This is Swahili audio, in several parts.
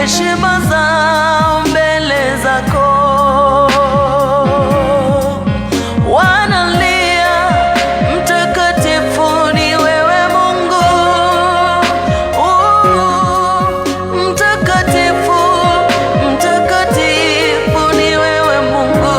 heshima zao mbele zako. Wanalia, mtakatifu ni wewe Mungu. Mtakatifu, mtakatifu ni wewe Mungu.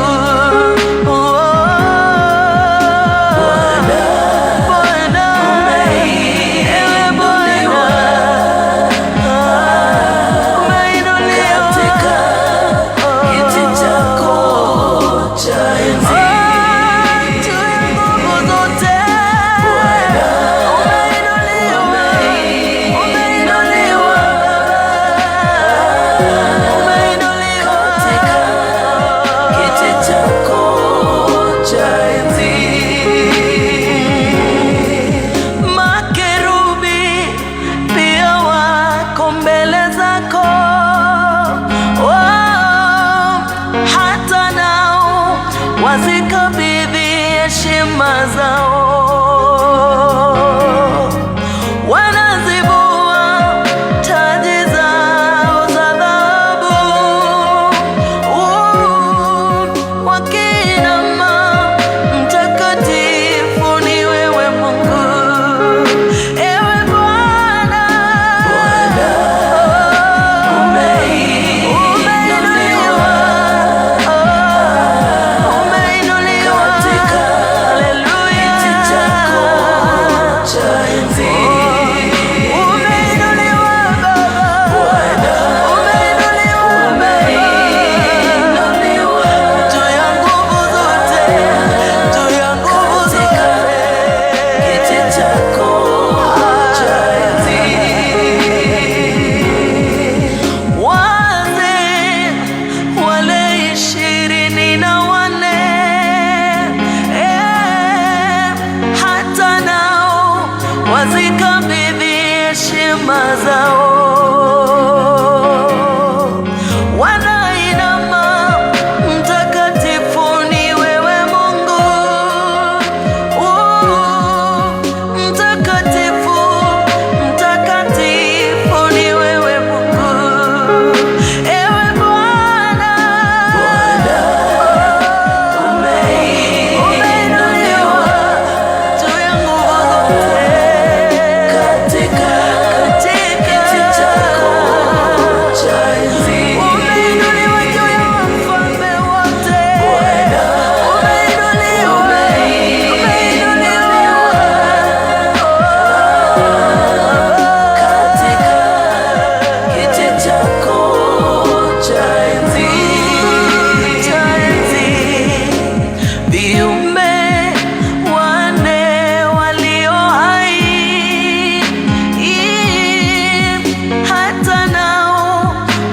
Wazikabidhi heshima zao. Wanazibua taji zao za dhahabu. Wakiinama, mtakatifu ni wewe Mungu. Ewe Bwana, wazikabidhi heshima zao. Wanainama, mtakatifu ni wewe Mungu. Mtakatifu, mtakatifu ni wewe Mungu. Ewe Bwana, umeinuliwa juu ya nguvu zote.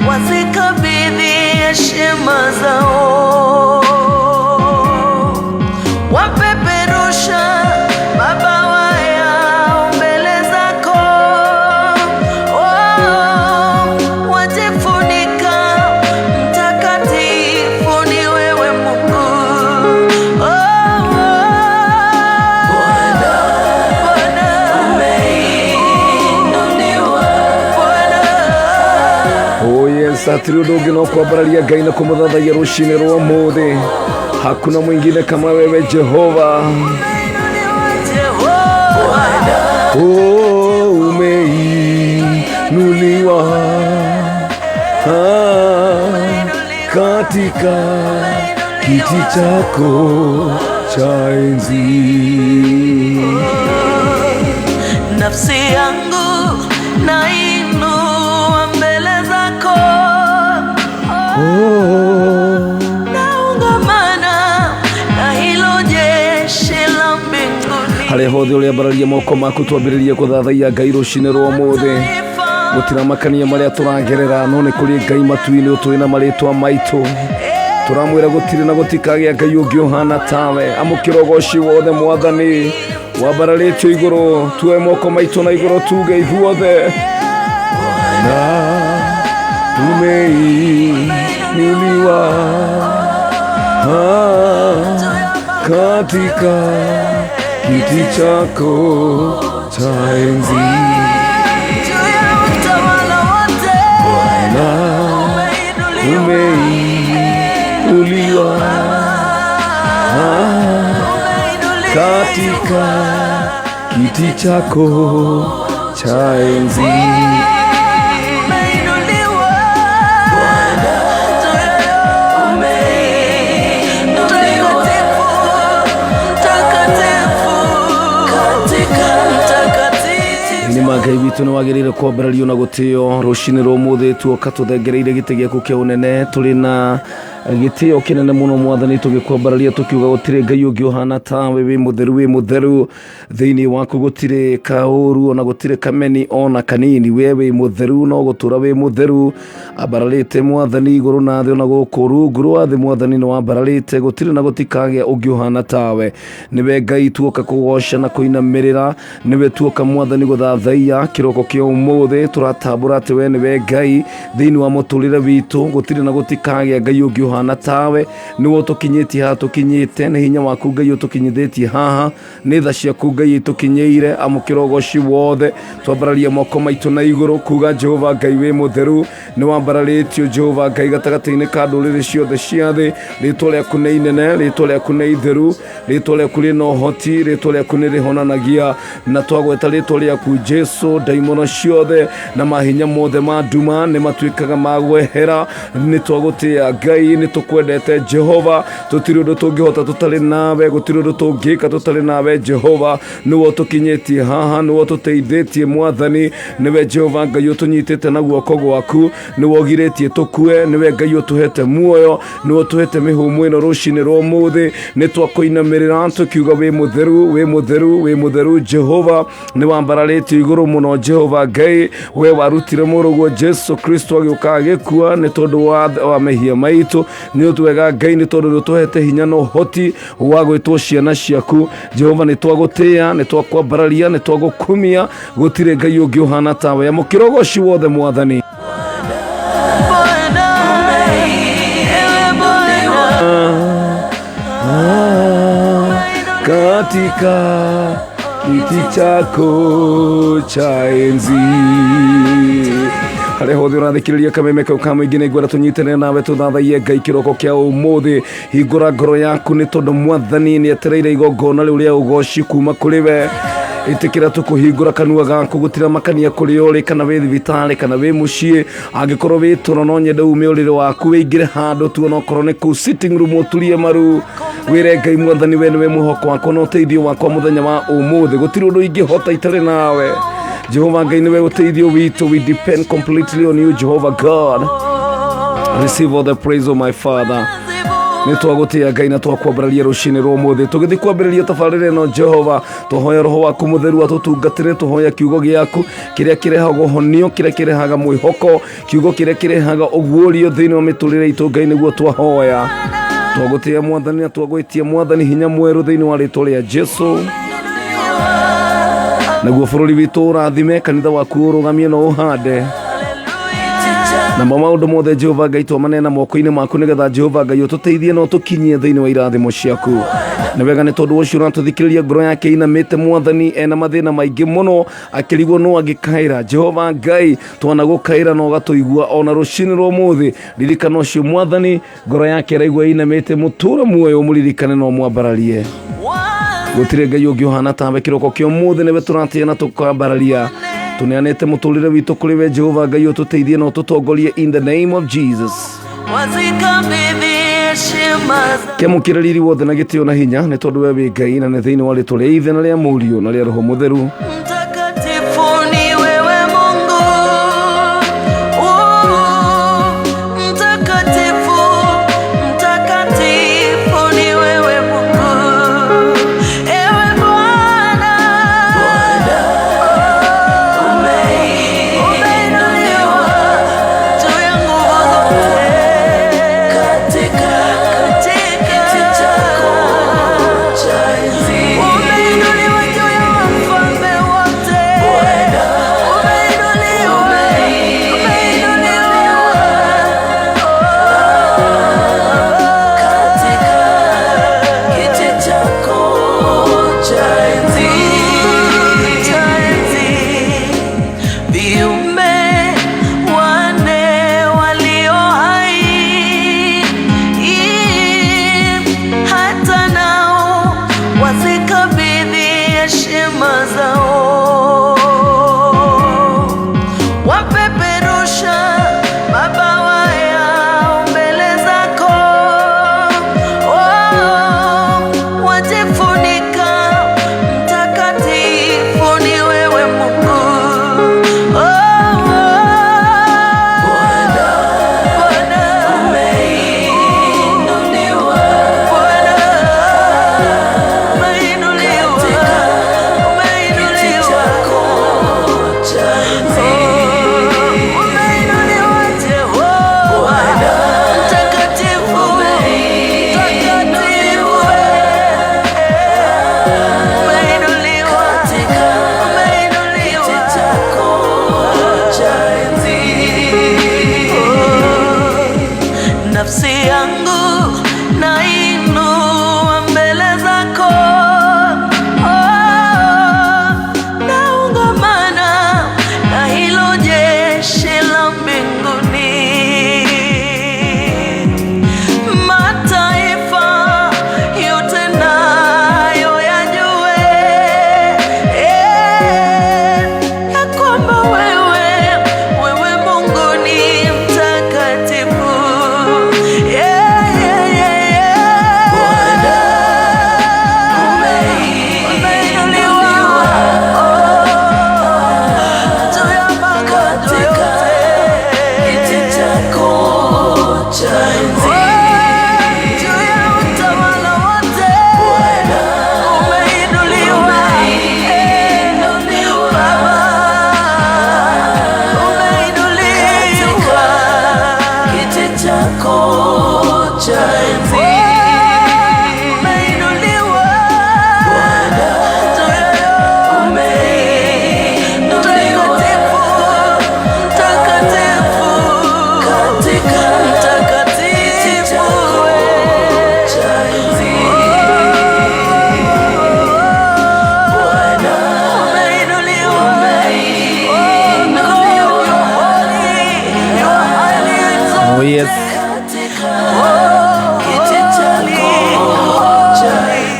Wazikabidhi heshima zao. Wapeperusha mabawa yao mbele zako. Wajifunika, mtakatifu ni wewe Mungu. Satiri ndogi no kwambararia Ngai na kumuthathaia rucini rwa muthi. Hakuna mwingine kama wewe Jehova. Umeinuliwa katika kiti chako cha enzi. Nafsi yangu nainua mbele zako. Naungamana na hilo jeshi la mbinguni. Harĩa hothe ũrĩambararia moko maku twambĩrĩrie gũthathaia Ngai rũcinĩ rwa ũmũthĩ. Gũtiramakania marĩa tũragerera, no nĩ kũrĩ Ngai matu-inĩ ũtũĩ na marĩtwa maitũ. Tũramwĩra gũtirĩ na gũtikagĩa Ngai ũngĩ ũhana tawe. Amũkĩra ũgooci wothe Mwathani wambararĩtio igũrũ. Tuoe moko maitũ na igũrũ tuge ithuothe. Umeinuliwa katika kiti chako cha enzi. Juu ya utawala wote. katika kiti chako cha enzi. Umeinuliwa Bwana, nĩ Ngai witũ nĩ wagĩrĩire kwambarario na gũtĩo rũcinĩ rwa ũmũthĩ tuoka tũthengereire gĩtĩ gĩaku kĩa ũnene tũrĩ na gĩtĩo kĩnene mũno Mwathani tũgĩkwambararia tũkiuga gũtirĩ Ngai ũngĩ ũhana tawe wĩ mũtheru thĩinĩ waku gũtirĩ kaũru ona gũtirĩ kameni ona kanini we wĩ mũtheru no gũtũra wĩ mũtheru ambararĩte Mwathani igũrũ na thĩ ona gũkũ rungu rwa thĩ Mwathani nĩ wambararĩte gũtirĩ na gũtikagĩa ũngĩ ũhana tawe nĩwe Ngai tuoka kũgoca na kũinamĩrĩra nĩwe tuoka Mwathani gũthathaiya kĩroko kĩa ũmũthĩ tũratambũra atĩ we nĩwe Ngai thĩinĩ wa mũtũrĩre witũ gũtirĩ na gũtikagĩa Ngai ũngĩ ũhana tawe nĩwe ũtũkinyĩtie haha tũkinyĩte nĩ hinya waku Ngai ũtũkinyithĩtie haha nĩ tha ciaku Ngai ĩtũkinyĩire amũkĩra ũgoci wothe twambararia moko maitũ na igũrũ kuga Jehova Ngai wĩ mũtheru nĩ wambararĩtio Jehova Ngai gatagatĩ-inĩ ka ndũrĩrĩ ciothe cia thĩ rĩtwa rĩaku nĩ inene rĩtwa rĩaku nĩ itheru rĩtwa rĩaku rĩna ũhoti rĩtwa rĩaku nĩ rĩhonanagia na twagweta rĩtwa rĩaku Jesu ndaimono ciothe na mahinya mothe ma nduma nĩ matuĩkaga ma gwehera nĩ twagũtĩĩa Ngai nĩ tũkwendete Jehova tũtirĩ ũndũ tũngĩhota tũtarĩ nawe gũtirĩ ũndũ tũngĩka tũtarĩ nawe Jehova nĩwe ũtũkinyĩtie haha nĩwe ũtũteithĩtie Mwathani nĩwe Jehova Ngai ũtũnyitĩte na guoko gwaku nĩwe ũgirĩtie tũkue nĩwe Ngai ũtũhete muoyo nĩwe ũtũhete mĩhũmũ ĩno rũcinĩ rwa ũmũthĩ nĩ twakũinamĩrĩra tũkiuga wĩ mũtheru Jehova nĩ wambararĩtio igũrũ mũno Jehova Ngai we warutire mũrũguo Jesu Kristo agĩũka agĩkua nĩ tondũ wa mehia maitũ nĩ ũtwega Ngai nĩ tondũ ũtũhete hinya na ũhoti wa gwĩtwo ciana ciaku Jehova nĩ twagũtĩĩa nĩ twakwambararia nĩ twagũkumia gũtirĩ Ngai ũngĩ ũhana tawe amũkĩra ũgoci wothe Mwathani katika kiti chako cha enzi harĩa hothe ũrathikĩrĩria kameme kau ka mũingĩ nĩ ngwenda tũnyitanĩre nawe tũthathaiye Ngai kĩroko kĩa ũmũthĩ hingũra ngoro yaku nĩ tondũ Mwathani nĩ etereire igongona rĩu rĩa ũgoci kuma kũrĩ we ĩtĩkĩra tũkũhingũra kanua gaku gũtira makania kũrĩ ũrĩ kana wĩ thibitarĩ kana wĩ mũciĩ angĩkorwo wĩ toro no nyende ume ũrĩrĩ waku wĩingĩre handũ tu onokorwo nĩ kũu sitting room ũturie maru wĩre Ngai Mwathani we nĩwe mwĩhoko wakwa na ũteithio wakwa mũthenya wa ũmũthĩ gũtirĩ ũndũ ingĩhota itarĩ nawe Jehova Ngai nĩwe ũteithio witũ we depend completely on you Jehovah God receive all the praise of my Father nĩ twagũtĩĩa Ngai na twakwambararia rũcinĩ rwa ũmũthĩ tũgĩthiĩ kwambĩrĩria tabarĩra ĩno Jehova tũhoya roho waku mũtheru atũtungatĩre tũhoya kiugo gĩaku kĩrĩa kĩrehaga ũhonio kĩrĩa kĩrehaga mwĩhoko kiugo kĩrĩa kĩrehaga ũguũrio thĩinĩ wa mĩtũrĩre itũ Ngai nĩguo twahoya twagũtĩĩa Mwathani na twagwĩtia Mwathani hinya mwerũ thĩinĩ wa rĩtwa rĩa Jesu naguo bũrũri witũ ũrathime kanitha waku ũrũgamie na ũhande na maũndũ mothe Jehova Ngai twamanena moko-inĩ maku nĩgetha Jehova Ngai ũtũteithie na ũtũkinyie thĩinĩ wa irathimo ciaku nĩ wega nĩ tondũ ũcio ũratũthikĩrĩria ngoro yake inamĩte Mwathani ena mathĩna maingĩ mũno akĩrigwo no angĩkaĩra Jehova Ngai twanagũkaĩra na ũgatũigua ona rũcinĩ rwa ũmũthĩ ririkana ũcio Mwathani ngoro yake ĩraigua inamĩte mũtũũre muoyo ũmũririkane na ũmwambararie gũtirĩ Ngai ũngĩ ũhana tawe kĩroko kĩa ũmũthĩ nĩwe tũratĩĩa na tũkwambararia tũneanĩte mũtũrĩre witũ kũrĩ we Jehova Ngai ũtũteithie na ũtũtongorie in the name of Jesus kĩamũkĩra riri wothe na gĩtĩo na hinya nĩ tondũ we wĩ Ngai na nĩ thĩinĩ wa rĩtwa rĩa Ithe na rĩa Mũriũ na rĩa Roho Mũtheru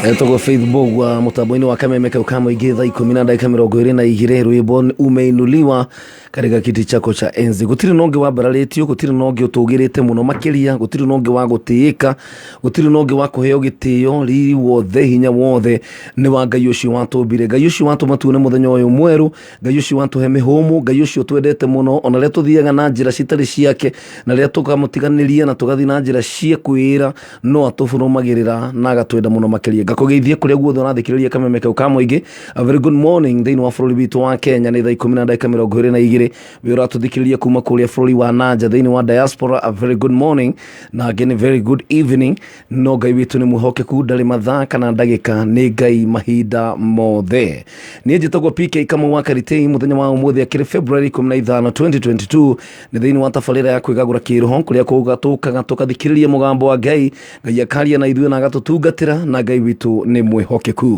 Etogwo Facebook wa mutambo-ini wa Kameme Kau Kamũingĩ thaa 10:22 rwĩmbo umeinuliwa katika kiti chako cha enzi. Gutiri nonge wa bararĩtio, gutiri nonge ũtũgĩrĩte mũno makĩria, gutiri nonge wa gũtĩĩka, gutiri nonge wa kũheo gĩtĩo, riri wothe, hinya wothe nĩ wa Ngai ũcio watũmbire. Ngai ũcio watũmatune mũthenya ũyũ mwerũ, Ngai ũcio watũhe mĩhũmũ, Ngai ũcio twendete mũno, ona rĩrĩa tũthiaga na njĩra citarĩ ciake, na rĩrĩa tũkamũtiganĩria na tũgathiĩ na njĩra cia kwĩra, no atũbũrũmagĩrĩra na agatwenda mũno makĩria. Ngakũgeithia kũrĩa guothe ũrathikĩrĩria Kameme Kau Kamũingĩ. A very good morning thĩinĩ wa bũrũri witũ wa Kenya, nĩ thaa 10:22 we ũratũthikĩrĩria kuma kũrĩa bũrũri wa nanja thĩinĩ wa diaspora. A very good morning na again very good evening. No Ngai witũ nĩ mwĩhokeku, ndarĩ mathaa kana ndagĩka, nĩ Ngai mahinda mothe. Niĩ njĩtagwo PK Kamau wa Karitei. Mũthenya wa ũmũthĩ akĩrĩ February 15, 2022, nĩ thĩinĩ wa tabarĩra ya kwĩgagũra kĩroho kũrĩa kũgatũkaga tũkathikĩrĩria mũgambo wa Ngai, Ngai akaria na ithuĩ na agatũtungatĩra, na Ngai witũ nĩ mwĩhokeku.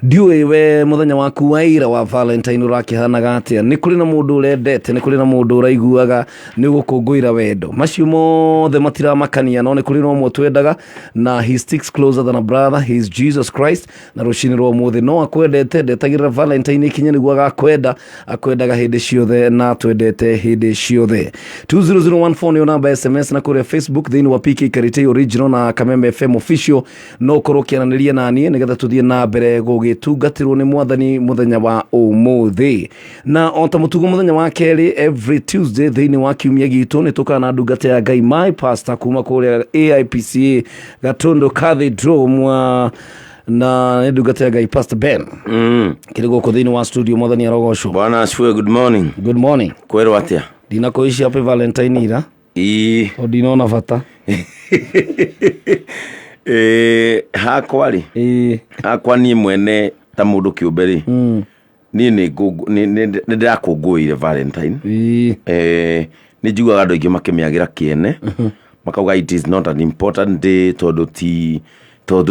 Ndiũĩ we mũthenya waku wa ira wa Valentine ũrakĩhanaga atĩa? Nĩ kũrĩ na mũndũ ũrendete, nĩ kũrĩ na mũndũ ũraiguaga nĩ gũkũngũĩra wendo? Macio mothe matiramakania, no nĩ kũrĩ na ũmwe twendaga, na he sticks closer than a brother. He is Jesus Christ. Na rũcinĩ rwa ũmũthĩ no akwendete, ndetagĩrĩra Valentine ikinye nĩguo agakwenda, akwendaga hĩndĩ ciothe na twendete hĩndĩ ciothe. 20014 nĩ namba SMS, na kũrĩa Facebook thĩinĩ wa PK Karitei Original na Kameme FM Official no ũkorwo ũkĩaranĩria naniĩ nĩgetha tũthiĩ na mbere gũgĩtungatĩrwo nĩ Mwathani mũthenya wa ũmũthĩ. Na o ta mũtugo mũthenya wa kerĩ every Tuesday thĩinĩ wa kiumia gitũ nĩ tũkaga na ndungata ya Ngai, my pastor kuma kũrĩa AIPCA Gatundu Cathedral na nĩ ndungata ya Ngai Pastor Ben kĩrĩ gũkũ thĩinĩ wa studio. Mwathani arogocwo. Bwana asifiwe. Good morning. Good morning. Kwero atia? Ndinakũici happy Valentine ira. O ndinona bata. Hakwa rĩ, hakwa niĩ mwene ta mũndũ kĩũmbe rĩ, niĩ nĩ ndĩrakũngũĩire Valentine. Nĩ njiguaga andũ aingĩ makĩmĩagĩra kĩene, makauga it is not an important day tondũ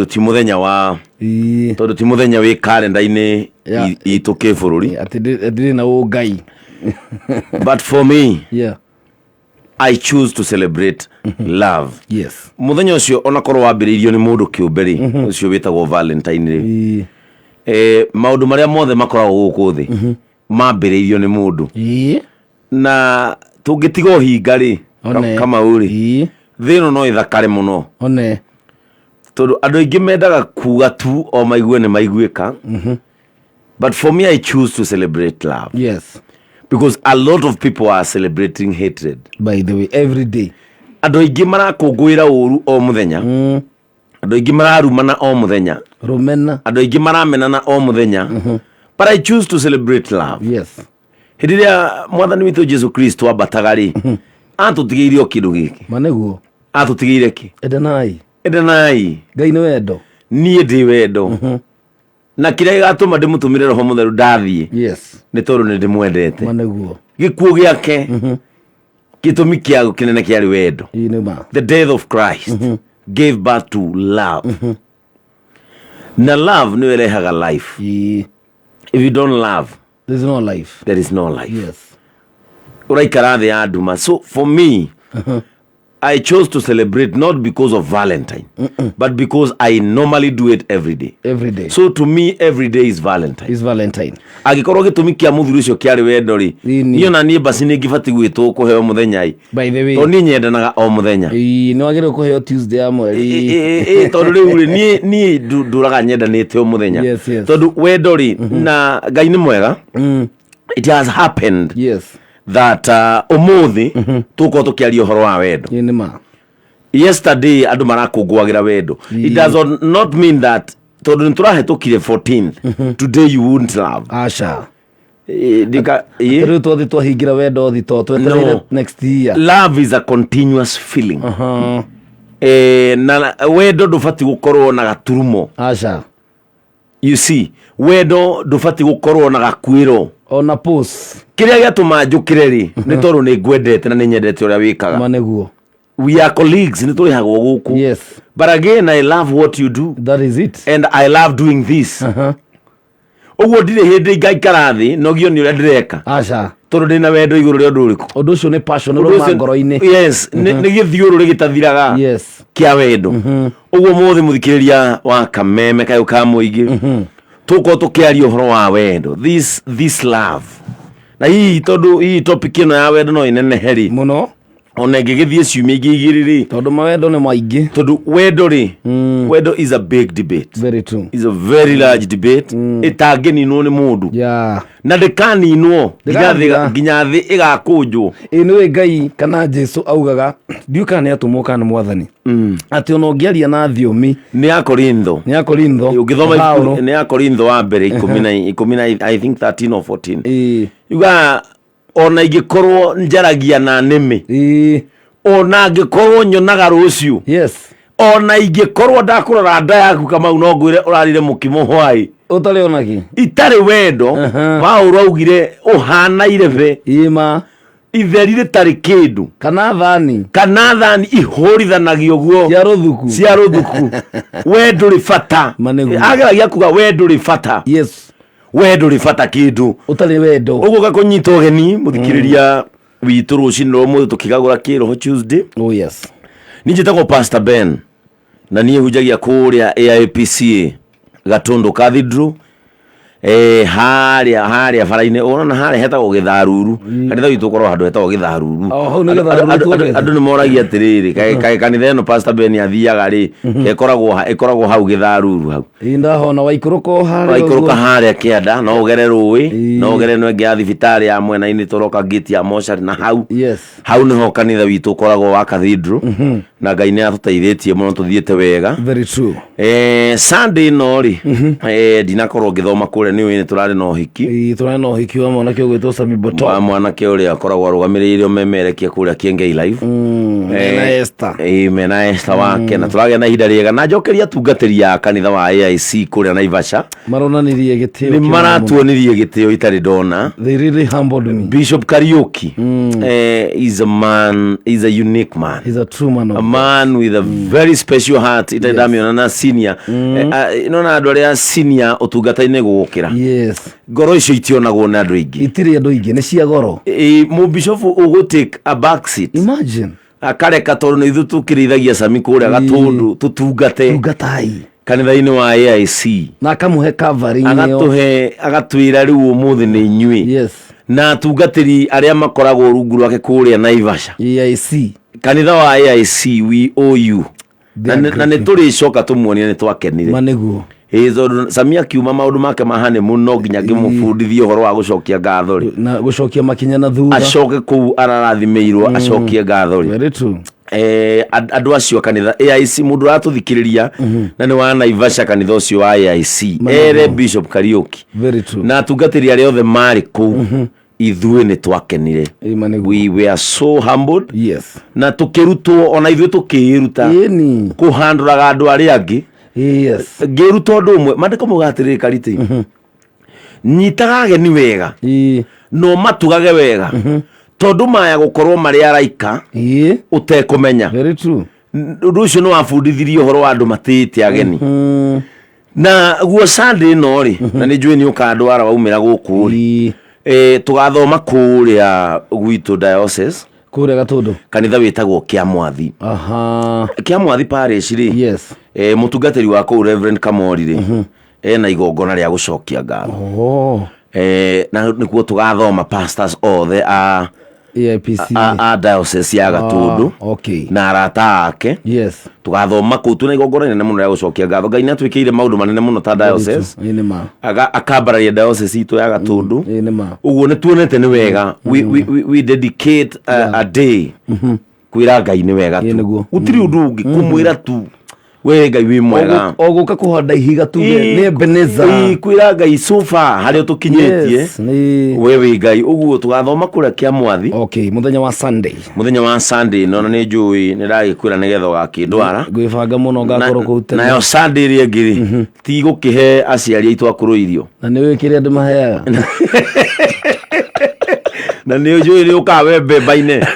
ti mũthenya wa, tondũ ti mũthenya wĩ kalenda-inĩ itũ kĩbũrũri, atĩ na ũngai. But for me, yeah, I choose to celebrate love. Yes. Mũthenya ũcio ona korwo wambĩrĩirio nĩ mũndũ kĩũmbe rĩ, ũcio wĩtagwo Valentine rĩ, maũndũ marĩa mothe makoragwo gũkũ thĩ mambĩrĩirio nĩ mũndũ, na tũngĩtiga ũhinga rĩ, kama ũrĩ thĩ ĩno no ĩthakare mũno, tondũ andũ aingĩ mendaga kuga tu o maigue nĩ maiguĩka. But for me, I choose to celebrate love. Yes. Because a lot of people are celebrating hatred. By the way, every day. Andũ aingĩ marakũngũĩra ũru o mũthenya. Andũ aingĩ mararumana o mũthenya. Rumena. Andũ aingĩ maramenana o mũthenya. But I choose to celebrate love. Yes. Hĩndĩ ĩrĩa Mwathani witũ Jesu Kristo ambataga rĩ, atũtigĩire o kĩndũ gĩkĩ. Maneguo. Atũtigĩire kĩ? Endanai. Ngai nĩ wendo. Niĩ ndĩ wendo. Na kĩrĩa gĩgatũma ndĩmũtũmĩre Roho Mũtheru ndathiĩ. Yes. Nĩ tondũ nĩ ndĩmwendete. Maneguo. Gĩkuũ gĩake gĩtũmi kĩago kĩnene kĩarĩ wendo. The death of Christ gave birth to love. Na love nĩ ĩrehaga life. If you don't love, there is no life. There is no life. Yes. Ũraikara thĩ ya nduma. So for me, I chose to celebrate not because of Valentine, but because I normally do it every day. Every day. So to me, every day is Valentine. Is Valentine. Agĩkorwo gĩtũmi kĩa mũthuri ũcio kĩarĩ wendo rĩ, niĩ na niĩ basi nĩ ngĩbatiĩ gwĩtwo kũheo mũthenya ĩ. By the way. Tondũ niĩ nyendanaga o mũthenya. Nĩ wagĩrĩirwo kũheo Tuesday ya mweri. Tondũ rĩu rĩ niĩ ndũraga nyendanĩte o mũthenya. Yes, yes. Tondũ wendo rĩ, na Ngai nĩ mwega. It has happened. Yes. That ũmũthĩ tũkorwo tũkĩaria ũhoro wa wendo. Yesterday andũ marakũngũagĩra wendo. It does not mean that tondũ nĩtũrahetũkire 14th today you won't love. Acha. Rĩu twathi twahingira wendo thito twetereire next year. Love is a continuous feeling. na wendo ndubati gukorwo na gaturumo. Acha. You see, wendo ndubati gukorwo na gakwiro ona pose kiria giatuma njukire ri ni tondu ni ngwendete na ni nyendete uria wikaga. Maneguo. We are colleagues, ni turi hagwo guku. Yes. But again, I love what you do. That is it. And I love doing this. Uguo ndire hindi ngaikara thi nogio ni uria ndireka. Acha. Tondu ndina wendo iguru ria nduriku. Undu ucio ni passion ro mangoro-ini. Yes, ni githiuru ri gitathiraga. Yes. Kia wendo. Uguo muthi muthikiriria wa kameme kayo ka muingi. Tuko tukiaria uhoro wa wendo. This love. Na hii topic ino ya wendo no ineneheri muno. Ona ngigithie ciumia ingi igiriri tondu mawendo ni maingi. Tondu wendo ri wendo is a big debate. Very true. Is a very large debate. Itangininwo ni mundu. Yeah. Na ndikaninwo nginya thi igakunjwo. Niwe Ngai kana Jesu augaga ndiuka ni atumwo kana mwathani. Ati ono ngiaria na thiomi ni akorintho. Ungithoma ni akorintho wa mbere 10 I think 13 or 14. Yuga ona ingikorwo njaragia na nimi. Ona ngikorwo nyonaga rucio. Yes. Ona ingikorwo ndakurora nda yaku kama no ngwire urarire mukimo hwai. Utari onaki. Itari wendo. Paulo augire uhana irebe. Ima. Itheri ritari kindu. Kana thani ihorithanagio guo. Cia ruthuku. Wendo ri fata. Ageragia kuga wendo ri fata. Yes. Wendo ri fata kindu. Utari wendo. Uguka kunyita ugeni muthikiriria witu rucini rumu tukigagura kiroho Tuesday. Oh yes. Ninjitagwo Pastor Ben na niĩ hunjagia kũrĩa AIPCA Gatundu Cathedral haria bara-inĩ ona haria hetagwo Githaruru. Kanitha witũ ũkorwo handũ hetagwo Githaruru. Andũ nĩ moragia atĩrĩrĩ kaĩ kanitha ĩno Pastor Ben athiaga rĩ ĩkoragwo hau Githaruru hau. Ndahona waikũrũka haria kĩanda no ũgere rũĩ no ũgere no ĩngĩ ya thibitarĩ ya mwena-inĩ tũroka gate ya mocarĩ na hau. Yes. Hau nĩho kanitha witũ ũkoragwo wa Cathedral. Na Ngai nĩ atũteithĩtie mũno tũthiĩte wega. Very true. Sunday no ri ndinakorwo ngĩthoma kũrĩa nĩ wĩnĩ tũrarĩ na ũhiki. Tũrarĩ na ũhiki wa mwanake ũgwĩtwo Sami Boto. Wa mwanake ũrĩa akoragwo arũgamĩrĩire ũmemerekia kũrĩa Kiengei Live. Mena Esther. Mena Esther wake na tũragĩa na ihinda rĩega na njokeria tungatĩri ya kanitha wa AIC kũrĩa Naivasha. Maronanirie gĩtĩo. Nĩ maratuonirie gĩtĩo itarĩ ndona. They really humbled me. Bishop Kariuki is a man, is a unique man. He's a true man. A man with a very special heart. Itadamiona na senior. Inona andũ arĩa senior ũtungata-inĩ gũgũkĩra. Yes. Ngoro icio itionagwo na andũ aingĩ. Itirĩ andũ aingĩ nĩ cia goro. Mũbishofu ũgũ-take a back seat. Imagine. Akareka tondũ nĩ ithuĩ tũkĩrĩithagia Sami kũrĩa Gatundu tutungate. Tungatai. Kanitha-inĩ wa AIC. Na akamuhe covering. Agatwĩra rĩu ũmũthĩ nĩ inyuĩ. Yes. Na tungatĩri arĩa makoragwo rungu rwake kũrĩa Naivasha. AIC. Kanitha wa AIC we owe you. Na nĩ tũrĩcoka tũmuonie nĩ twakenire. Maneguo. Sami akiuma maũndũ make mahane mũno nginya ngĩmũbundithia ũhoro wa gũcokia ngatho rĩ. Na gũcokia makinya na thutha. Acoke kũu ararathimĩirwo acokie ngatho rĩ. Very true. Andũ acio kanitha AIC mũndũ aratũthikĩrĩria na nĩ wa Naivasha kanitha ũcio wa AIC ere Bishop Kariuki. Very true. Na atungatĩri arĩa othe marĩ kũu ithuĩ nĩ twakenire. We were so humbled. Yes. Na tukĩrutwo ona ithuĩ tukĩruta kũhandũraga andũ arĩa angĩ. Yes. Ngĩruta ũndũ ũmwe mandĩko mũgatĩrĩrĩ Kariti. Nyitaga ageni wega. No matugage wega. Tondu maya gũkorwo marĩ araika ũtekũmenya. Very true. Ũndũ ũcio nĩ wabundithirie ũhoro wa andũ matĩĩte ageni. Na guo Sunday no rĩ na nĩ njũĩ nĩ ũkandwara waumĩra gũkũ rĩ. Tugathoma kũrĩa gwitũ diocese kũrĩa Gatundu kanitha wĩtagwo Kĩamwathi. Kĩamwathi parish rĩ. Yes. Mũtungatĩri wa kũu Reverend Kamori rĩ ena igongona rĩa gũcokia ngatho. Na nĩkuo tugathoma pastors othe a diocese ya Gatundu na arata ake. Yes. Tugathoma kũu twĩna igongona inene mũno rĩa gũcokia ngatho. Ngai nĩatwĩkĩire maũndũ manene mũno ta diocese. Akambararia diocese itũ ya Gatundu. Ũguo nĩ tuonete nĩ wega we dedicate a day kwĩra Ngai nĩ wega tu. Gũtirĩ ũndũ ũngĩ kũmwĩra tu we Ngai wi mwega oguka kuhanda ihiga tu ni Ebeneza kwira Ngai sofa haria tukinyetie we wi Ngai uguo tugathoma kuria kia mwathi okay muthenya wa Sunday no ni njui ni ndagikwira nigetha gakindwara gwibanga muno ngakorwo kuutena nayo Sunday ri ngiri ti gukihe aciari aitu akuru irio na ni wikire andu maheaga na ni njui ri ukawe mbemba-ine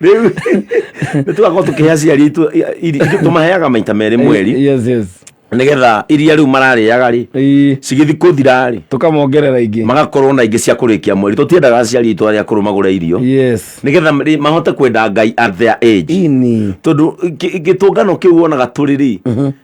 nä tågakorwo tå kä he aciari itå tå maheaga maita merä mweri nä getha iria rä u mararä aga rä cigä thi kå thira rä tå kamongerera ingä magakorwo na ingä cia kå rä kia mweri tå tiendaga aciari itå arä a kå rå magå re irio nä getha mahote kwenda Ngai at their age tondå gä tå ngano kä u wonaga tå rä rä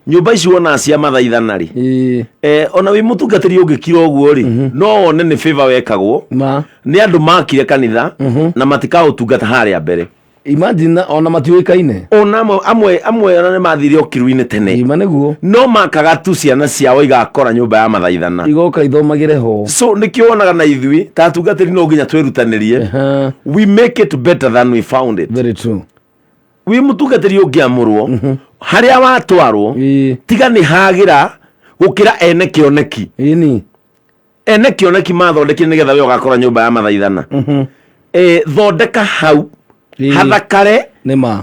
nyå mba ici wonaga cia mathaithana rä ona wä må tungatä ri å ngä kira å guo rä no one nä favor wekagwo nä andå makire kanitha na matikaå tungata harä a mbere imagine ona matiuikaine ona amwe ona nĩ mathire okiru-inĩ tene ima nĩguo no makaga tu ciana ciao igakora nyũmba ya mathaithana igoka ithomagĩre ho so nĩkĩo wonaga na ithuĩ ta atungatĩri no nginya twĩrutanĩrie we make it better than we found it. Very true. wi mũtungatĩri ũngĩamũrwo harĩa watwarwo tiga nĩ hagĩra gũkĩra ene kĩoneki ene kĩoneki mathondekire nĩgetha we ũgakora nyũmba ya mathaithana thondeka hau hathakare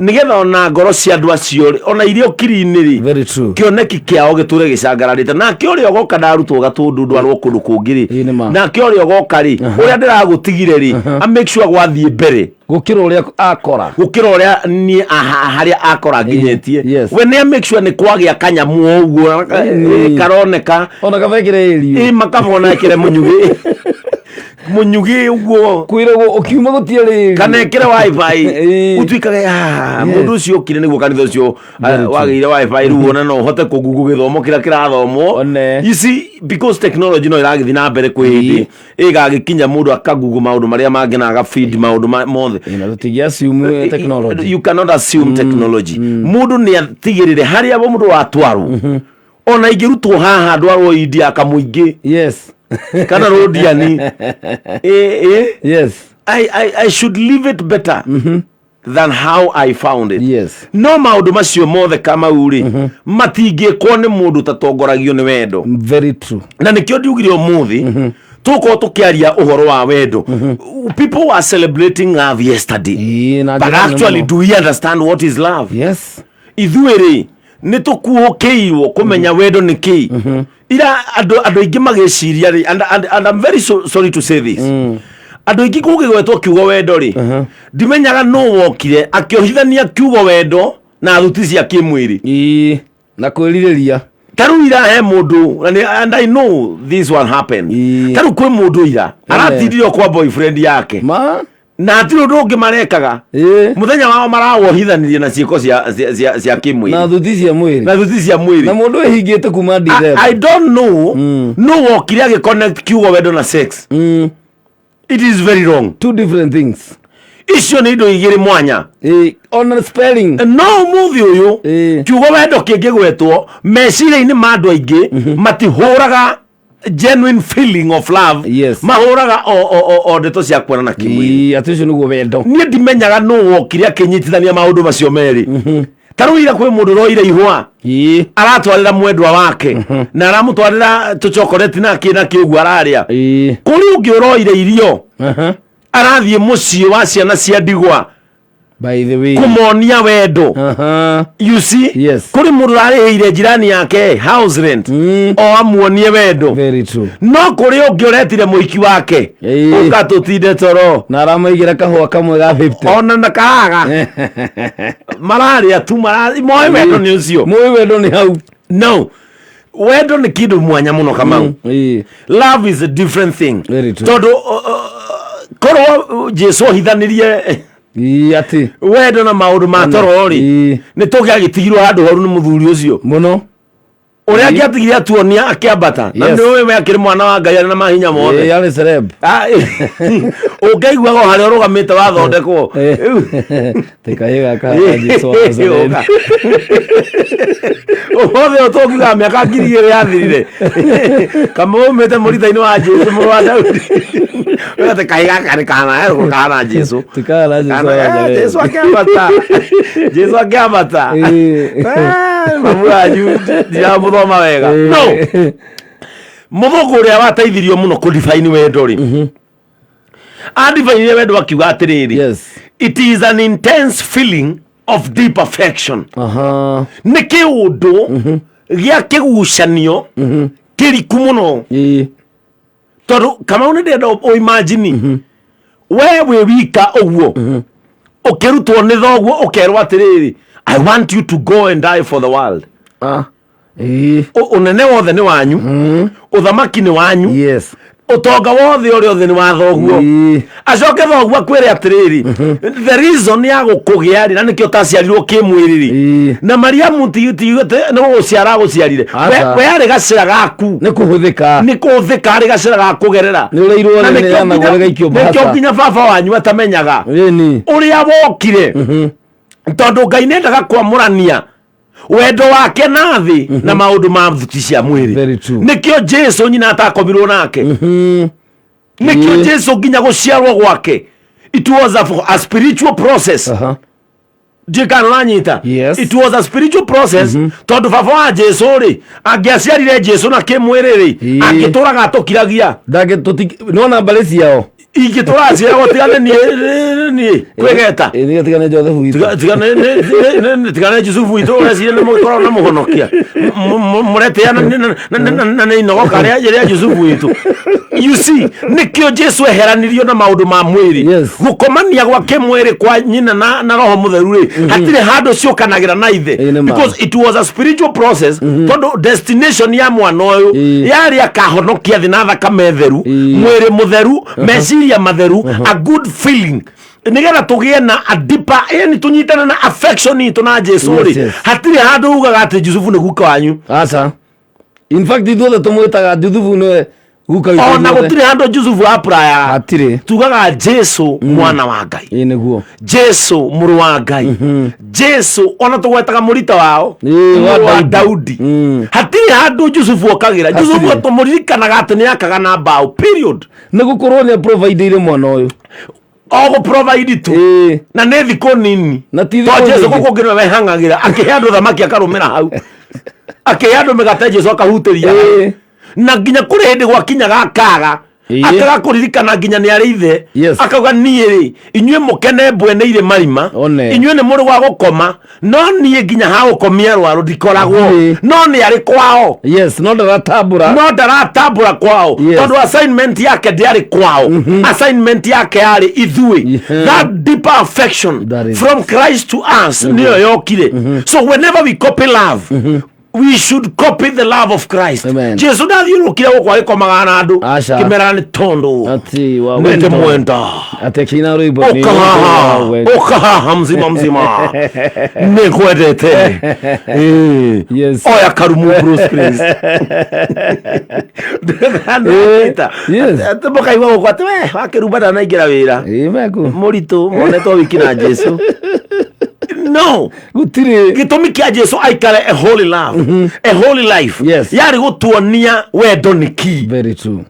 nigetha ona ngoro cia andu acio ona irio kiri-inĩ rĩ kĩoneki kĩao gĩtũre gĩcangararĩte nake ũrĩa ũgoka ndarutwo gatũndũ ndwarwo kũndũ kũngĩ rĩ nake ũrĩa ũgoka rĩ ũrĩa ndĩragũtigire rĩ a make sure gwathiĩ mbere gũkĩra ũrĩa akora niĩ harĩa akora nginyĩtie we nĩ a make sure nĩ kwagĩa kanyamũ ũguo karoneka ona gabekĩre irio makabona ekĩre mũnyugĩ munyugi uguo kwiragwo ukiuma gutiari kanekere wifi utuikage mundu ucio ukire niguo kanitha ucio wagire wifi ruona no hote kugugu githomo kira kirathomwo you see because technology no iragithi na mbere kwihindi igagikinya mundu akagugu maundu maria mangi na aga feed maundu mothe tutigia assume technology you cannot assume technology mundu ni atigirire haria bo mundu watwaru ona ingirutwo haha ndwarwo idi akamuingi kana rodiani yes I should leave it better than how I found it no maundu macio mothe kama uri matingĩkwo nĩ mũndũ tatongoragio nĩ wendo very true na nĩkĩo ndiugire ũmũthĩ tuko tukiaria uhoro wa wendo people were celebrating love yesterday but actually do we understand what is love ithuĩ nĩ tukuũkĩirwo kũmenya wendo nĩ kĩĩ ira andũ aingĩ magĩciria rĩ and I'm very sorry to say this andũ aingĩ gũgĩgwetwo kiugo wendo rĩ ndimenyaga no wokire akĩohithania kiugo wendo na thuti cia kĩmwĩrĩ na kwĩrirĩria taru ira he mundu and I know this one happened taru kwĩ mundu ira aratindire kwa boyfriend yake na atiro ndũngĩ marekaga muthenya wao marawohithanirie na ciĩko cia kĩmwĩrĩ na thuti cia mwĩrĩ na mũndũ ehingĩte kuma December I don't know no wokire agĩconnect kiugo wendo na sex it is very wrong, two different things icio nĩ indo igĩrĩ mwanya on spelling no muthi ũyũ kiugo wendo kĩngĩgwetwo meciria-inĩ ma andũ aingĩ matihũraga genuine feeling of love mahũraga o ndeto cia kuonana kĩmwĩrĩ atĩ ũcio nĩguo wendo niĩ ndimenyaga no wokire akĩnyitithania maũndũ macio merĩ tarũira kwĩ mũndũ roire ihũa aratwarĩra mwendwa wake na aramũtwarĩra tũchokoreti na kĩũguo ararĩa kũrĩ ũngĩ ũroire irio arathiĩ mũciĩ wa ciana cia ndigwa by the way kumonia wendo you see kuri mundu arĩhĩire jirani yake house rent o amuonie wendo very true no kuri ungi uretire muiki wake ukatutinde toro na aramaigĩra kahũa kamwe ga 50 ona na kaga mararĩa tu moe wendo nĩ ũcio moe wendo nĩ hau no wendo nĩ kĩndũ mwanya mũno kamau love is a different thing tondũ korwo Jesu ohithanirie ati wendo na maundu ma toro ri ni tugia gitigirwo handu horu ni muthuri ucio muno uria angiatigire atuonia akiambata na ni we akiri mwana wa Ngai na mahinya mothe yale celeb Ungeigua go haria urugamite wathondekwo. Tekaiga ka Jesu. Othe utongiga miaka 2000 yathirire. Kama umete muritha-ini wa Jesu muru wa Daudi. Wete kaiga kari kana Jesu. Tikala Jesu. Jesu akiambata. Jesu akiambata. Mamuraju dia muthoma wega. No. Muthugu uria wateithirio muno ku define wendo ri. Define wendo akiuga atiriri. Yes. It is an intense feeling of deep affection. Nĩ kĩũndũ gĩa kĩgucanio kĩriku mũno. Tondũ Kamau nĩ ndĩrenda ũimagine we wĩ wika ũguo ũkĩrutwo nĩ thoguo ũkerwo atĩrĩrĩ, I want you to go and die for the world. Ũnene wothe nĩ wanyu, ũthamaki nĩ wanyu, yes, utonga wothe uri othe ni wa thoguo. Acoke thoguo akwire atiriri, the reason ya gukugia ri na nikio taciarirwo kimwiriri na Mariamu tiyute no guciara guciarire we ari gacira gaku ni kuhuthika ari gacira gakugerera ni ureirwo ni yana gore gaikio basa nikio kinya baba wanyu atamenyaga uria wokire tondu Ngai nendaga kwamurania wendo wake nathi na maundu ma thuti cia mwiri. Nikio Jesu nyina atakomirwo nake, nikio Jesu nginya guciarwo gwake, it was a spiritual process. Jikana nanyita, it was a spiritual process. Tondu baba wa Jesu ri angiaciarire Jesu na kimwiri ri angituraga atukiragia ndage nona balesi yao igitura cia gotigane ni kwegeta tigane Joseph witu tigane Joseph witu uracire ni mukoro na muhonokia murete na ni no karia ya Joseph witu. You see, nikio Jesu eheranirio na maundu ma mwiri gukomania gwake mwiri kwa nyina na roho mutheru ri hatire handu ciukanagira na ithe, because it was a spiritual process. Tondu destination ya mwana uyu yari akahonokia thina thakame theru, mwiri mutheru, meciria matheru, a good feeling nigetha tugie na a deeper, yani tunyitana na affection itu na Jesu ri hatire handu ugaga ati Yusufu ni guka wanyu. Acha in fact ithuothe tumwitaga Yusufu ni guka witu ona gutire handu Yusufu apraya hatire tugaga Jesu mwana wa Ngai niguo Jesu muru wa Ngai Jesu ona tugwetaga murita wao wa Daudi hatire handu Yusufu okagira Yusufu tumuririkanaga ati ni akaga na mbao period nigukorwo ni provide ire mwana uyu ogo provide tu na ne thiko nini na to Jesu gukungirwa we hangagira akihandu thamaki akarumira hau akihandu megate Jesu akahutiria na nginya kuri hindi gwakinyaga akaga akaga kuririkana nginya ni ari ithe akauga nie ri inyue mukene mbweneire marima inyue ni muri gwa gukoma no nie nginya ha gukomia rwaru ndikoragwo no ni ari kwao no ndaratambura kwao tondu assignment yake ndiari kwao assignment yake ari ithui that deeper affection from Christ to us niyo yokire. So whenever we copy love we should copy the love of Christ. Jesu ndathiurukire guko ari komaga na andu kimera ni tondu ati wa wende mwenda ate kina roibo ni okaha mzima ni kwendete oya karumu Bruce Prince ate boka iwa guko ate we wakirubana na igira wira muritu moneto wikina Jesu. No, gitumi kia Jesu aikare a holy love, a holy life. Yari gutuonia wendo ni key. Very true.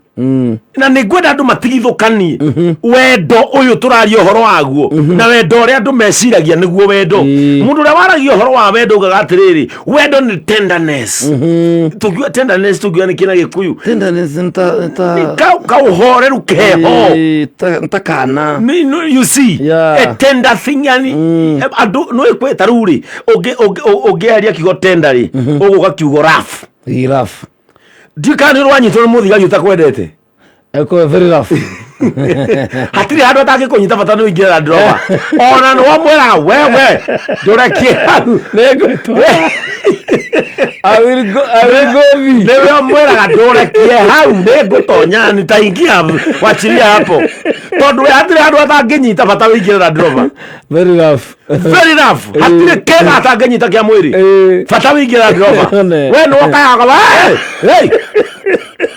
Na nigwenda andu matigithukanie wendo uyu turaria uhoro waguo na wendo ria andu meciragia niguo wendo. Mundu ria waragia uhoro wa wendo ugaga atiriri wendo ni tenderness. Tugiwa tenderness tugiwa ni kina Gikuyu. Tenderness nta ka uhoreru keho ntakana. You see, a tender thing yani andu no ikweta ruri ogearia kigo tenderi uguga kiugo rough. Dikani rwanyitwo muthiga utakwendete eko very rough hatiri handu atangikunyita bata no ingira ndroba ona no mwera wewe ndurekie nego I will go newe mwera ndurekie hau nego tonya ni taingia wachilia hapo tondu hatiri handu atanginyita bata no ingira ndroba very rough hatiri kega atanginyita kia mwiri bata no ingira ndroba we no kayaga hey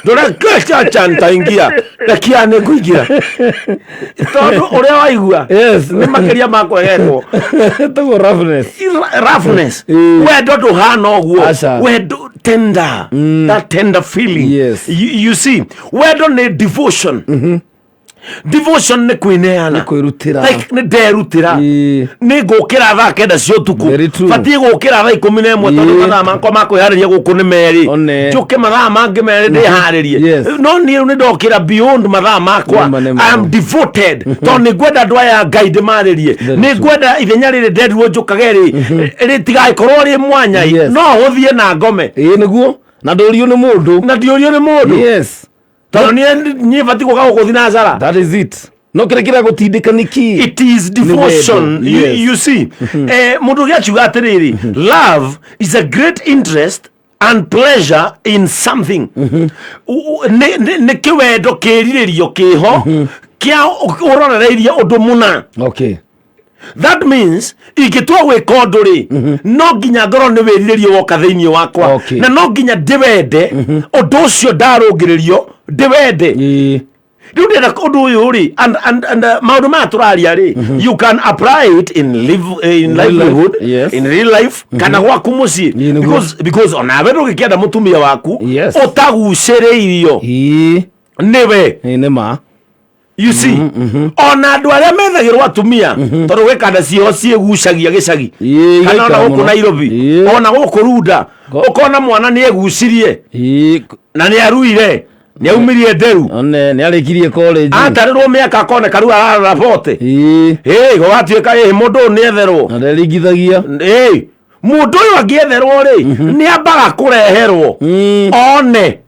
ndora kacha ntaingia rekia ne kuingira tondu uria waigua Yes. ni makiria makwegetwo Tago roughness. wendo nduhana uguo Aca. wendo tender that tender feeling. Yes. You see wendo ni devotion. Devotion ni kwineana kwirutira. like ni nderutira Ii. ni ngukira thaa kenda cia utuku Very true. batie gukira thaa 11 tondu mathaa makwa makwihariria guku ni meri One. njuke mathaa mangi meri ndiharirie Yes. no ni riu ni ndokira beyond mathaa makwa. Nema. I am devoted tondu ni ngwenda andu aya Ngai ndimaririe ni ngwenda ithenya riri ndendirwo njukage ri ritigakorwo ri mwanya Yes. no huthie na ngome Niguo na ndurio ni mundu. na ndiorio ni mundu Yes. tondu ni bati guka gukuthi na njara. That is it. No kira gutindika niki. It is devotion. Ni wendo. Yes. You see, mundu giachuga atiriri, love is a great interest and pleasure in something. Ne kiwendo kiriririo kiho kia urorereirie undu muna. Okay. That means ingitwa gwika undu ri no nginya ngoro ni wiriririo woka thiini wakwa Okay. na no nginya ndiwende undu ucio ndarungiririo ndiwende. Riu ndenda undu uyu ri and maundu maya turaria ri you can apply it in livelihood. Yes. In real life kana gwaku mucii because onawe ndugikienda mutumia waku Yes. utaguciriirio niwe. Nima. You see, ona andu aria methagirwo atumia tondu gwikanda cieho ciigucagia gicagi kana ona guku Nairobi ona guku Runda ukona mwana ni egucirie na ni aruire ni aumirie nderu One ni arikirie college. atarirwo miaka akone karu ararora bote gwatuika mundu ni etherwo Na nderingithagia. mundu uyu angietherwo ri ni ambaga kureherwo one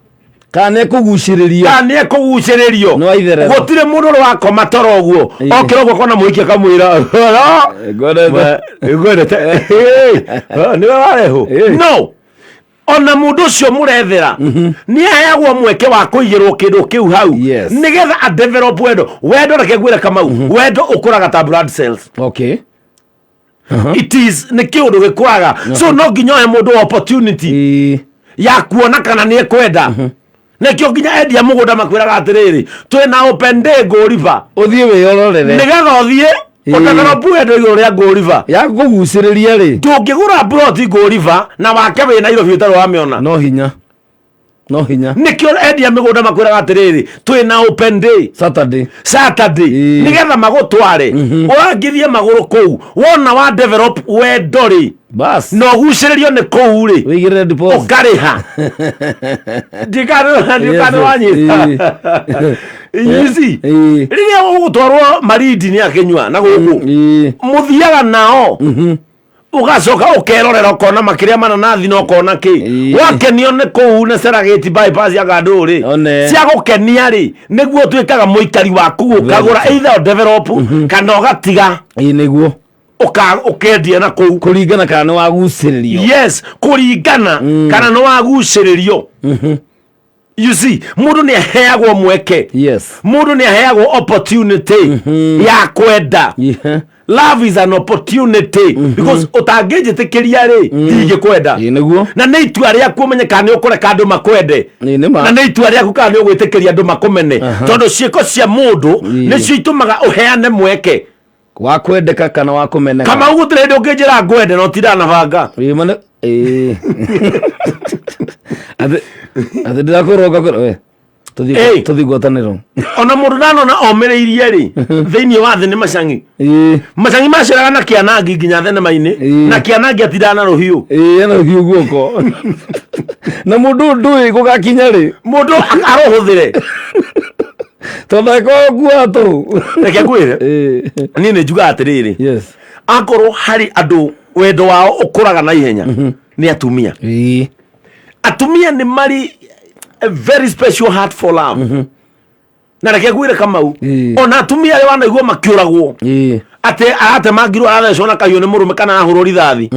Kana kuguciriria. kana ni kuguciririo No aitherero. gutire mundu wakoma toro guo okira guo kona muikia kamwira gwendete ni wareho no ona mundu ucio murethera ni aheagwo mweke wa kuigirwo kindu kiu hau Yes. nigetha a develop wendo reke gwira kamau wendo ukuraga ta blood cells. Okay. It is ni kiundu gikuraga so no nginya he mundu opportunity ya kuona kana ni ekwenda nekio nginya endia mugunda makwiraga atiriri twina open day Go River Uthie wiyororere. nigetha uthie udevelop wendo iguru ria Go River Ya kuguciriria ri. ndungigura plot Go River na wake we Nairobi utaro wa miona No hinya. No hinya. nikio endia migunda makwiraga atiriri twina open day Saturday nigetha magutware urangithie maguru kuu wona wa develop wendo ri Bas. no guciririo ni kuu ri Wigire deposit. ukariha ndikano wanyita easy riria gutwarwo maridi ni akinywa na guku muthiaga nao ugacoka ukerorera ukona makiria mananathi no ukona ki wakenio ni kuu ne Serengeti bypass ya Ganduri cia gukenia ri niguo twikaga muikari waku ukagura either develop kana ugatiga niguo ukendia na kuu kuringana kana ni waguciririo. Yes, kuringana kana no waguciririo. You see, mundu ni aheagwo mweke. Yes. Mundu ni aheagwo opportunity ya kwenda. Love is an opportunity because utangijitikiria ri ndingi kwenda niguo na ni itua riaku umenye kana ni ukureka andu makwende na ni itua riaku kana ni ugwitikiria andu makumene tondu ciiko cia mundu ni cio itumaga uheane mweke wa kwendeka kana wa kumeneka. Kama ugutire ndu nginjira ngwende no tidana banga ate ndirakuroga we tuthi gwataniro ona mundu nanona omereirie ri thiini wa thi ni macangi macangi maciraga na kianangi nginya thenema-ini na kianangi atidana ruhiu ena ruhiu guoko na mundu ndui gugakinya ri mundu arohuthire tondeko guatu reke ngwire ni ni njuga atiriri akorwo hari andu wendo wao ukuraga na ihenya ni atumia atumia ni mari a very special heart for love na reke ngwire Kamau ona atumia ri wanaigua makiuragwo ate mangirwo arathecwo na kahiu ni murume kana ahurwo rithathi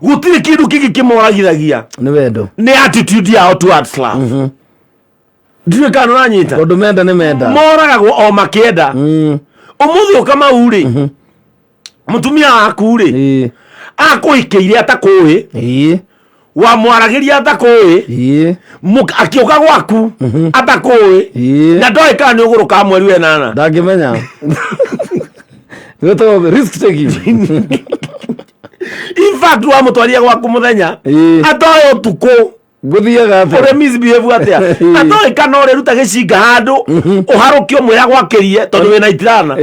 gutiri kindu kingi kimoragithagia ni wendo ni attitude yao towards love ndiwe kana uranyita tondu menda ni menda moragagwo o makienda umuthi Kamau ri mutumia waku ri akuhikiire atakuwi wamwaragiria atakui akioka gwaku atakui na ndoe kana ni uguruka mweri wenana ndangimenya goto risk taking in fact wamutwaria gwaku muthenya atoe utuku guthiaga atia ore misbehave atia atoe kana ore ruta gicinga handu uharukio mwera gwakirie tondu wina itirana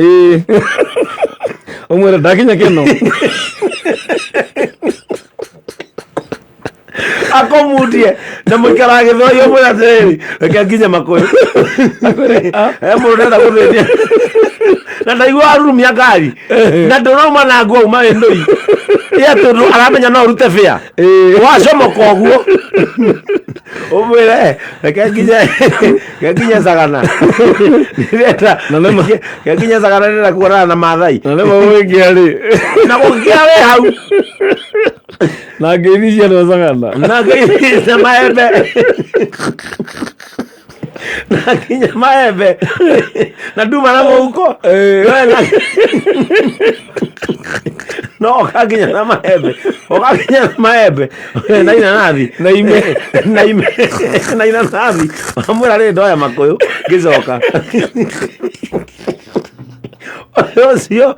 umwera ndakinya kino akomudie na muikara githoyo mwera tiri reke nginya makoyo mundu ndenda kuthithia na ndaigua arumia ngari na nduroma na nguo uma ndoi ya tondu aramenya no rute fia wacomoka uguo umwire reke nginya sagana nginya sagana nenda kuonana na Maathai na nemo wingiari na gukiare hau na ngeithia no sagana na ngeithia maembe na kinya maembe na nduma na muko no kakinya na maembe na inanathi na inanathi amwira ri ndoya makoyo gicoka ocio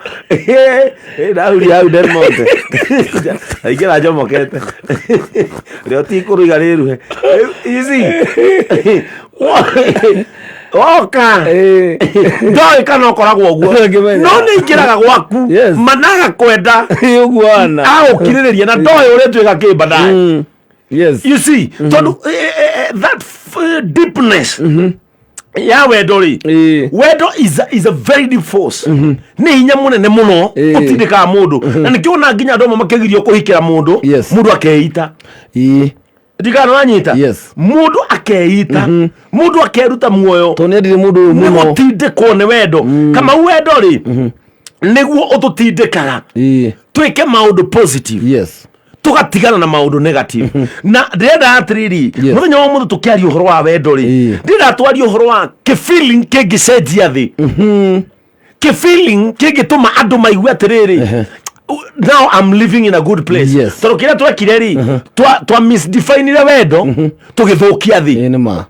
ndauri hau Delmonte aingira njomokete rio ti kuruiga riruhe ici oka ndoe kana ukoragwo uguo no ni ingiraga gwaku managa kwenda uguana aukiriria na ndoe uri twika kibada yes you see tondu that deepness ya wendo ri wendo is a very deep force ni hinya munene muno utindika mundu na nikiona nginya andu makigirio kuhikira mundu mundu akeita ndikana wanyita mundu akeita mundu akeruta muoyo tone ndire mundu muno utindikwo ni wendo kama wendo ri niguo ututindikaga twike maundu positive tugatigana na maundu negative na ndenda atiriri muthenya wa mundu tukiaria uhoro wa wendo ri ndenda twaria uhoro wa ke feeling kingicenjia thi ke feeling kingituma andu maigua atiriri now I'm living in a good place toro kira twekire ri twa misdefine wendo tugithukia thi enema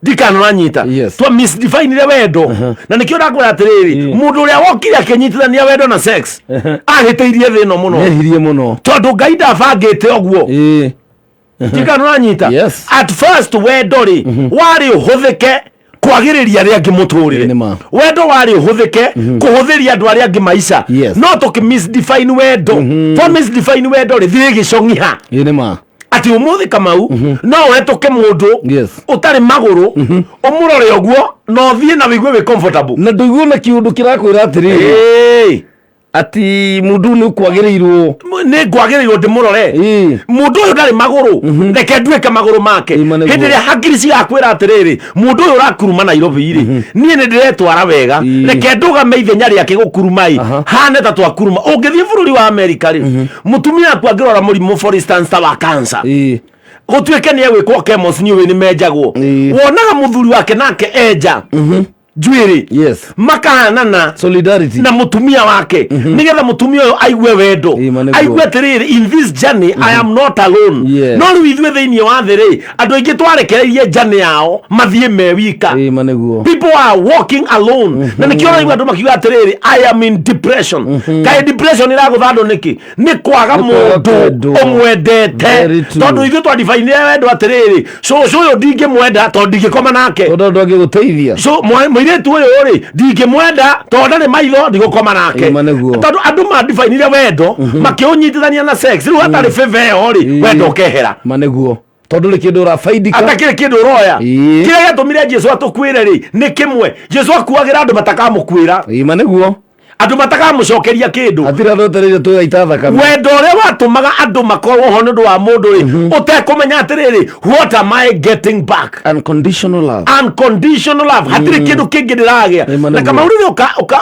ndikana nanyita twa misdefine wendo na nikio ndakora atiriri mundu uria wokire akenyitithania wendo na sex ahiteirie thi no muno ehirie muno tondu Ngai ndabangite oguo ndikana nanyita at first wendo ri wari uhuthike kwagiriria ria ngi muturire wendo wari uhuthike kuhuthiria andu aria ngi maisha no to misdefine wendo to misdefine wendo ri thi gicong'iha enema ati umuthi Kamau no wetuke mundu utari maguru umurore oguo no thie na wigue we comfortable na nduiguo na kiundu kirakwira atiriri ati mundu ni kwagiriirwo ni kwagiriirwo ndimurore mundu uyu ndari maguru reke nduike maguru make hindi ria hakiri cigakwira atiriri mundu uyu urakuruma Nairobi ri nie ni ndiretwara wega reke ndugame ithenya riake gukurumai hane ta twakuruma ungithie bururi wa America ri mutumia aku angirora murimu for instance wa cancer gutwike ni egwikwo chemos ni we ni menjagwo wonaga muthuri wake nake enja njwiri makahanana solidarity na mutumia wake nigetha mutumia uyu aigue wendo aigue atiriri in this journey I am not alone no riu ithue thiini wa thi ri andu aingi twarekereirie journey yao mathie me wika people are walking alone na nikio raigua andu makiuga atiriri I am in depression kai depression iragutha andu niki ni kwaga mundu umwendete tondu ithue twadefine wendo atiriri so uyu ndingimwenda tondu ndingikoma nake tondu angiguteithia so mwiretu uyu ri ndingimwenda tondu ndari maitho ndigukoma nake tondu andu madefine wendo makiunyitithania na sex riu hatari favor yo ri wendo ukehera maneguo tondu ri kindu urafaidika atakire kindu uroya kiria giatumire Jesu atukwire ri ni kimwe Jesu akuagira andu matakamukwira maneguo andu matakamucokeria kindu atira ndotereire tugaita thakame wendo uria watumaga andu makorwo ho nundu wa mundu ri utekumenya atiriri what am I getting back unconditional love hatiri kindu kingi ndiragia na kama uri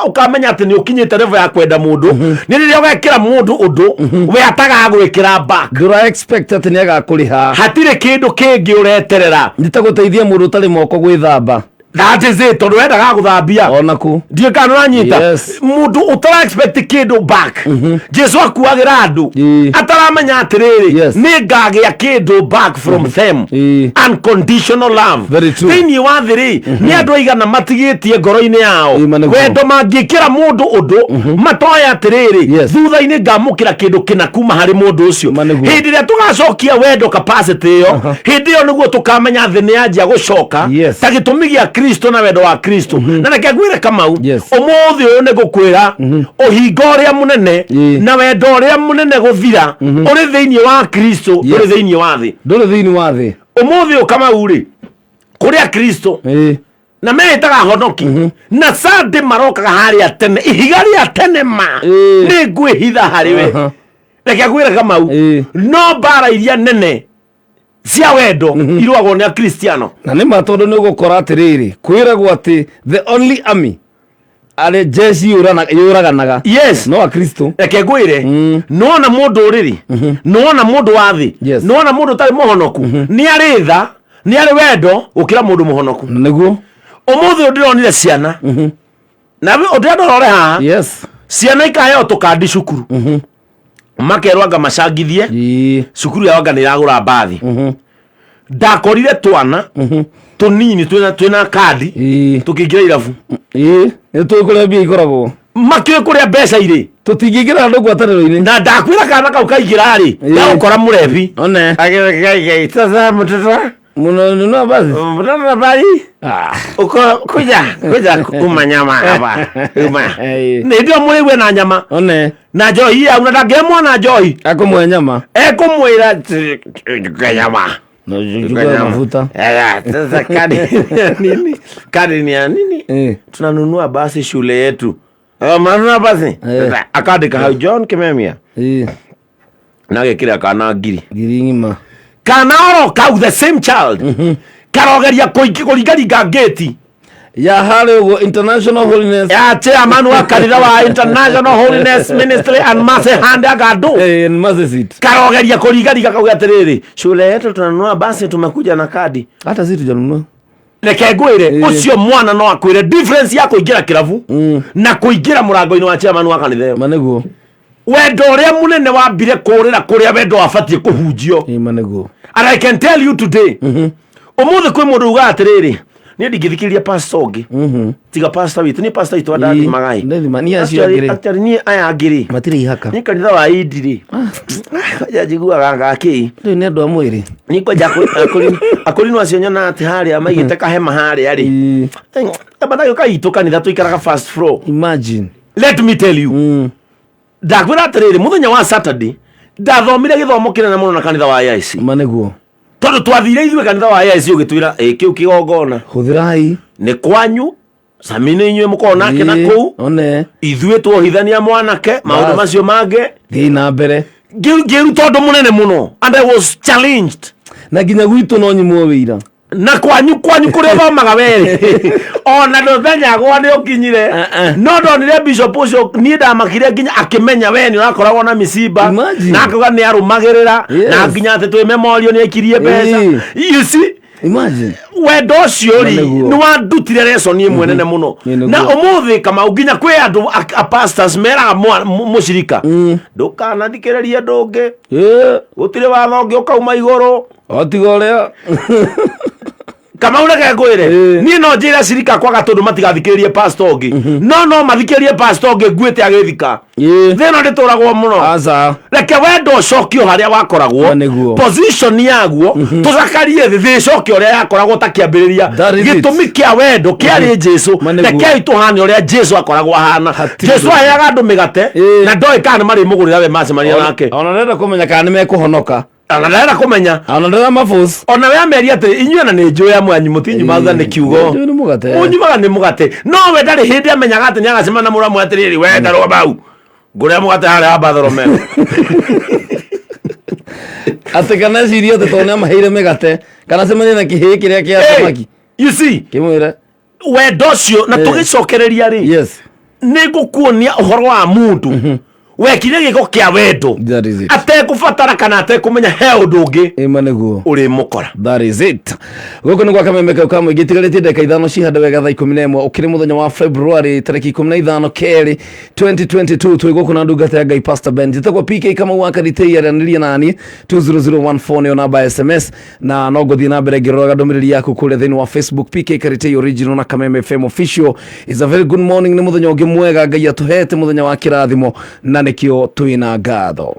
ukamenya ati ni ukinyite level ya kwenda mundu ni riria ugekira mundu undu we ataga gwikira back ndura expect ati ni agakuriha hatiri kindu kingi ureterera nditaguteithia mundu utari moko gwithamba that is it tondu wendaga guthambia onaku ndiye kana uranyita Yes. mundu utara expect kindu back Jesu akuagira andu ataramenya atiriri Yes. ni ngagia kindu back from them unconditional love Very true. thini wa thiri ni andu aigana matigitie ngoro-ini yao wendo mangikira mundu undu matoya atiriri Yes. thutha-ini ngamukira kindu kina kuma hari mundu ucio Maniguo. hindi ria tugacokia wendo capacity yo hindi yo niguo tukamenya thi ni anjia gucoka Yes. ta gitumi gia Kristo na wendo wa Kristo na reke ngwire Kamau Yes. umuthi uyu ni gukwira uhingo uria munene na wendo uria munene guthira uri thiini wa Kristo uri thiini wa thi nduri thiini wa thi umuthi uyu Kamau ri kuria Kristo na metaga honoki na sande marokaga haria tene ihiga ria tene ma ni ngwihitha hari we reke ngwire Kamau no mbara iria nene cia wendo irwagwo ni Akristiano na nä ma tondå nä gå kora atä rä rä kwä ragwo atä the only army arä jeshi yå raganaga yes no akristo reke ngwire nona mundu uriri nona mundu wa thi Yes. nona mundu tari muhonoku ni ari tha ni ari wendo ukira mundu muhonoku nä guo umuthi ndironire ciana na ndirarore haha yes ciana ikaheo tukandi cukuru makerwo anga macangithie cukuru yao anga nä iragå ra mbathi ndakorire twana tunini twina kandi tukiingira irabu nä tå kå rä a mbia ikoragwo makä kå rä a mbeca irä tå tingä ingä ra andå ngwatanä na ndakwä ra kana kau kaingä rä ndagåkora må rebi one sasa mtoto nunua basi mtoto bali kuja kuma nyama hapa nä ndio mwä we na nyama one na njoi au na ndangämwo na njoi akomwe nyama ekumwä ra nyama mafuta sasa kadi ni ya nini tunanunua basi shule yetu manunua basi akandika hau John Kimemia nagekira kana ngiri ngima kana oro kau the same child karogeria kuringaringa ngeti ya harä å international holiness ya chairman wa kanitha wa International Holiness Ministry and Mercy Hand Agado karogeria kuringaringa kauga atiriri shule yetu tunanunua basi tumekuja na kadi hata sisi tujanunua reke ngwire ucio mwana no akwire difference ya kuingira kirabu na kuingira murango-ini wa chairman wa kanitha yo maneguo wendo uria munene wambire kurira kuria wendo wabatie kuhunjio maneguo and I can tell you today umuthi kwi mundu uga atiriri ni ndigithikiria pastor ngi tiga pastor witu ni pastor witu adadi magai ni acio angiri atari ni aya angiri matiri ihaka ni kanitha wa idiri ya jiguaga ngaki riu ni andu a mwiri ni kwaja akulinu acio nyona ati haria maigite kahema haria ri abadayo kaitu kanitha tuikaraga first floor imagine let me tell you ndakwira atiriri muthenya wa Saturday ndathomire githomo kinene muno na kanitha wa IC maneguo tondu twathire ithuĩ kanitha wa IC ugitwira kiu kigongona huthirai ni kwanyu samine inywe mukorwo nake na kuu one ithuĩ twohithania mwanake maundu macio mange thii na mbere ngiruta undu munene muno and I was challenged na nginya gwitu no nyimwo wira na kwanyu kuria thomaga weri ona nduthenyagwo ni ukinyire no ndonire bishop ucio ni ndamakire nginya akimenya we ni urakoragwo na misiba na akauga ni arumagirira na nginya ati twi memorio ni aikirie mbeca you see imagine wendo ucio ri ni wandutire lesson imwe nene muno na umuthi kama nginya kwi andu a pastors meraga mucirika ndukanathikiririe ndungi gutire watho ngi ukauma iguru otiga uria kama ureke ngwire ni no njira cirika kwaga tondu matigathikiririe pastor ngi no mathikiririe pastor ngi nguite agithika thino ndituragwo muno asa reke wendo ucokio haria wakoragwo position yaguo tucakarie thi cokio uria yakoragwo takiambiriria gitumi kia wendo kiari Jesu reke tuhane uria Jesu akoragwo ahana Jesu ayaga andu migate na ndoi kana mari mugurira we macemania nake ona ndenda kumenya kana ni mekuhonoka ona ndenda kumenya ona ndenda mabus ona we ameria ati inyuĩ na nĩ njũĩ amwe anyu mũtinyu mautha nĩ kiugo ũnyumaga nĩ mũgate no we ndarĩ hĩndĩ amenyaga atĩ nĩ agacemana na mũndũ amwe atĩrĩrĩ we ndarũa bau ngũrĩa mũgate harĩa Bartholomeo atĩ kana ciria atĩ tondũ nĩamaheire mĩgate kana cemanie na kĩhĩĩ kĩrĩa kĩa thamaki you see kĩmwĩre wendo ũcio na tũgĩcokereria rĩ yes nĩ ngũkuonia ũhoro wa mũndũ wekire giko kia wendo atekubatara kana atekumenya he undu ungi imaneguo uri mukora. That is it. Goko ni kwa Kameme ka mwingi tigarite ndeka 5 cihanda wega thaa 11 ukiri muthenya wa February tariki 15 keri 2022 twi goko na ndungata ya Ngai Pastor Ben jitagwa PK kama waka riteiaraniria nani 20014 ni namba SMS na no guthii na mbere ngiroga ndomiriri yaku kule thini wa Facebook PK Karitei original na Kameme FM official. Is a very good morning ni muthenya ungi mwega Ngai atuhete muthenya wa kirathimo na nikio twina ngatho.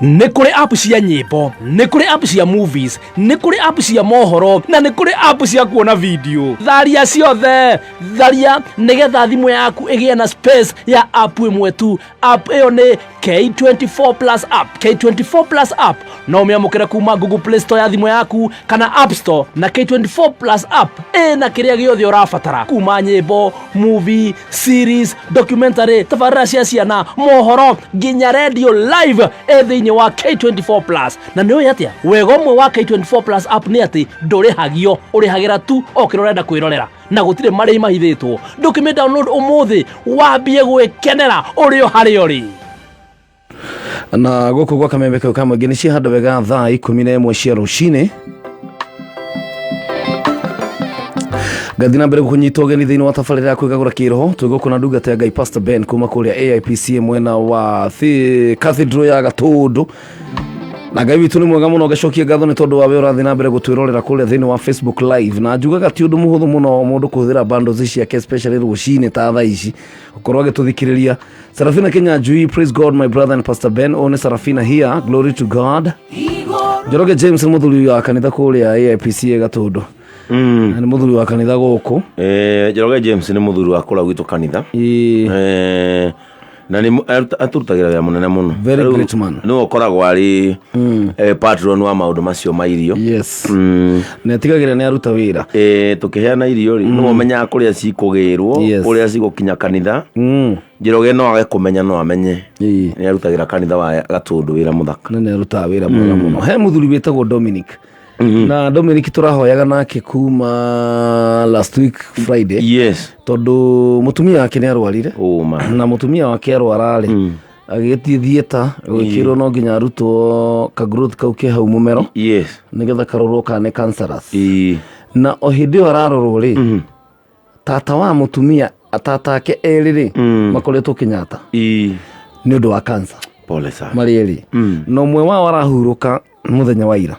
Nĩ kũrĩ app cia nyĩmbo, nĩ kũrĩ app cia movies, nĩ kũrĩ app cia mohoro na nĩ kũrĩ app cia kuona video. Tharia ciothe, tharia nĩgetha thimũ yaku ĩgĩe na space ya app ĩmwe tu. App ĩyo nĩ K24 Plus app. K24 Plus app no ũmĩamũkĩre kuma Google Play Store ya thimũ yaku kana App Store, na K24 Plus app ĩna kĩrĩa gĩothe ũrabatara kuma nyĩmbo, movie, series, documentary, tabarĩra cia ciana, mohoro nginya radio live thĩinĩ wa K24 Plus. Na nĩ ũĩ atĩa wega ũmwe wa K24 Plus app nĩ atĩ ndũrĩhagio, ũrĩhagĩra tu o kĩrĩa ũrenda kwĩrorera na gũtirĩ marĩhi mahithĩtwo. Ndũkĩmĩ download ũmũthĩ wambie gwĩkenera ũrĩ o harĩa ũrĩ. na gũkũ gwa Kameme kau kamwe nĩ ciahanda wega thaa 11 cia rũcinĩ. Gathi na mbere gũkũnyita ũgeni thĩinĩ wa tabarĩra ya kwĩgagũra kĩroho. Twĩgũkũ na ndungata ya Ngai Pastor Ben kuma kũrĩa AIPCA mwena wa Cathedral ya Gatũndũ. Na Ngai witũ nĩ mwega mũno, ngacokia ngatho nĩ tondũ wa wĩra ũrathiĩ na mbere gũtwĩrorera kũrĩa thĩinĩ wa Facebook live. Na njugaga ti ũndũ mũhũthũ mũno mũndũ kũhũthĩra bundles ciake especially rũcinĩ ta thaa ici ũkorwo agĩtũthikĩrĩria. Sarafina Kenya Njui, praise God my brother and Pastor Ben. One Sarafina here, glory to God. Njoroge James nĩ mũthuri wa kanitha kũrĩa AIPCA Gatũndũ. Nĩ mũthuri wa kanitha gũkũ. Njoroge James nĩ mũthuri wa kũra gwitũ kanitha. Na nĩ aturutagĩra wĩra mũnene mũno. Very great man. Nĩ ũkoragwo arĩ patron wa maũndũ macio ma irio. Yes. Nĩ atigagĩra nĩ aruta wĩra. Tũkĩheana irio rĩ nĩ ũmenyaga kũrĩa cikũgĩrwo, kũrĩa cigũkinya kanitha. Njoroge no age kũmenya no amenye. Nĩ arutagĩra kanitha wa Gatũndũ wĩra mũthaka. Nĩ arutaga wĩra mwega mũno. He mũthuri wĩtagwo Dominic. Na Dominic tũrahoyaga nake kuma last week Friday. Yes. Tondũ mũtumia wake nĩ arwarire. Na mũtumia wake arwararĩ agĩgĩthiĩ thieta gwĩkĩrwo no nginya arutwo ka growth kau ke hau mũmero. Yes. Nĩgetha karorwo kana nĩ cancerous. Na o hĩndĩ ĩyo ararorwo rĩ tata wa mũtumia atata ake erĩ rĩ makoretwo Kenyatta nĩ ũndũ wa cancer. Pole sana. Marĩ erĩ. Na ũmwe wao arahurũka mũthenya wa ira.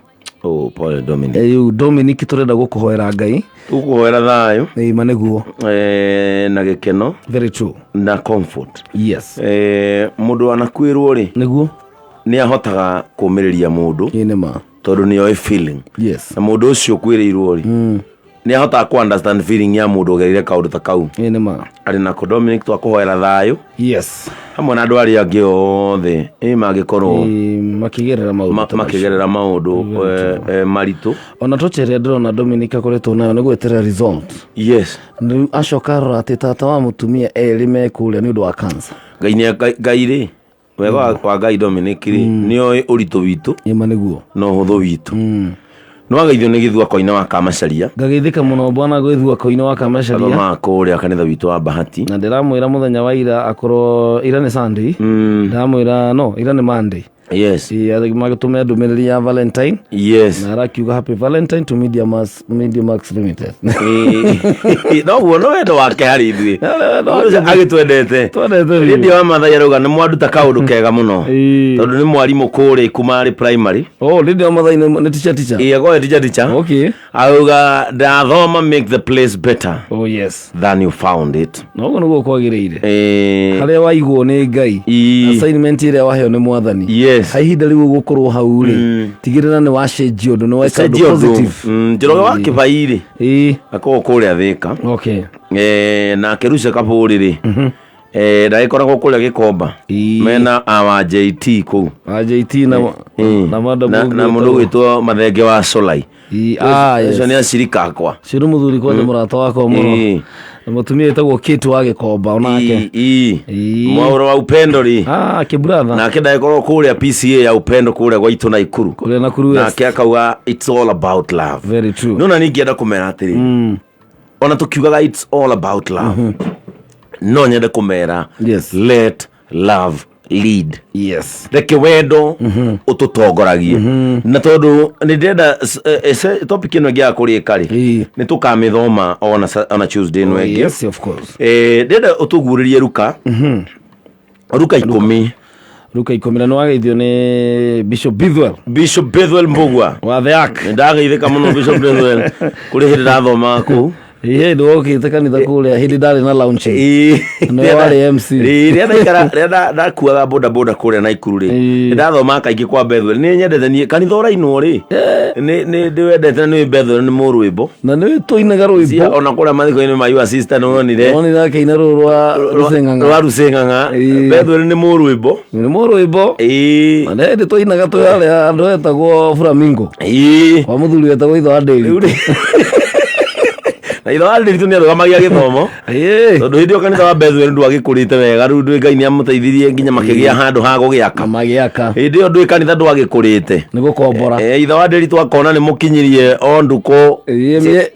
Pole Dominic. Dominic tũrenda gũkũhoera Ngai. Gũkũhoera thayũ. Manĩguo. Na gĩkeno. Very true. Na comfort. Yes. Mũndũ anakuĩrwo rĩ. Nĩguo. Nĩ ahotaga kũũmĩrĩria mũndũ. Nĩ ma. Tondũ nĩ oĩ feeling. Yes. Na mũndũ ũcio kwĩrĩirwo rĩ. Nĩ ahotaga ku understand feeling ya mũndũ ũgereire kaũndũ ta kau. Nĩ ma. Arĩ nako Dominic twakũhoera thayũ. Yes. Hamwe na andũ arĩa angĩ othe mangĩkorwo makĩgerera maũndũ maritũ. Ona tũchere ndĩrona Dominic akoretwo nayo nĩ gwetera result. Yes. Rĩu acoka arora atĩ tata wa mũtumia erĩ me kũrĩa nĩ ũndũ wa cancer. Ngai rĩ wega wa Ngai Dominic rĩ nĩ oĩ ũritũ witũ. Ĩma nĩguo. No ũhũthũ witũ. No ageithio nĩ gĩthuako-inĩ wa Kamacharia. Ngageithĩka mũno bwana gĩthuako-inĩ wa Kamacharia. Thoma kũrĩa kanitha witũ wa Bahati. Na ndĩramwĩra mũthenya wa ira akorwo ira nĩ Sunday. Ndamwĩra no ira nĩ Monday. Yes. Magĩtũme ndũmĩrĩri ya Valentine. Yes. Na arakiuga happy Valentine to Media Max Limited. No guo no wendo wake harĩ ithuĩ. Agĩtwendete. Hĩndĩ wa Mathai arauga nĩ mwanduta kaũndũ kega mũno. Tondũ nĩ mwarimũ kũrĩ kuma arĩ primary. Hĩndĩ wa Mathai nĩ teacher. Agoe teacher. Okay. Auga ndathoma make the place better. Oh yes. Than you found it. No guo nĩguo kwagĩrĩire. Harĩa waigwo nĩ Ngai. Assignment ĩrĩa waheo nĩ Mwathani. Yes. Ihinda rĩu gũkorwo hau rĩ tigĩrĩra nĩ wacenjia ũndũ nĩ weka ũndũ positive. Njoroge wa Kĩbairĩ akorwo kũrĩa Thĩka. Okay. Na Keruce Kabũrĩ rĩ ndagĩkoragwo kũrĩa Gĩkomba mena awa JT kũu. JT na mũndũ gwĩtwo Mathenge wa Solai. Ũcio nĩ acirika akwa. Ũcio nĩ mũthuri kwanja mũrata wakwa mũno. Mũtumia wĩtagwo Kate wa Gĩkomba onake. Mwaũra wa Upendo rĩ. Kĩbratha. Nake ndagĩkorwo kũrĩa PCA ya Upendo kũrĩa gwaitũ Naikuru. Kũrĩa Nakuru West. Nake akauga it's all about love. Very true. No na ningĩenda kũmera atĩrĩ. Ona tũkiugaga it's all about love. No nyende kũmera. Yes. Let love lead. Yes. Reke wendo ũtũtongoragie. Na tondũ nĩ ndĩrenda topic ĩno ĩngĩ ya kũrĩka rĩ nĩ tũkamĩthoma ona Tuesday ĩno ĩngĩ. Yes, of course. Ndĩrenda ũtũgurĩrie Luka. Luka 10. Luka 10 na no ageithio nĩ Bishop Bethwell Mbugua wa The Ark. Ndageithĩka mũno Bishop Bethwell kũrĩ hĩndĩ ndathoma kũu. Ndio okĩte kanitha kũrĩa hĩndĩ ndarĩ na launch. No warĩ MC. Rĩrĩa ndakuaga boda kũrĩa Naikuru rĩ. Ndathoma kaingĩ kwa Bethwell. Nĩ nyendete niĩ kanitha ũrainwo rĩ. Nĩ ndĩwendete nĩ Bethwell nĩ mũrwĩmbo. Na nĩ tũinaga rwĩmbo. Ona kũrĩa mathiko-inĩ ma your sister no onire. Onire akĩina rũrũ rwa Ruseng'ang'a. Rwa Ruseng'ang'a. Bethwell nĩ mũrwĩmbo. Nĩ mũrwĩmbo. Na nĩ tũinaga tũrĩa andũ etagwo Flamingo. Wa mũthuri wetagwo ithe wa Ndĩri. Na ithe wa Ndĩri nĩ arũgamagia gĩthomo. Tondũ hĩndĩ ĩyo kanitha wa Bethwell ndwagĩkũrĩte wega rĩu Ngai nĩ amũteithirie nginya makĩgĩa handũ ha gũgĩaka. Hĩndĩ ĩyo ndwĩ kanitha ndwagĩkũrĩte. Nĩ gũkombora. Ithe wa Ndĩri twakona nĩ mũkinyirie o ndukũ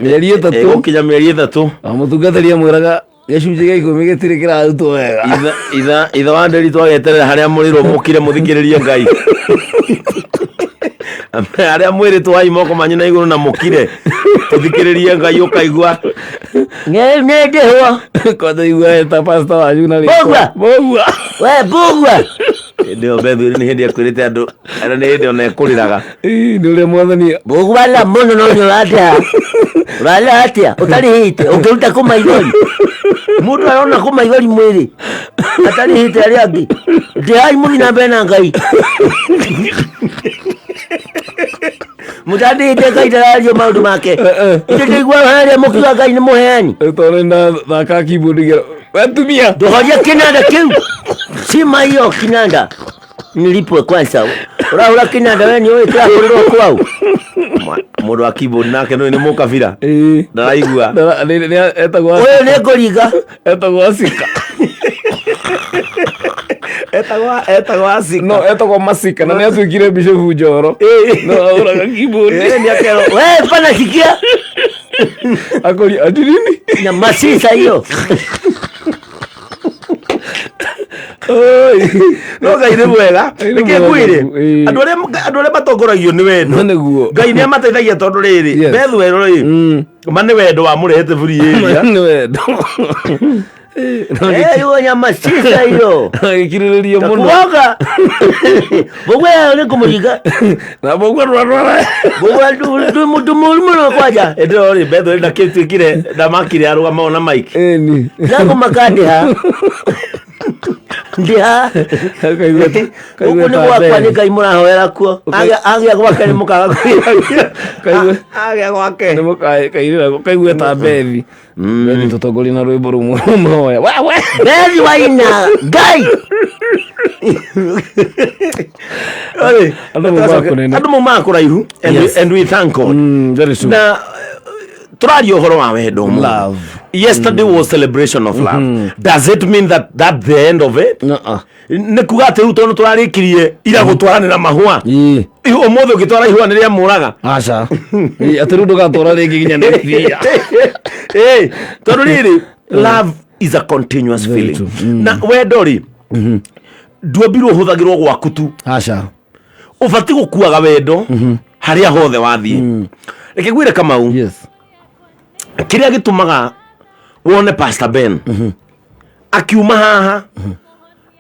mĩeri 3. Gũkinya mĩeri 3. Mũtungatĩri amwĩraga gĩcunjĩ gĩa 10 gĩtirĩ kĩrarutwo wega. Ithe wa Nderi twageterera harĩa mũrĩrwo mũkire mũthikĩrĩrie Ngai. Harĩa mwĩrĩtwo hai moko manyu na igũrũ na mũkire tũthikĩrĩrie Ngai ũkaigua. Nĩ ndĩhwo. Kwanza igua ta pastor wanyu na Bogua. We Bogua. Ndio Bethu nĩ hĩndĩ akwĩrĩte andũ ana nĩ hĩndĩ ona ekũrĩraga. Nĩ ũrĩa mwathani. Bogua la mũno no ũratĩa. Ũrarĩa atĩa? Ũtarĩhĩte ũkĩruta kũmaithori. Mũndũ arona kũmaithori mwĩrĩ. Atarĩhĩte arĩa angĩ. Ndĩhai mũthiĩ na mbere na Ngai. Mũtandĩhĩte Ngai ndararia maũndũ make. Ithe ndaigua harĩa mũkiuga Ngai nĩ mũheani. Tondũ na thaka keyboard gero. Watumia. Ndohoria kinanda kiu. Sima hiyo kinanda. Nilipwe kwanza. Ura kinanda wewe ni wewe kirahũrĩrwo kwao. Mũndũ wa keyboard nake nĩ mũkabira. Ndaraigua. Etagwo. Wewe nĩ ngoriga. Etagwo Asika. Etagwo Asika. No, etagwo Masika na nĩ atuĩkire Bishop Njoro. No, auraga keyboard. Nĩ akero. Wewe pana sikia. Akori adirini. Na masisa hiyo. No Ngai nĩ mwega. Nĩkĩ kwĩrĩ andũ arĩa matongoragio nĩ wendo. Ngai nĩ amateithagia tondũ rĩrĩ Bethu wero rĩ ma nĩ wendo wa mũrehete free area. Nĩ wendo. Hiyo nyama sisa hiyo. Agĩkirĩrĩria mũno. Kuoga. Bogwa nĩ kũmũriga. Na Bogwa rwara. Bogwa ndu mũno kwaja. Ndio rĩ Bethu nĩ ndakĩtuĩkire ndamakire arũgama na mic. Eni. Nako makandĩha. Ndĩha. Ũguo nĩ gwakwa nĩ Ngai mũrahoera kuo. Agĩa gwake nĩ mũkaga kwĩra. Agĩa gwake. Nĩ mũkairĩra kaigua ta Bethi. Bethi tũtongoria na rwĩmbo rũmwe mũhoya. Bethi waina Ngai. Andũ maumaga kũraihu and we thank God. Very soon. Na tũraria ũhoro wa wendo. Love. Yesterday was celebration of love. Does it mean that that's the end of it? Nĩ kuga atĩ rĩu tondũ tũrarĩkirie ira gũtwaranĩra mahũa ũmũthĩ ũgĩtwara ihũa nĩ rĩa mũraga. Aca atĩ rĩu ndũgatwara rĩngĩ nginya nĩ iria. Tondũ rĩrĩ love is a continuous feeling. Na wendo rĩ nduombirwo ũhũthagĩrwo gwaku tu. Aca ũbatiĩ gũkuaga wendo harĩa hothe wathiĩ. Reke ngwĩre Kamau kĩrĩa gĩtũmaga wone Pastor Ben akiuma haha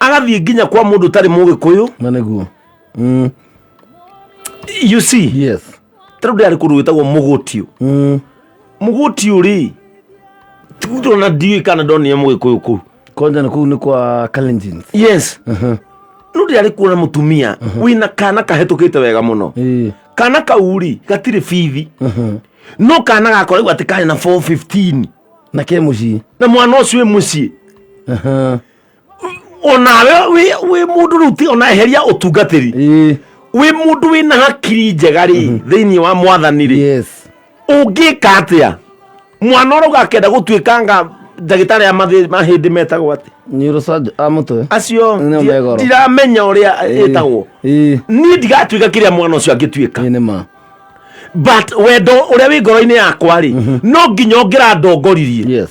agathiĩ nginya kwa mũndũ ũtarĩ Mũgĩkũyũ na nĩguo you see. Yes. Tarĩu ndĩrarĩ kũndũ gwĩtagwo Mũgũtiũ. Mũgũtiũ rĩ tiguo na ndiũĩ kana ndonire Mũgĩkũyũ kũu. Kwanja nĩ kũu nĩ kwa Kalenjin. Yes. No ndĩrarĩ kuona mũtumia wĩna kana kahĩtũkĩte wega mũno. Kana kau rĩ gatirĩ bithi. No kana gakoragwo atĩ karĩ na 415 na ke mũciĩ na mwana ũcio wĩ mũciĩ. Onawe wĩ mũndũ rĩu ti ona eheria ũtungatĩri wĩ mũndũ wĩna hakiri njega rĩ thĩinĩ wa Mwathani rĩ ũngĩka atĩa mwana ũrauga akenda gũtuĩkanga ndagĩtarĩ ya mahĩndĩ metagwo atĩ neurosurgeon amũtwe acio ndiramenya ũrĩa ĩtagwo. Niĩ ndigatuĩka kĩrĩa mwana ũcio angĩtuĩka. nĩma but wendo ũrĩa wĩ ngoro-inĩ yakwa rĩ no nginya ũngĩrandongoririe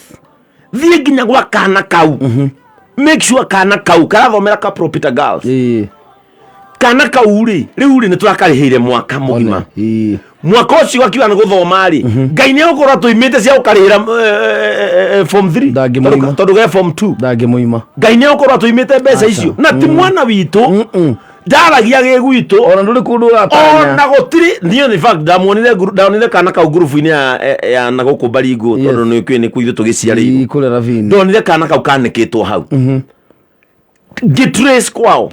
thiĩ nginya gwa kana kau. Make sure kana kau karathomera ka Propita Girls. Kana kau rĩ rĩu rĩ nĩ tũrakarĩhĩire mwaka mũgima. Mwaka ũcio gakiuga nĩ gũthoma rĩ Ngai nĩ ũgũkorwo tũimĩte cia gũkarĩhĩra form 3 tondũ ge form 2 ndangĩmũima. Ngai nĩ ũgũkorwo tũimĩte mbeca icio na ti mwana witũ ndaragia gĩ gwitũ ona ndũrĩ kũndũ ũratanya ona gũtirĩ niĩ in fact ndamonire kana kau group-inĩ ya na gũkũ Baringo tondũ nĩ kwĩ nĩ kuitũ tũgĩciarĩirwo kũrĩa ravini. ndonire kana kau kanĩkĩtwo hau gĩtrace kwao.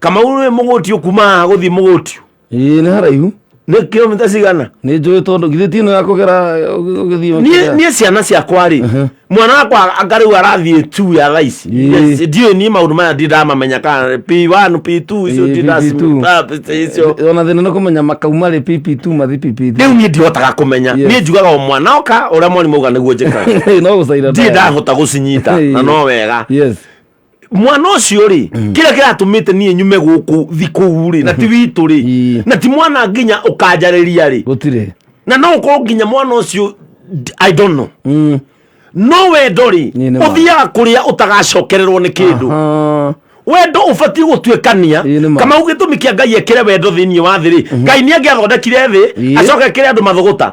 Kamau nĩ Mũgũtiũ kuma haha gũthiĩ Mũgũtiũ nĩ haraihu nĩ kilomita cigana. nĩ njũĩ tondũ githĩ ti ĩno ya kũgera ũgĩthiĩ niĩ ciana ciakwa rĩ mwana wakwa anga rĩu arathiĩ 2 ya thaici ndiũĩ niĩ maũndũ maya ndamamenya kana P1 P2 icio ona thĩna nĩ kũmenya makauma rĩ PP2 mathi PP3 rĩu niĩ ndihotaga kũmenya. Niĩ njugaga o mwana oka ũrĩa mwarimũ auga nĩguo njĩkaga no gũcaira ndiĩ ndahota gũcinyita na no wega. Mwana ũcio rĩ kĩrĩa kĩratũmĩte niĩ nyume gũkũ thikũ rĩ na ti witũ rĩ na ti mwana nginya ũkanjarĩria rĩ gũtirĩ na no ũkorwo nginya mwana ũcio I don't know no wendo ri Ĩĩ, nĩ ma. uthiaga kuria utagacokererwo ni kindu wendo ubati gutuikania Ĩĩ, nĩ ma. kama ugitumi kia Ngai ekire wendo thiini wa thi ri Ngai ni angiathondekire thi Ĩĩ. acoke ekire andu mathuguta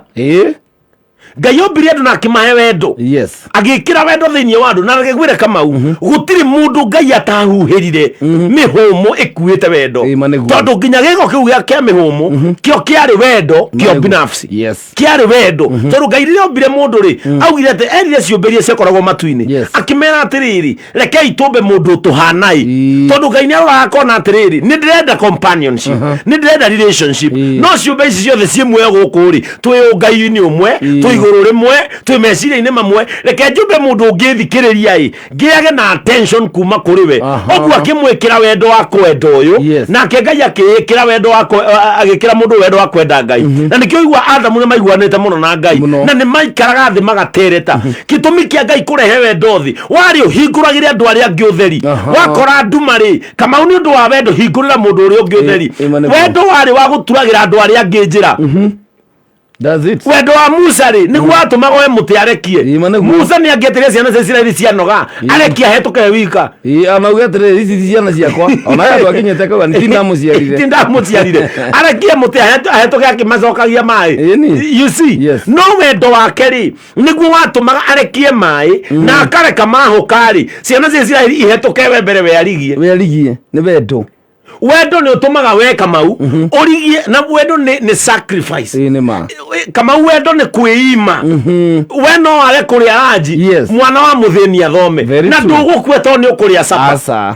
Ngai ombire andu na akimahe wendo yes agikira wendo thiini wa andu na agigwire Kamau gutiri mundu Ngai atahuhirire mihumu ikuite wendo Ĩĩ, ma nĩguo. tondu nginya giko kiu kia mihumu kio kiari wendo kio binafsi yes kiari wendo tondu Ngai rire ombire mundu ri augire ati erire ciumbirie cikoragwo matu-ini Yes. akimera atiriri rekei tumbe mundu tuhanai Ĩĩ. tondu Ngai ni aroraga kona atiriri ni ndirenda companionship ni ndirenda relationship Ĩĩ. no ciumbe ici ciothe ci muoyo guku ri twi Ngai-ini umwe twi iguru rimwe twi meciria-ini mamwe reke njumbe mundu ungithikiriria i ngiage na attention kuma kuri we oguo akimwikira wendo wa kwenda uyu Yes. nake Ngai akikira wendo wa agikira mundu wendo wa kwenda Ngai na nikio igua Adamu ni maiguanite muno na Ngai Muno. na ni maikaraga thi magatereta gitumi kia Ngai kurehe wendo thi wari uhinguragire andu aria angi utheri wakora andu mari Kamau ni undu wa wendo hingurira mundu uria ungi utheri Ĩĩ, ma nĩguo. wendo wari wa guturagira andu aria angi njira that's it wendo wa Musa ri niguo atumaga we muti arekie Ĩĩ, ma nĩguo. Musa ni angieteire ciana cia Isiraeli cianoga arekia hetũke wika anauga atiriri ici ti ciana ciakwa ona andu akinyete kauga nitinamuciarire tindamuciarire arekie muti ahetũke akimacokagia mai Ĩĩ, ni. you see Yes. no wendo wake ri niguo watumaga arekie mai na akareka mahuka ri ciana cia Isiraeli ihetũke we mbere we arigie werigie ni wendo wendo ni utumaga we Kamau urigie na wendo ni sacrifice ĩĩ nĩ ma Kamau wendo ni kwĩima we no wage kuria ranji Yes. mwana wa muthĩni athome Very na true. ndũgũkua to nĩ ũkũrĩa capa asa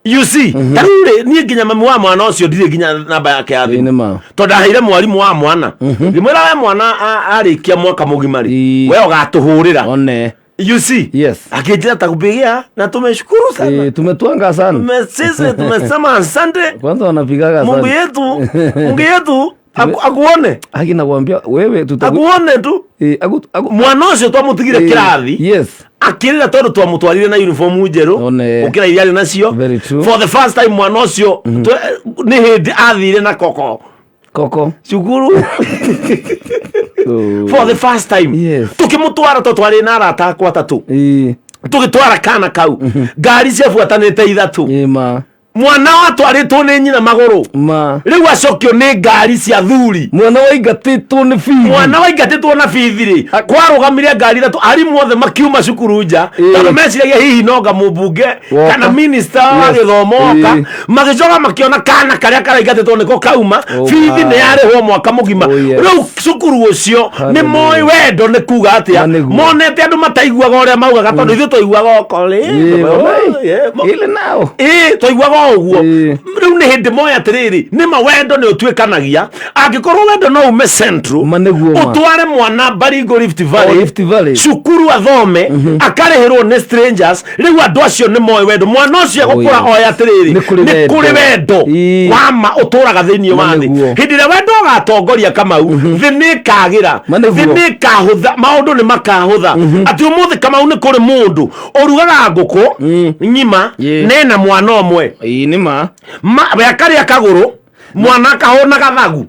you see tarĩu niĩ nginya mami wa mwana ũcio ndirĩ nginya namba yake ya ĩĩ nĩ thimũ ma tondũ ndaheire mwarimũ wa mwana ndĩmwĩra we mwana arĩkia mwaka mũgima rĩ Ĩĩ. we ũgatũhũrĩra one you see Yes. akĩnjĩra takupigia na tumeshukuru sana tumetwanga sana sisi tumesema asante kwanza wanapigaga Mungu sana yetu akuone haki nakwambia wewe akuone tu mwana ũcio twamutigire kĩrathi yes akirira tondu twamutwarire na uniform njeru One. ukira iria ari nacio Very true. for the first time mwana ũcio ni hindi athire na koko koko cukuru for the first time Yes. tukimutwara to twari na arata akwa atatu ĩĩ tugitwara kana kau ngari ciabuatanite ithatu ĩĩ ma mwana watwaritwo ni nyina maguru ma riu acokio ni ngari cia thuri mwana waingatĩtwo nĩ bithi mwana waingatĩtwo na bithi rĩ kwarugamire ngari ithatu arimũ othe makiuma cukuru nja tondũ meciragia hihi noga mũmbunge Woka. kana minista wa Yes. gĩthomo oka Ĩĩ. magĩcoka makĩona kana karĩa karaingatĩtwo nĩko kauma bithi nĩ yarĩhwo mwaka mũgima Oh, yes. rĩu cukuru ũcio nĩ moĩ wendo nĩ kuga atĩa Na nĩguo. monete andũ mataiguaga ũrĩa maugaga tondũ ithuĩ twaiguaga okorĩ ile nao twaiguaga ũguo Ĩĩ. rĩu nĩ hĩndĩ moya atĩrĩrĩ nĩma wendo nĩ ũtuĩkanagia angĩkorwo wendo no ume central Ma nĩguo ma. ũtware mwana Baringo Rift Valley Rift Valley. cukuru athome akarĩhĩrwo nĩ strangers rĩu andũ acio nĩ moĩ wendo mwana ũcio gũkũra yes. oya atĩrĩrĩ Nĩ kũrĩ nĩ wendo. kũrĩ wendo Ĩĩ. wama ũtũraga thĩinĩ wa Ma thĩ nĩguo. hĩndĩ ĩrĩa wendo ũgatongoria Kamau thĩ nĩ ĩkagĩra Ma nĩguo. thĩ nĩ ĩkahũtha maũndũ nĩ makahũtha atĩ ũmũthĩ Kamau nĩ kũrĩ mũndũ ũrugaga ngũkũ ng'ima Ĩĩ. nena mwana ũmwe ĩĩ nĩ ma we akarĩa kagũrũ mwana akahũna gathagu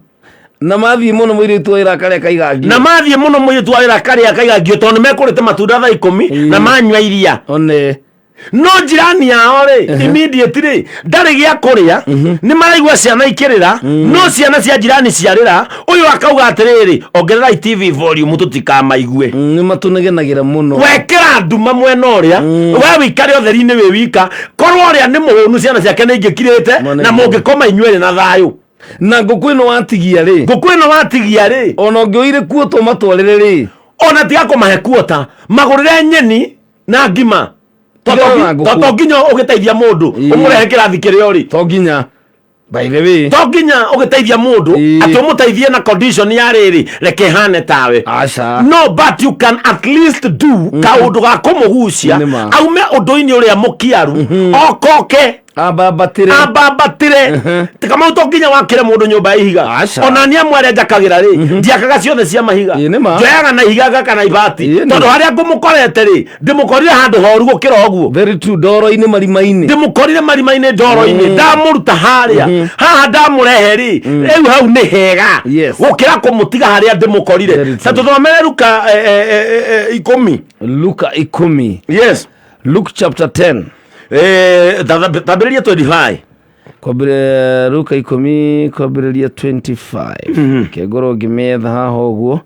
na mathiĩ mũno mũirĩtu wa ĩra karĩa kaigangio na mathiĩ mũno mũirĩtu wa wĩra karĩa kaigangio tondũ nĩ mekũrĩte matunda thaa 10 na manyua iria one no njirani yao rĩ immediate rĩ ndarĩ gĩa kũrĩa nĩ maraigua ciana ikĩrĩra no ciana cia njirani ciarĩra ũyũ akauga atĩrĩrĩ ongererai TV volume tũtikamaigue nĩ matũnegenagĩra mũno wekĩra nduma mwena ũrĩa we wĩikare ũtheri-inĩ wĩ wika korwo ũrĩa nĩ mũhũnu ciana ciake nĩ ingĩkirĩte na mũngĩkoma inyuerĩ na thayũ na ngũkũ ĩno watigia rĩ ngũkũ ĩno watigia rĩ ona ũngĩoire kuo tũmatwarĩre rĩ ona tiga kũmahe kuota magũrĩre nyeni na ngima Tigana na ngũkũ. to nginya ũgĩteithia mũndũ ũmũrehe kĩrathi kĩrĩa ũrĩ to nginya by the way to nginya ũgĩteithia mũndũ Ĩĩ. atĩ ũmũteithie na condition ya rĩrĩ reke hane tawe aca no but you can at least do kaũndũ ga kũmũgucia Nĩ ma. aume ũndũ-inĩ ũrĩa mũkiaru okoke ambabatire kama utonginya wakire mundu nyumba ya ihiga ona nia mware njakagira ri ndiakaga ciothe cia mahiga njoyaga na ihiga gaka na ibati tondu haria ngumukorete ri ndimukorire handu horu gukira oguo very true ndoro-ini marima-ini ndimukorire marima-ini ndoro-ini ndamuruta haria haha ndamurehe ri riu hau ni hega gukira kumutiga haria ndimukorire ta tuthomere Luka 10 Luka 10 yes Luke chapter 10 tabiriria 25 kwambire Luka 10 kwambiriria 25 kegoro ngimetha haha uguo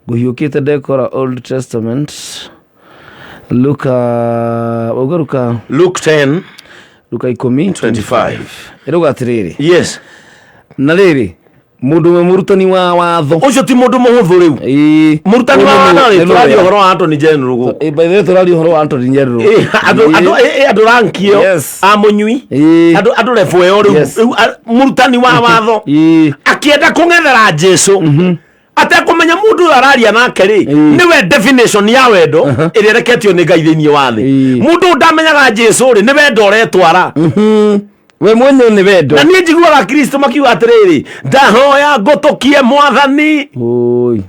nguhiukite ndekora Old Testament Luke 10 Luka 10:25 iruga atiriri yes na riri mundu we murutani wa watho ucio ti mundu muhuthu riu murutani wa watho ri turario horo wa Anthony General go by the way turario horo wa Anthony General adu rankio amunyui adu refueo riu murutani wa watho akienda kung'ethera Jesu atakumenya mundu araria nake ri niwe definition ya wendo iri reketio ni Ngai thiini wa thi mundu ndamenyaga Jesu ri niwe ndoretwara we mwenye ni wendo na nie njiguaga Kristo makiuga atiriri ndahoya ngutukie Mwathani oi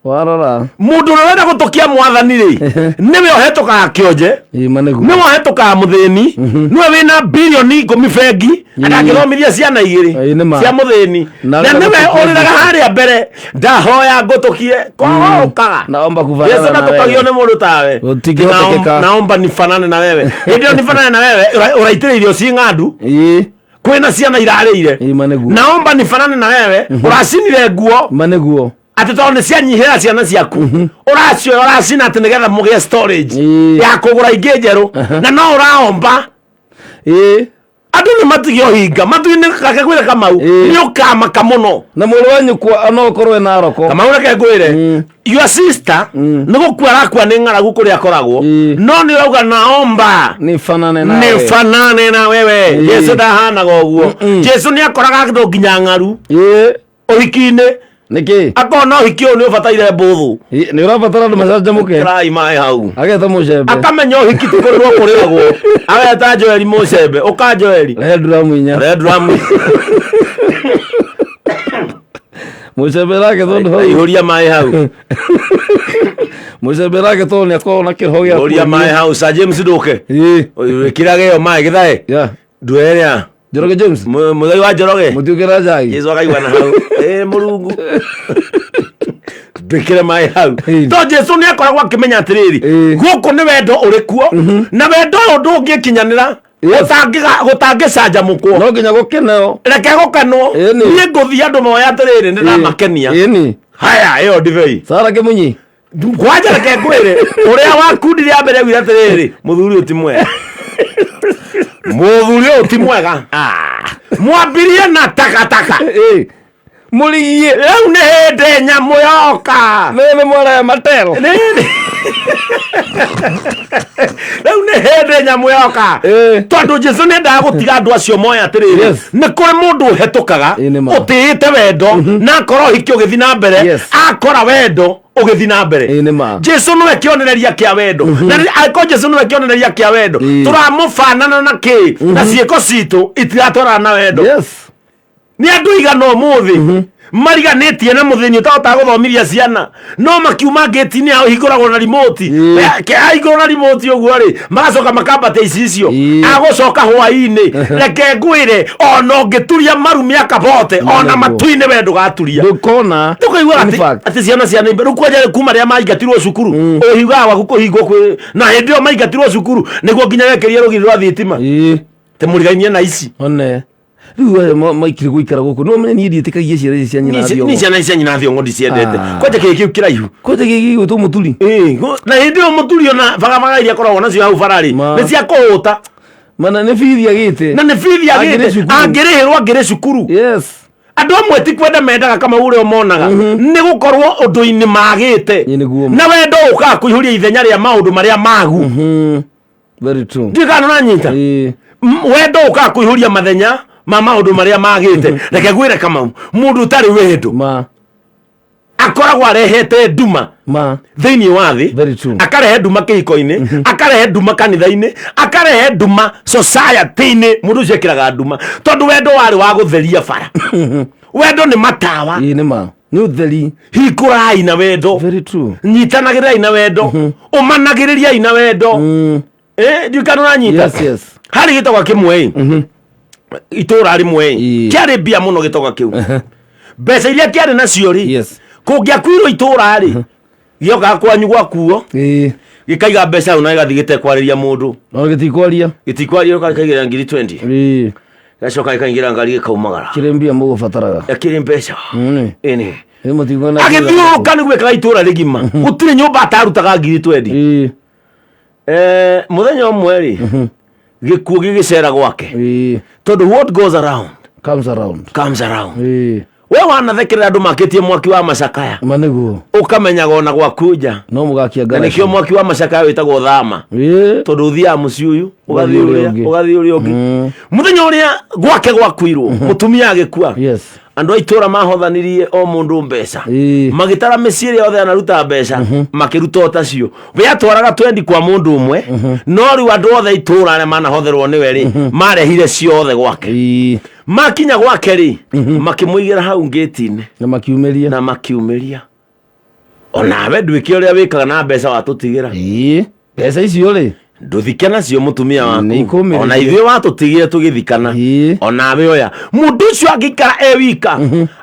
warora mundu urenda gutukia Mwathani ri niwe ohetukaga kionje niwe ohetukaga muthini niwe wina bilioni 10 bengi agakithomithia ciana igiri cia muthini na niwe uriraga haria mbere ndahoya ngutukie kohokaga naomba kufanana Yesu natukagio ni mundu tawe naomba nifanane na wewe ndio nifanane na wewe uraitire irio ci ng'andu kwina ciana irarĩire naomba nifanane na wewe uracinire nguo maneguo ati tondu cianyihira ciana ciaku uracio uracina ati nigetha mugie storage ya kugura ingi njeru na no uraomba andu ni matigio hinga matu-ini kake gwire Kamau ni ukamaka muno na mũrũ wa nyũkwa no korwe na roko Kamau reke ngwire your sister ni gukua arakua ni ng'aragu kuria akoragwo no ni urauga naomba nifanane na wewe Jesu ndahanaga uguo Jesu ni akoraga andu nginya ng'aru uhiki-ini niki akona uhiki uyu ni ubataire mbuthu ni urabatara andu macanjamuke rai mai hau ageta mucembe akamenya uhiki ti kurirwo kuriragwo ageta Joeli mucembe uka Joeli redram mucembe rake tondu hau ihuria mai hau mucembe rake tondu ni akorwo na kiroho gia ihuria mai hau Sir James nduke wikirage yo mai githai ndweria Njoroge James muthai wa Njoroge mutiukira njagi Jesu akaigua na hau Murungu mbikire mai hau to Jesu ni akoragwo akimenya atiriri guku ni wendo uri kuo na wendo uyu ndungikinyanira gutangicanjamukwo no nginya gukeneo reke gukenwo nie nguthi andu moya atiriri ndiramakenia haya iyo ndibei Sara Kimunyi kwanja reke ngwire uria wakundire ya mbere gwira atiriri muthuri uti mwega muthuri uyu ti mwega mwambirie na takataka murigie riu ni hindi nyamu yoka nini mwana matero riu ni hindi nyamu yoka tondu Jesu ni endaga gutiga andu acio moya atiriri ni kuri mundu uhetukaga utiite wendo na akorwo hiki ugithi na mbere akora wendo ugithi na mbere Jesu niwe kionereria kia wendo na aiko Jesu niwe kionereria kia wendo turamufanana na ki na ciiko citu itiratwarana na wendo ni andu igana umuthi mariganitie na muthini utahota guthomithia ciana no makiuma ngeti-ini ao hinguragwo na remote ke ahingurwo na remote uguo ri magacoka makambate icio agucoka hwa-ini reke ngwire ona ungituria maru miaka bote ona matu-ini we ndugaturia ndukona tukaigua ati ciana cia nimbe riu kwanja kuma ria maingatirwo cukuru uhiugaga waku kuhingwo na hindi io maingatirwo cukuru niguo nginya wekerie rugiri rwa thitima te murigainie na ici one riu maikire guikara guku no menye ni nditikagie ciana ici cia nyina thiongo ni ciana cia nyina thiongo ndiciendete kwanja kiu kiraihu kwanja gigi tu muturi na hindi io muturi ona bagabaga iria koragwo nacio hau barari ni cia kuhuta mana ni bithi agite na ni bithi agite angirihirwo angiri cukuru andu amwe ti kwenda mendaga kama ure omonaga ni gukorwo undu-ini magite na wendo uka kuihuria ithenya ria maundu maria magu very true ndikana na nyita wendo uka kuihuria mathenya ma maundu maria magite reke gwire kama mundu utari wendo akoragwo arehete nduma thĩinĩ wa thĩ, akarehe nduma kĩhiko-inĩ, akarehe nduma kanitha-inĩ, akarehe nduma society-inĩ. Mũndũ ũcio ekĩraga nduma tondũ wendo warĩ wa gũtheria bara. Wendo nĩ matawa, nĩ ũtheri. Hingũrai na wendo, nyitanagĩrĩrai na wendo, ũmanagĩrĩriai na wendo. Ndirikana ũranyita harĩ gĩtoga kĩmwe itũra rĩmwe kĩarĩ mbia mũno gĩtoga kĩu. Mbeca iria kĩarĩ nacio rĩ, kũngĩakuirwo itũra rĩ, gĩokaga kwanyu gwakuo gĩkaiga mbeca hau na gĩgathiĩ gĩtekwarĩria mũndũ. No gĩtikwaria gĩkaigĩrĩra ngiri 20 gacoka gĩkaingĩra ngari gĩkaumagara. Kĩrĩ mbia mũgũbataraga, kĩrĩ mbeca agĩthiũrũka nĩ gwĩkaga itũra rĩgima, gũtirĩ nyũmba atarutaga ngiri 20. Mũthenya ũmwe rĩ, gĩkuũ gĩgĩcera gwake, tondũ what goes around comes around. We wanathekerera andũ makĩtie mwaki wa macakaya, ũkamenyaga ona gwaku nja na nĩkĩo mwaki wa macakaya wĩtagwo thama, tondũ ũthiaga mũciĩ ũyũ ũgathiĩ ũrĩa ũngĩ. Mũthenya ũrĩa gwake gwakuirwo, mũtumia agĩkua, andũ a itũra mahothanirie o mũndũ mbeca, magĩtara mĩciĩ ĩrĩa yothe anaruta mbeca, makĩruta tacio. We atwaraga 20 kwa mũndũ ũmwe, no rĩu andũ othe itũra arĩa manahotherwo nĩwe rĩ, marehire ciothe gwake. Makinya gwake rĩ, makĩmũigĩra hau ngĩti-inĩ na makiumĩria. Onawe nduĩke ũrĩa wĩkaga na mbeca watũtigĩra. Mbeca icio rĩ, ndũthike nacio mũtumia waku, ona ithuĩ watũtigire tũgĩthikana. Onawe oya mũndũ ũcio angĩikara wika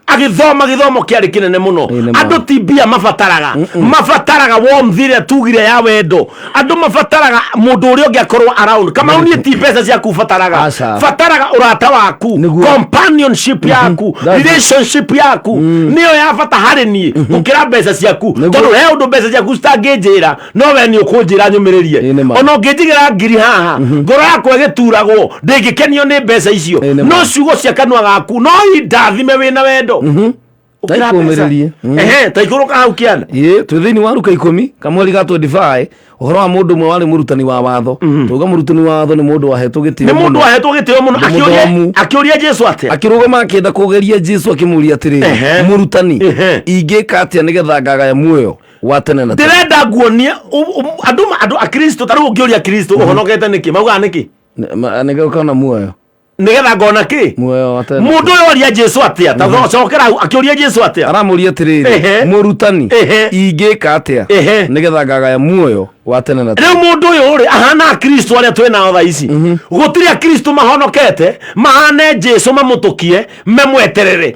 agĩthoma gĩthomo kĩarĩ kĩnene mũno. Andũ ti mbia mabataraga, mabataraga warmth ĩrĩa tugire ya wendo. Andũ mabataraga mũndũ ũrĩa ũngĩakorwo around. Kama ũniĩ ti mbeca ciaku bataraga, bataraga ũrata waku, companionship yaku, relationship yaku nĩyo ya bata harĩ niĩ gũkĩra mbeca ciaku, tondũ he ũndũ mbeca ciaku citangĩnjĩra no we nĩ ũkũnjĩra nyũmĩrĩrie. Ona ũngĩnjigĩra ngiri haha, ngoro yakwa ĩgĩturagwo ndĩngĩkenio nĩ mbeca icio, no ciugo cia kanua gaku no indathime wĩna wendo. Taikũrũka hau kĩanda twĩ thĩinĩ wa Luka 10 kamweri ga 25, ũhoro wa mũndũ ũmwe warĩ mũrutani wa watho. Tuga mũrutani wa watho nĩ mũndũ wahetwo gĩtĩo mũno, akĩũria Jesũ atĩa, akĩrũgama akĩenda kũgeria Jesũ, akĩmũria atĩrĩrĩ, mũrutani, ingĩka atĩa nĩgetha ngagaya muoyo wa tene na tene? Ndĩrenda nguonia andũ a Kristo, tarĩu ũngĩũria Kristo ũhonokete nĩkĩ, maugaga nĩkĩ? Nĩgetha na muoyo, nĩgetha ngona kĩ muoyo wa tene. Mũndũ ũyũ oria Jesũ atĩa, tacokera akĩũria Jesũ atĩa, aramũria atĩrĩrĩ, mũrutani, ingĩka atĩa nĩgetha ngagaya muoyo wa tene na tene? Rĩu mũndũ ũyũ rĩ ahana Kristo arĩa twĩ nao thaa ici. Gũtirĩ Kristo mahonokete mahane Jesũ mamũtũkie memweterere,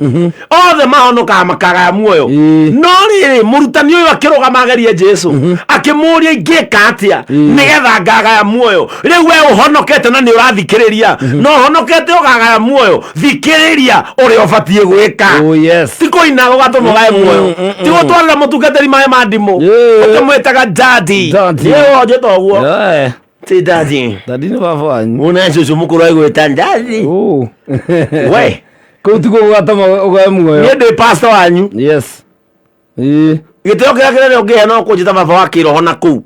othe mahonokaga makagaya muoyo. No rĩrĩ mũrutani ũyũ akĩrũgama agerie Jesũ, akĩmũria ingĩka atĩa nĩgetha ngagaya muoyo. Rĩu we ũhonokete na nĩ ũrathikĩrĩria, no ũhonokete ũgagaya muoyo, thikĩrĩria ũrĩa ũbatiĩ gwĩka. Ti kũina ũgatũmũgaye muoyo, ti gũtwarĩra mũtungatĩri maĩ ma ndimũ ũkĩmwĩtaga daddy. Yo njĩta ũguo ti daddy, daddy nĩ baba wanyu. Una cũcũ mũkũrũ aigwĩta daddy. We kũu ti gũgatama ũgaye muoyo, niĩ ndĩ pastor wanyu. Gĩtĩo kĩrĩa kĩnene ũngĩhe no kũnjĩta baba wa kĩroho na kũu,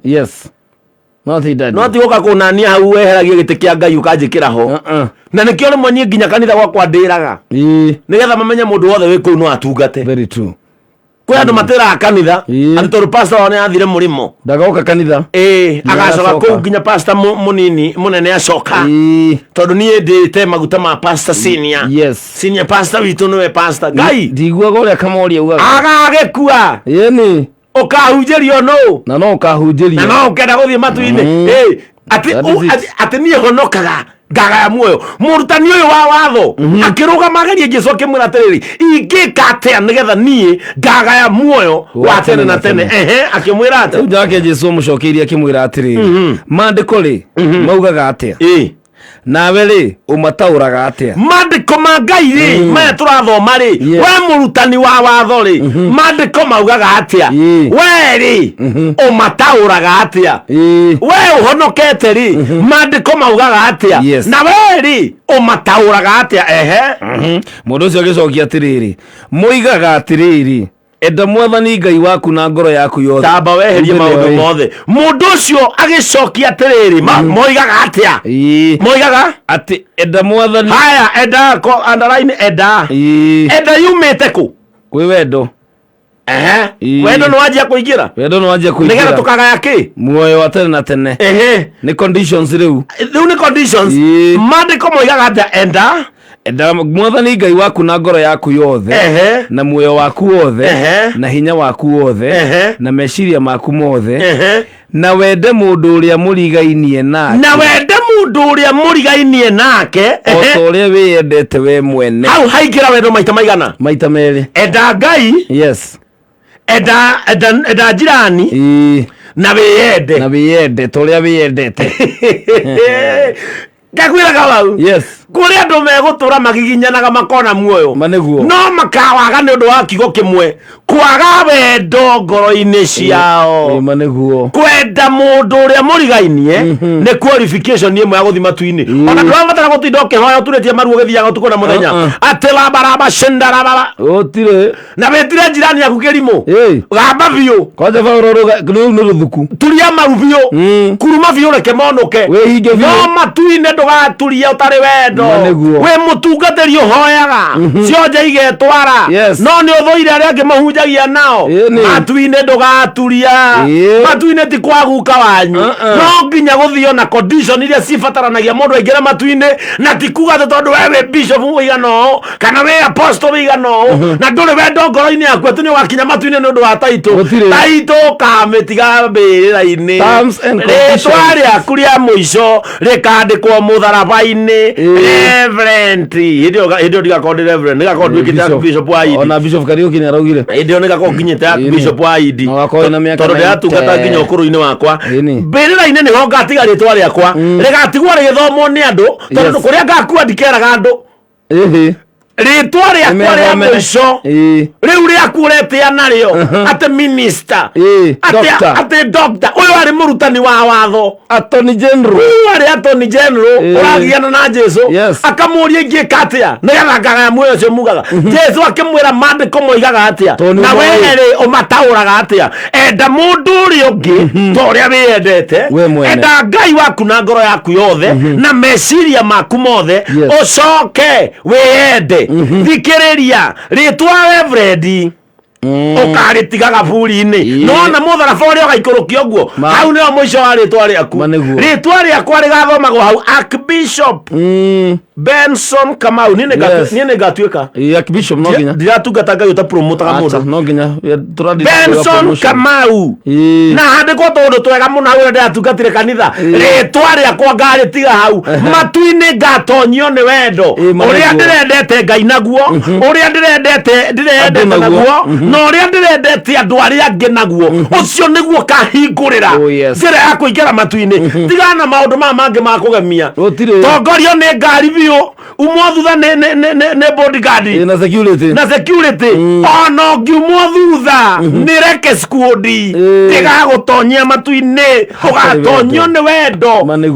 no ti daddy, no ti gũka kũnania hau weheragia gĩtĩ kĩa Ngai ũkanjĩkĩra ho. Na nĩkĩo rĩmwe niĩ nginya kanitha gwakwa ndĩraga nĩgetha mamenye mũndũ wothe wĩ kũu no atungate. Kwĩ andũ matĩraga kanitha atĩ tondũ pastor wao nĩ athire mũrimo ndagoka kanitha, agacoka kũu nginya pastor mũnini mũnene acoka, tondũ niĩ ndĩte maguta ma pastor senior. Senior pastor witũ nĩwe pastor Ngai. Ndiguaga ũrĩa Kamoria ugaga agagĩkua ũkahunjĩrio no na no ũkahunjĩrio na no ũkenda gũthiĩ matu-inĩ atĩ niĩ honokaga ngagaya muoyo. Mũrutani ũyũ wa watho akĩrũgama agerie Jesũ akĩmwĩra atĩrĩrĩ, ingĩka atĩa nĩgetha niĩ ngagaya muoyo wa tene na tene? Akĩmwĩra atĩa? Rĩu nake Jesũ mũcokeirie akĩmwĩra atĩrĩrĩ, mandĩko rĩ maugaga atĩa nawe rĩ ũmataũraga atĩa? Mandĩko ma Ngai rĩ maya tũrathoma rĩ, we mũrutani wa watho rĩ, mandĩko maugaga atĩa? We rĩ ũmataũraga atĩa? We ũhonokete rĩ, mandĩko maugaga atĩa? Na we rĩ ũmataũraga atĩa? Mũndũ ũcio agĩcokia atĩrĩrĩ, moigaga atĩrĩrĩ, enda Mwathani Ngai waku na ngoro yaku yothe. Tamba weherie maũndũ mothe. Mũndũ ũcio agĩcokia atĩrĩrĩ, moigaga atĩa? Moigaga atĩ enda Mwathani. Haya, enda underline enda. Enda yumĩte kũ? Kwĩ wendo. wendo nä wanjia kå ingä ra wendo nä wanjia kå nä getha tå kagaya kä muoyo wa tene na tene nä conditions rä u nä conditions mandä ko moigaga atä enda enda mwathani ngai waku na ngoro yaku yothe na muoyo waku wothe na hinya waku wothe na meciria maku mothe na wende mundu uria murigainie nake na wende mundu uria murigainie nake o ta uria wiyendete we mwene hau haingira wendo maita maigana maita meri enda ngai yes enda jirani na wiyende ta uria wiyendete ngakwiraga wau yes kuri andu megũtũra magiginyanaga makona muoyo maniguo no makawaga nĩ ũndũ wa kiugo kĩmwe kwaga wendo ngoro-inĩ ciao maniguo kwenda mũndũ ũrĩa mũrigainie nĩ qualification ĩmwe ya gũthi matu-inĩ ona ndũrabatara gũtinda ũkĩhoya ũturĩtie maru ũgĩthiaga ũtukũ na mũthenya atĩ labaraba shendarababa ũtirĩ na wĩtire njirani yaku kĩrimũ gamba biũ kwanja rĩu nĩ rũthuku turia maru biũ kuruma biũ reke monũke wĩhinge biũ no matu-inĩ ndũgaturie ũtarĩ wendo wĩ mũtungatĩri ũhoyaga cionje igetwara no nĩ ũthũire arĩa angĩ mahunjagia nao matu-inĩ ndũgaturia matu-inĩ ti kwaguka wanyu no nginya gũthio na condition iria cibataranagia mũndũ aingĩre matu-inĩ na ti kuga atĩ tondũ we wĩ bishop wĩigana ũũ kana wĩ apostle wĩigana ũũ na ndũrĩ wendo ngoro-inĩ yaku atĩ nĩ wakinya matu-inĩ nĩ ũndũ wa taitũ kamĩtiga mbĩrĩra-inĩ rĩtwa rĩaku rĩa mũico rĩkandĩkwo mũtharaba-inĩ reverend hĩndĩ ndigakorwo ndĩ reverend ndigakorwo nduĩkĩte bishop wa Idi ona bishop Kariuki nĩ araugire hĩndĩ ĩyo nĩgakorwo nginyĩte bishop wa Idi tondũ ndĩratungata nginya ũkũrũ-inĩ wakwa mbĩrĩra-inĩ nĩho ngatiga rĩtwa rĩakwa rĩgatigwo rĩgĩthomwo nĩ andũ tondũ kũrĩa ngakua ndikeraga andũ rĩtwa rĩakwa rĩa mũico rĩu rĩaku ũretĩa narĩo atĩ minister atĩ doctor ũyũ arĩ mũrutani wa watho attorney general ũyũ arĩ attorney general ũragiana na Jesu akamũria ingĩka atĩa nĩgetha ngagaya muoyo ũcio mugaga Jesu akĩmwĩra mandĩko moigaga atĩa na werĩ ũmataũraga atĩa enda mũndũ ũrĩa ũngĩ ta ũrĩa wĩyendete enda Ngai waku na ngoro yaku yothe na meciria maku mothe ũcoke wĩyende thikĩrĩria rĩtwa reverend ũkarĩtiga gaburi-inĩ nona mũtharaba ũrĩa ũgaikũrũkia ũguo hau nĩyo mũico wa rĩtwa rĩaku rĩtwa rĩakwa rĩgathomagwo hau Archbishop Benson Kamau niĩ nĩ ngatuĩka Archbishop no nginya ndiratungata Ngai ũtapromotaga mũndũ no nginya Benson Kamau na handĩkwo tũndũ twega mũno hau ũrĩa ndĩratungatire kanitha rĩtwa rĩakwa ngarĩtiga hau matu-inĩ ngatonyio nĩ wendo ũrĩa ndĩrendete Ngai naguo ũrĩa ndĩrendete naguo no ũrĩa ndĩrendete andũ arĩa angĩ naguo ũcio nĩguo kahingũrĩra njĩra ya kũingĩra matu-inĩ tigana na maũndũ maya mangĩ ma kũgemia tongorio nĩ ngari biũ umwo thutha nĩ bodyguard na security ona ũngiumwo thutha nĩ reke skuodi ndĩgagũtonyia matu-inĩ ũgatonyio nĩ wendo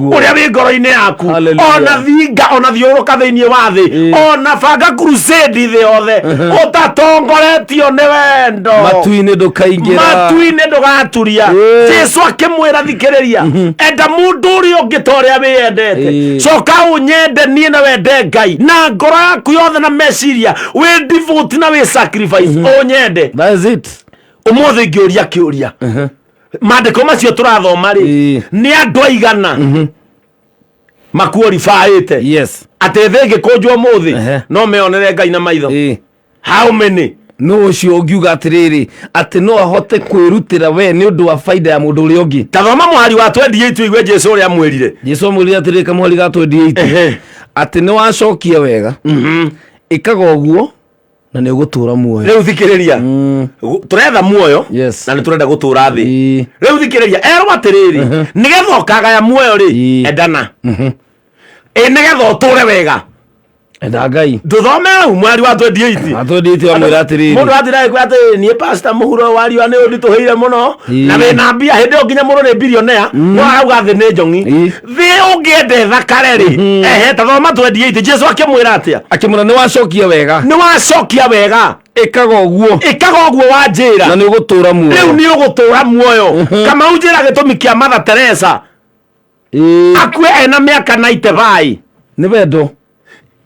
ũrĩa wĩ ngoro-inĩ yaku ona thinga ona thiũrũka thĩinĩ wa thĩ ona banga crusade thĩ yothe ũtatongoretio nĩ wendo matu-inĩ ndũgaturia Jesu akĩmwĩra thikĩrĩria enda mũndũ ũrĩa ũngĩ ta ũrĩa wĩyendete coka ũnyende niĩ na wende Ngai na ngoro yaku yothe na meciria wĩ devote na wĩ sacrifice ũnyende ũmũthĩ ngĩũria kĩũria mandĩko macio tũrathoma rĩ nĩ andũ aigana makuorifaĩte atĩ thĩ ĩngĩkũnjwo mũthĩ no meonere Ngai na maitho how many no ũcio ũngiuga atĩrĩrĩ atĩ no ahote kwĩrutĩra we nĩ ũndũ wa baida ya mũndũ ũrĩa ũngĩ tathoma mũhari wa 28 igwe Jesu ũrĩa amwĩrire Jesu amwĩrire atĩrĩrĩ kamũhari ga 28 atĩ nĩ wacokia wega ĩkaga ũguo na nĩ ũgũtũra muoyo rĩu thikĩrĩria tũretha muoyo na nĩ tũrenda gũtũra thĩ rĩu thikĩrĩria erwo atĩrĩrĩ nĩgetha ũkagaya muoyo rĩ endana nĩgetha ũtũre wega enda Ngai ndũthome hau mwari wa 28 wamwĩra atĩrĩrĩ mũndũ atĩrĩ kwĩ atĩ niĩ pastor mũhuro wariwa nĩ ũnditũhĩire mũno na wĩna mbia hĩndĩ ĩyo nginya mũndũ nĩ billionaire no arauga thĩ nĩ njong'i thĩ ũngĩende thakare rĩ tathoma 28 Jesu akĩmwĩra atĩa akĩmwĩra nĩ wacokia wega ĩkaga ũguo wa njĩra na nĩ ũgũtũra muoyo rĩu nĩ ũgũtũra muoyo Kamau njĩra gĩtũmi kĩa Mother Teresa akue ena mĩaka 95 nĩ wendo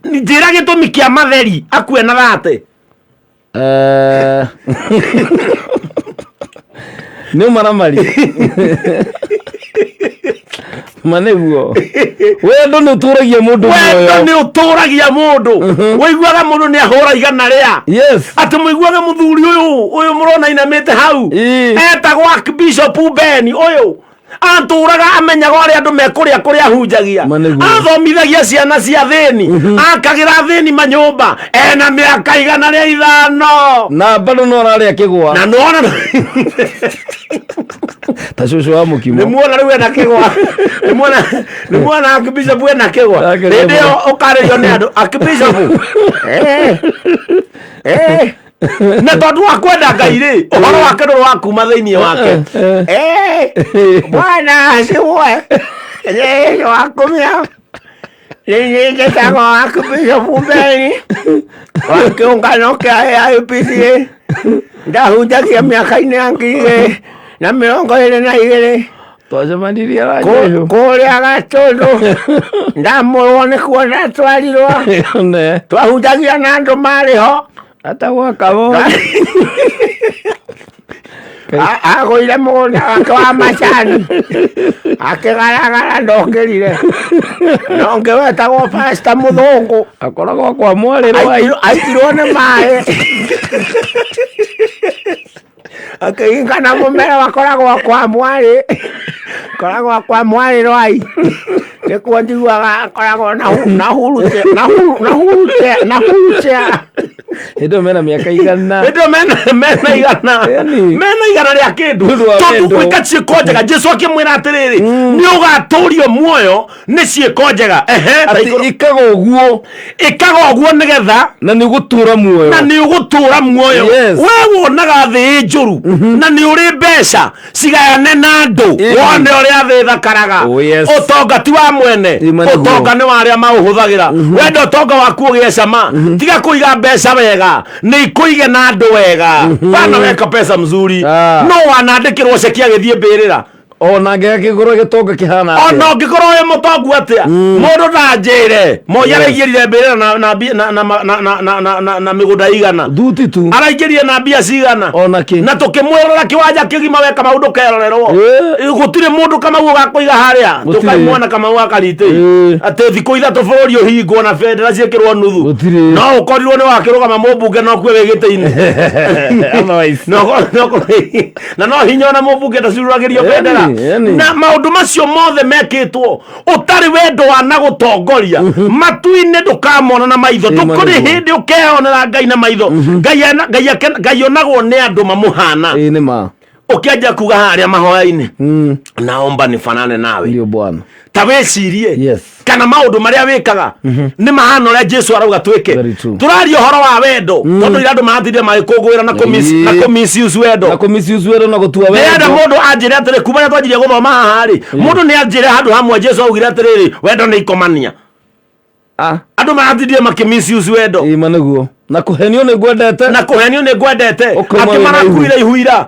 njĩra gĩtũmi kĩa Matheri akue na thate nĩ maramari maneguo wendo nĩ ũtũragia mũndũ wendo nĩ ũtũragia mũndũ wĩiguaga mũndũ nĩ ahũra igana rĩa atĩ mũiguaga mũthuri ũyũ mũrona inamĩte hau etagwo Archbishop Ben ũyũ atũraga amenyaga ũrĩa andũ mekũrĩa kũrĩa ahunjagia athomithagia ciana cia thĩni akagĩra thĩni manyũmba ena mĩaka 105 na bado no ararĩa kĩgwa na nona ta cũcũ wa mũkimo nĩmuona rĩu ena kĩgwa nĩmuona Archbishop ena kĩgwa rĩndĩ ĩyo ũkarĩrio nĩ andũ Archbishop na tondũ wa kwenda Ngai rĩ ũhoro wake ndũrĩ wa kuma thĩinĩ wake Bwana asiwe wakumia nĩngetagwo Archbishop Ben wa kĩũngano kĩa IPCA ndahunjagia mĩaka-inĩ ya 2022 twacemanirie kũrĩa Gatũndũ ndamũrwo nĩ kuona twarirwo twahunjagia na andũ marĩ ho atagwo Kabo agũire mũgũnda wake wa macani akĩgaragara ndokĩrire nongĩ wetagwo Pastor Mũthũngũ akoragwo kwa mwarĩ aitirwo nĩ maĩ akĩingana mũmera wakoragwo kwa mwarĩ Rwai nĩkuo njiguaga akoragwo na hurutea hĩndĩ mena mĩaka igana mena igana rĩa kĩndũ tondũ gwĩka ciĩko njega Jesũ akĩmwĩra atĩrĩrĩ nĩ ũgatũrio muoyo nĩ ciĩko njega ikaga ũguo nĩgetha na nĩ ũgũtũra muoyo we wonaga thĩ njũru na nĩ ũrĩ mbeca cigayane na andũ wone ũrĩa thĩ thakaraga ũtonga ti wa mwene ũtonga nĩ wa arĩa maũhũthagĩra wenda ũtonga waku ũgĩe cama tiga kũiga mbeca wega nĩ ikũige na andũ wega bana weka pesa mzuri no wanandĩkĩrwo ceki agĩthiĩ mbĩrĩra ona ngĩgĩkorwo gĩtonga kĩhana ona ũngĩkorwo wĩ mũtongu atĩa mũndũ ndanjĩre Moi araingĩrire mbĩrĩra na mĩgũnda igana thuti tu araingĩrire na mbia cigana na tũkĩmwĩrora kĩwanja kĩgima weka maũndũ kerorerwo gũtirĩ mũndũ Kamau ũgakũiga harĩa tũkaimwana Kamau akaritĩ atĩ thikũ ithatũ bũrũri ũhingwo na bendera ciĩkĩrwo nuthu no ũkorirwo nĩ wakĩrũgama mũmbunge no kuo wĩ gĩtĩ-inĩ na no hinya ona mũmbunge ndacuragĩrio bendera na maũndũ macio mothe mekĩtwo ũtarĩ wendo wana gũtongoria matu-inĩ ndũkamona na maitho ndũkũrĩ hĩndĩ ũkeonera Ngai na maitho Ngai onagwo nĩ andũ mamũhana ũkĩanjia kuga harĩa mahoya-inĩ naomba nifanane nawe ndio bwana ta wĩcirie kana maũndũ marĩa wĩkaga nĩ mahana ũrĩa Jesũ arauga twĩke tũraria ũhoro wa wendo tondũ ira andũ marathirie magĩkũngũĩra na kũmisuse wendo na gũtua wendo nĩenda mũndũ anjĩre atĩrĩ kuma rĩrĩa twanjirie gũthoma haha rĩ mũndũ nĩ anjĩre handũ hamwe Jesũ augire atĩrĩrĩ wendo nĩ ikomania andũ marathirie makĩmisuse wendo maneguo na kũhenio nĩ ngwendete angĩ marakuire ihuira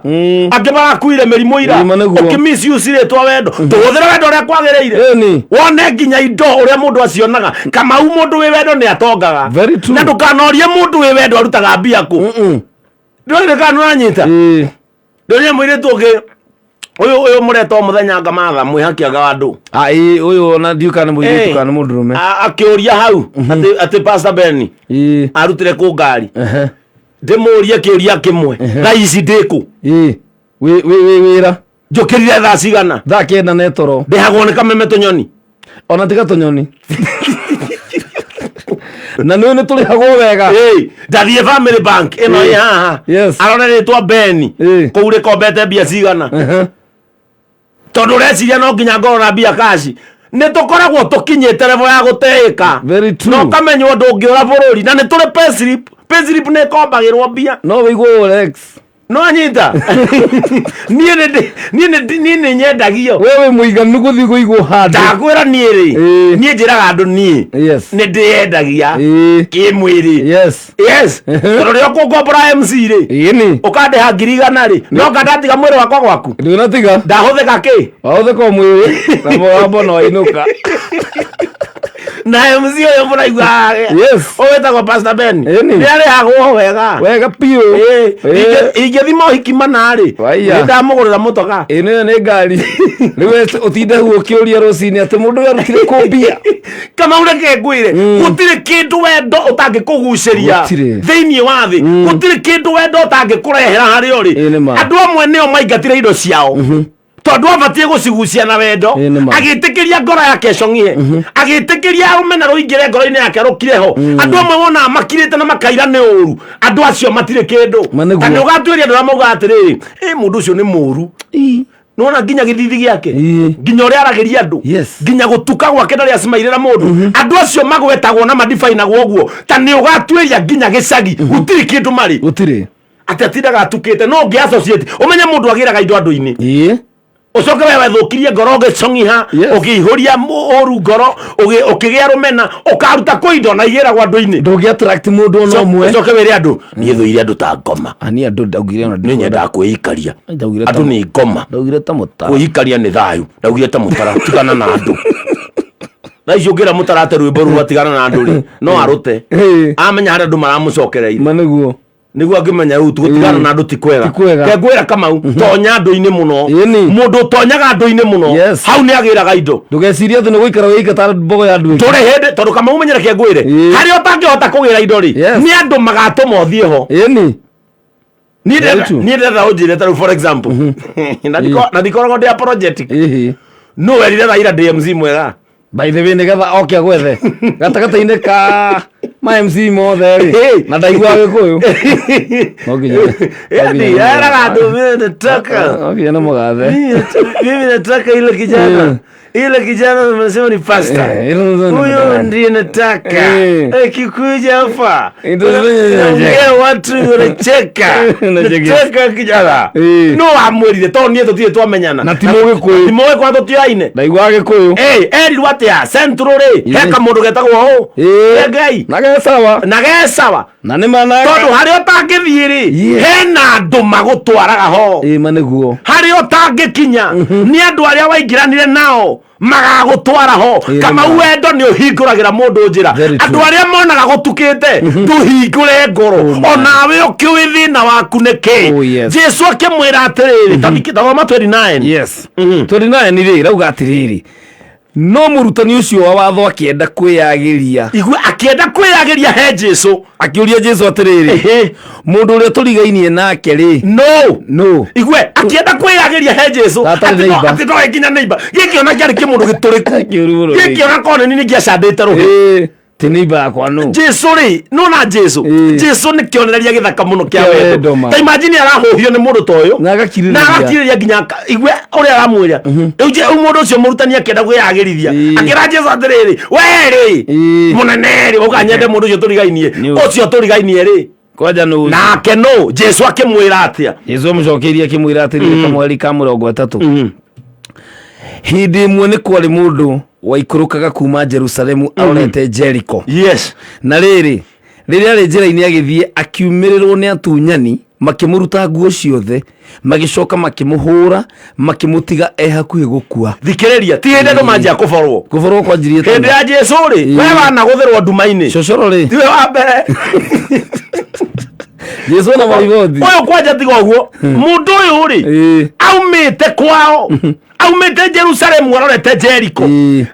angĩ marakuire mĩrimũ ira ũkĩmisuse rĩtwa wendo tũhũthĩre wendo ũrĩa kwagĩrĩire wone nginya indo ũrĩa mũndũ acionaga Kamau mũndũ wĩ wendo nĩ atongaga na ndũkanorie mũndũ wĩ wendo arutaga mbia kũ ndũrĩrĩkana nĩũranyita ndũrĩre mũirĩtu ũngĩ ũyũ mũretwo mũthenya ngamatha mwĩhakiaga wa andũ ũyũ ona ndiũkana mũirĩtu kana mũndũrũme akĩũria hau atĩ Pastor Ben arutire kũ ngari ndĩmũrie kĩũria kĩmwe thaa ici ndĩkũ wĩra njũkĩrire thaa cigana thaa kenda na toro ndĩhagwo nĩ kameme tũnyoni ona tiga tũnyoni na nĩ tũrĩhagwo wega ndathiĩ Family Bank ĩno ĩ haha arona rĩtwa Ben kũu rĩkombete mbia cigana tondũ ũreciria no nginya ngorora mbia kaci nĩ tũkoragwo tũkinyĩte level ya gũteĩka no kamenywo ndũngĩũra bũrũri na nĩ tũrĩ payslip nĩ ĩkombagĩrwo mbia no wĩiguo Rolex no nyita niĩ nĩ nyendagio we wĩ mũiganu gũthiĩ kũigwo handũ ndakwĩra niĩ rĩ niĩ njĩraga andũ niĩ nĩ ndĩyendagia kĩmwĩrĩ tondũ rĩo kũngombora MC rĩ ũkandĩha 100 rĩ no ngandatiga mwĩrĩ wakwa gwaku ndũnatiga ndahũthĩka kĩ wahũthĩka mwĩrĩ na mũgambo no wainũka na MC oyo mũraigua ũwĩtagwo Pastor Ben nĩarĩhagwo wega piũ ingĩthi mohiki mana-rĩ nĩndamũgũrĩra mũtoka ĩno nĩ ngari rĩu ũtinde hau ũkĩũria rũcinĩ atĩ mũndũ ũyũ arutire kũmbia Kamau reke ngwĩre gũtirĩ kĩndũ wendo ũtangĩkũgucĩria thĩinĩ wa thĩ gũtirĩ kĩndũ wendo ũtangĩkũrehera harĩa ũrĩ andũ amwe nĩo maingatire indo ciao tondũ abatie gũcigucia na wendo agĩtĩkĩria ngoro yake cong'ie agĩtĩkĩria rũmena rũingĩre ngoro-inĩ yake rũkire ho andũ amwe wonaga makirĩte na makaira nĩ ũru andũ acio matirĩ kĩndũ na nĩ ũgatuĩria andũ arĩa mauga atĩrĩrĩ mũndũ ũcio nĩ mũru nona nginya gĩthithi gĩake nginya ũrĩa aragĩria andũ nginya gũtuka gwake ndarĩ acimairĩra mũndũ andũ acio magwetagwo na madifainagwo ũguo ta nĩ ũgatuĩria nginya gĩcagi gũtirĩ kĩndũ marĩ atĩ atindaga atukĩte no ũngĩ associate ũmenye mũndũ agĩraga indo andũ-inĩ ucoke wewe thũkirie ngoro ũgĩcong'iha ũkĩihũria ũru ngoro ũkĩgĩa rũmena ũkaruta kũindo na igĩragwo andũ-inĩ ndũngĩ-attract mũndũ ona ũmwe ucoke wĩre andũ niĩ thũire andũ ta ngoma nĩ nyendaga kwĩikaria andũ nĩ ngoma kwĩikaria nĩ thayũ ndaugire ta mũtara tigana na andũ na icio ngĩra mũtara atĩ rwĩmbo rũu atigana na andũ-rĩ no arũte amenya harĩa andũ maramũcokereire niguo angĩmenya rĩu tũgũtigana na andũ ti kwega kengwĩra Kamau tonya andũ-inĩ mũno mũndũ ũtonyaga andũ-inĩ mũno hau nĩ agĩraga indo ndũgecirie atĩ nĩ gũikara wĩika ta mbogo ya andũ tũrĩ hĩndĩ tondũ Kamau menyere kengwĩre harĩa ũtangĩhota kũgĩra indo-rĩ nĩ andũ magatũma ũthiĩ ho niĩ ndĩrenda ũnjĩre ta rĩu for example na ndikoragwo ndĩ apologetic no werire Raila DMZ mwega by the way nĩgetha oke agwethe gatagatĩ-inĩ ka ma MC mothe na ndaigua Gĩkũyũ eraga andũ mimi nataka ile kijana amesema ni pastor huyo ndiye nataka akikuja hapa watu wanacheka kijana no amwĩrire tondũ niĩ tũtirĩ twamenyana na timo Gĩkũyũ tũtioaine ndaigua Gĩkũyũ erirwo atĩa central-rĩ he kamũndũ getagwo Ngai na gesawa na nĩ manaka tondũ harĩa ũtangĩthiĩ-rĩ hena andũ magũtwaraga ho nĩguo harĩa ũtangĩkinya nĩ andũ arĩa waingĩranire nao magagũtwara ho Kamau wendo nĩ ũhingũragĩra mũndũ njĩra andũ arĩa monaga gũtukĩte ndũhingũre ngoro onawe ũkĩũĩ thĩna waku nĩkĩ Jesu akĩmwĩra atĩrĩrĩ tathoma 29 29 rauga atĩrĩrĩ no mũrutani ũcio wa watho akĩenda kwĩyagĩria akĩenda kwĩyagĩria he Jesu akĩũria Jesu atĩrĩrĩ mũndũ ũrĩa tũrigainie nake-rĩ no igue akĩenda kwĩyagĩria he Jesu atĩ no nginya neighbor gĩkĩ ona kĩarĩ kĩmũndũ gĩtũrĩku gĩkĩ ona korwo nĩ gĩacandĩte rũhĩ ti neighbor yakwa no Jesu-rĩ nona Jesu nĩ kĩonereria gĩthaka mũno kĩa wendo ta imagine arahũhio nĩ mũndũ ta ũyũ na agakirĩrĩria nginya igue ũrĩa aramwĩra rĩu mũndũ ũcio mũrutani akĩenda kwĩyagĩrithia akĩra Jesu atĩrĩrĩ we-rĩ mũnene-rĩ ũka nyende mũndũ ũcio tũrigainie-rĩ nake no Jesu akĩmwĩra atĩa Jesu amũcokeirie akĩmwĩra atĩrĩrĩ kamweri ka 30 hĩndĩ ĩmwe nĩ kwarĩ mũndũ waikũrũkaga kuma Jerusalemu arorete Jericho na rĩrĩ rĩrĩa arĩ njĩra-inĩ agĩthiĩ akiumĩrĩrwo nĩ atunyani makĩmũruta nguo ciothe magĩcoka makĩmũhũra makĩmũtiga hakuhĩ gũkua thikĩrĩria ti hĩndĩ andũ manjia kũborwo kwanjirie hĩndĩ ya Jesu-rĩ we wanagũthĩrwo nduma-inĩ cocoro-rĩ tiwe wa mbere Jesu na marigoti ũyũ kwanja tiga ũguo mũndũ ũyũ-rĩ aumĩte kwao aumĩte Jerusalemu arorete Jericho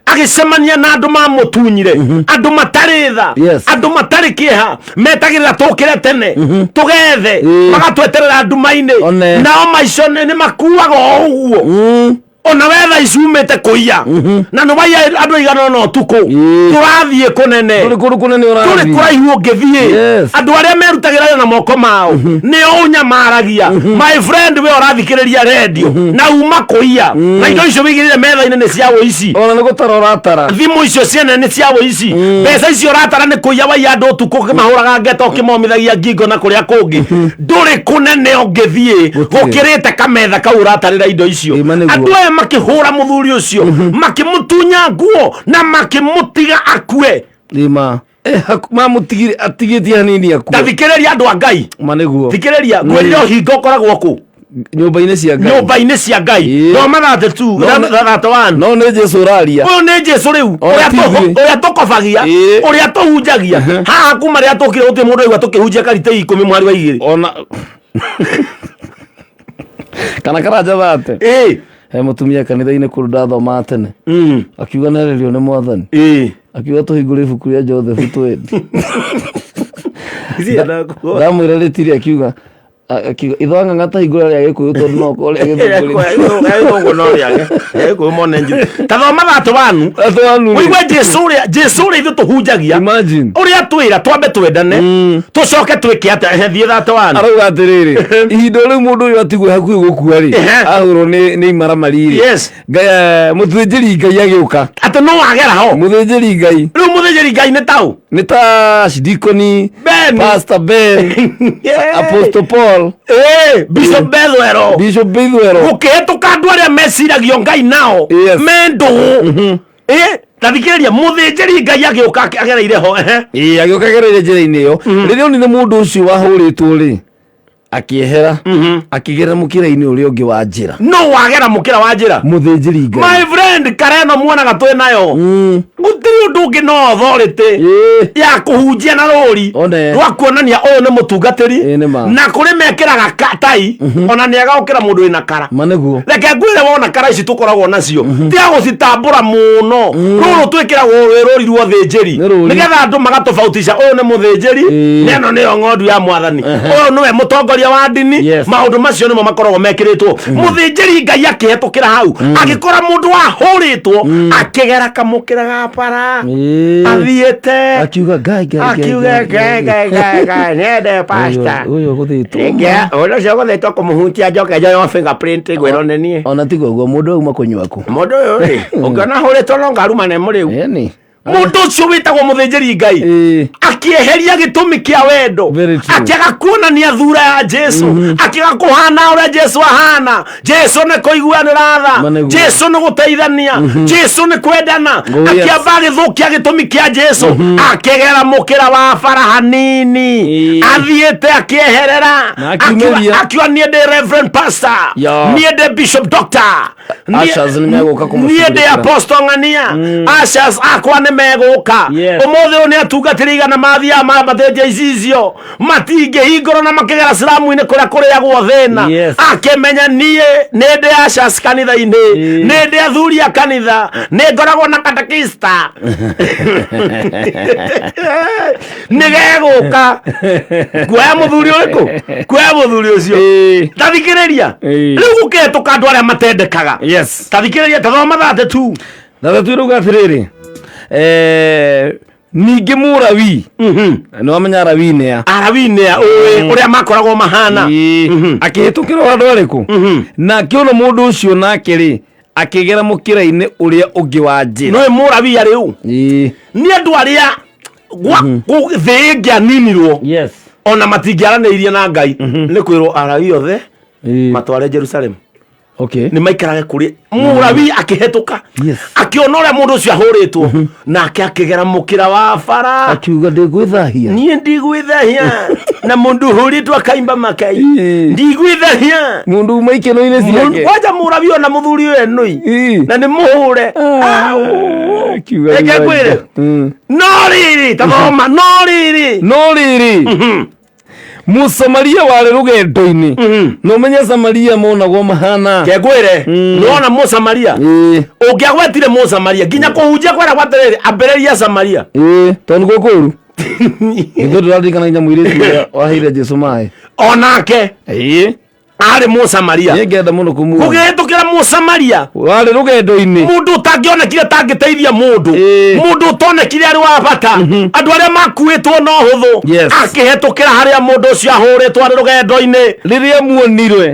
agĩcemania na andũ mamũtunyire andũ matarĩ tha andũ matarĩ kĩeha metagĩrĩra tũkĩre tene tũgethe magatweterera nduma-inĩ nao maico nĩ makuaga ũguo ona wetha icumĩte kũiya na nũwaiya andũ aigana na ũtukũ tũrathiĩ kũnene tũrĩ kũraihu ũngĩthiĩ andũ arĩa merutagĩra na moko mao nĩo ũnyamaragia my friend we ũrathikĩrĩria redio na uma kũiya na indo icio wĩigĩrĩre metha-inĩ nĩ cia ũici ona nĩ gũtara ũratara thimũ icio ciene nĩ cia ũici mbeca icio ũratara nĩ kũiya waiya andũ ũtukũ ũkĩmahũraga ngeta ũkĩmomithagia ngingo na kũrĩa kũngĩ ndũrĩ kũnene ũngĩthiĩ gũkĩrĩte kametha kau ũratarĩra indo icio andũ aya makĩhũra mũthuri ũcio makĩmũtunya nguo na makĩmũtiga akue mamũtigire atigĩtie hanini akue thikĩrĩria andũ a Ngai manĩguo thikĩrĩria gwĩrire ũhinga ũkoragwo kũ nyũmba-inĩ cia Ngai, nyũmba-inĩ cia Ngai no mathate tu thato wanu no nĩ Jesũ ũraria, ũyũ nĩ Jesũ rĩu ũrĩa tũkobagia ũrĩa tũhunjagia haha kuma rĩrĩa tũkire gũtirĩ mũndũ aigua tũkĩhunjia karitĩ 10 mwari wa 2 ona kana karanja thate he mũtumia kanitha-inĩ kũrũ ndathomaga tene akiuga nererio nĩ Mwathani akiuga tũhingũre ibuku rĩa Josefu twendi ndamwĩra rĩtirĩ akiuga itho ng'ang'ata hingũra rĩa Gĩkũyũ tondũ no ko rĩa Gĩthũngũ tathoma thato wanu wĩigue Jesũ ũrĩa ithuĩ tũhunjagia ũrĩa twĩra twambe twendane tũcoke twĩke atĩa thiĩ thato wanu arauga atĩrĩrĩ ihinda rĩu mũndũ ũyũ atigwo hakuhĩ gũkua rĩ ahũrwo nĩ imaramari rĩ mũthĩnjĩri Ngai agĩũka atĩ no wagera ho mũthĩnjĩri Ngai rĩu mũthĩnjĩri Ngai nĩ taũ nĩ ta Dikoni Pastor Ben Apostle Paul Bishop Bethwero gũkĩhĩtũka andũ arĩa meciragio Ngai nao me ndũgũ tathikĩrĩria mũthĩnjĩri Ngai agĩũka agereire ho agĩũka agereire njĩra-inĩ ĩyo rĩrĩa onire mũndũ ũcio wahũrĩtwo rĩ akiehera akigera mũkĩra-inĩ ũrĩa ũngĩ wa njĩra no wagera mũkĩra wa njĩra mũthĩnjĩri Ngai my friend kareno muonaga twĩ nayo gũtirĩ ũndũ ũngĩ no authority ya kũhunjia na rũri rwa kuonania ũyũ nĩ mũtungatĩri na kũrĩ mekĩraga tai ona nĩ agakĩra mũndũ wĩna kara manĩguo reke ngwĩre wona kara ici tũkoragwo nacio tiga gũcitambũra mũno rũrũ twĩkĩragwo wĩ rũri rwa thĩnjĩri nĩgetha andũ magatũbautisha ũyũ nĩ mũthĩnjĩri neno nĩyo ng'ondu ya Mwathani ũyũ nĩwe mũtongoria wa ndini maũndũ macio nĩmo makoragwo mekĩrĩtwo mũthĩnjĩri Ngai akĩhetũkĩra hau agĩkora mũndũ wahũrĩtwo akĩgera kamũkĩra ga bara athiĩte akiuga Ngai nĩende pastor ũyũ gũthĩtwo ũyũ ũcio gũthĩtwo kũmũhutia njoke njoyo fingerprint gwĩrwo nĩ niĩ ona tiguo guo mũndũ auma kũnyua kũ mũndũ ũyũ rĩ ũngĩona hũrĩtwo no ngaruma nĩ mũrĩu mũndũ ũcio wĩtagwo mũthĩnjĩri Ngai akĩeheria gĩtũmi kĩa wendo akĩaga kuonania thura ya Jesũ akĩaga kũhana ũrĩa Jesũ ahana Jesũ nĩ kũiguanĩra tha Jesũ nĩ gũteithania Jesũ nĩ kwendana akĩamba agĩthũkia gĩtũmi kĩa Jesũ akĩgera mũkĩra wa bara hanini athiĩte akĩeherera akiuga niĩ ndĩ Reverend Pastor niĩ ndĩ Bishop Doctor niĩ ndĩ Apostle ng'ania Ashas akwa megũka ũmũthĩ ũyũ nĩ atungatĩri igana mathiaga mambatĩtie icicio matingĩhingũrwo na makĩgera Islamu-inĩ kũrĩa kũrĩagwo thĩna akĩmenya niĩ nĩ ndĩ Ashas kanitha-inĩ nĩ ndĩ athuri a kanitha nĩ ngoragwo na katekista nĩ gegũka kuoya mũthuri ũrĩkũ kuoya mũthuri ũcio tathikĩrĩria rĩu gũkĩhetũka andũ arĩa matendekaga tathikĩrĩria tathoma thate tu rauga atĩrĩrĩ ningĩ mũrawi nĩ wamenya arawi nĩa ũrĩa makoragwo mahana akĩhetũkĩra andũ arĩkũ na akĩona mũndũ ũcio nake rĩ akĩgera mũkĩra-inĩ ũrĩa ũngĩ wa njĩra nĩwe mũrawi arĩ ũũ nĩ andũ arĩa thĩ ĩngĩaninirwo ona matingĩaranĩirie na Ngai nĩ kwĩrwo arawi othe matware Jerusalemu nĩ maikarage kũrĩ mũrawi akĩhetũka akĩona ũrĩa mũndũ ũcio ahũrĩtwo nake akĩgera mũkĩra wa bara akiuga ndigwĩthahia niĩ ndigwĩthahia na mũndũ ũhũrĩtwo akaimba makai ndigwĩthahia mũndũ uma ikeno-inĩ ciake kwanja mũrawi ona mũthuri ũyũ nũi na nĩ mũhũre reke ngwĩre no rĩrĩ tathoma no rĩrĩ Mũsamaria warĩ rũgendo-inĩ no menye Samaria monagwo mahana kengwĩre nĩwona Mũsamaria ũngĩagwetire Mũsamaria nginya kũhunjia kwera gwaterere ambĩrĩria Samaria tondũ gũkũru ithuĩ tũraririkana nginya mũirĩtu ũrĩa waheire Jesũ maĩ onake arĩ Mũsamaria ngenda mũno kũmuona gũgĩhetũkĩra Mũsamaria warĩ rũgendo-inĩ mũndũ ũtangĩonekire tangĩteithia mũndũ mũndũ ũtonekire arĩ wa bata andũ arĩa makuĩtwo no hũthũ akĩhetũkĩra harĩa mũndũ ũcio ahũrĩtwo arĩ rũgendo-inĩ rĩrĩa muonire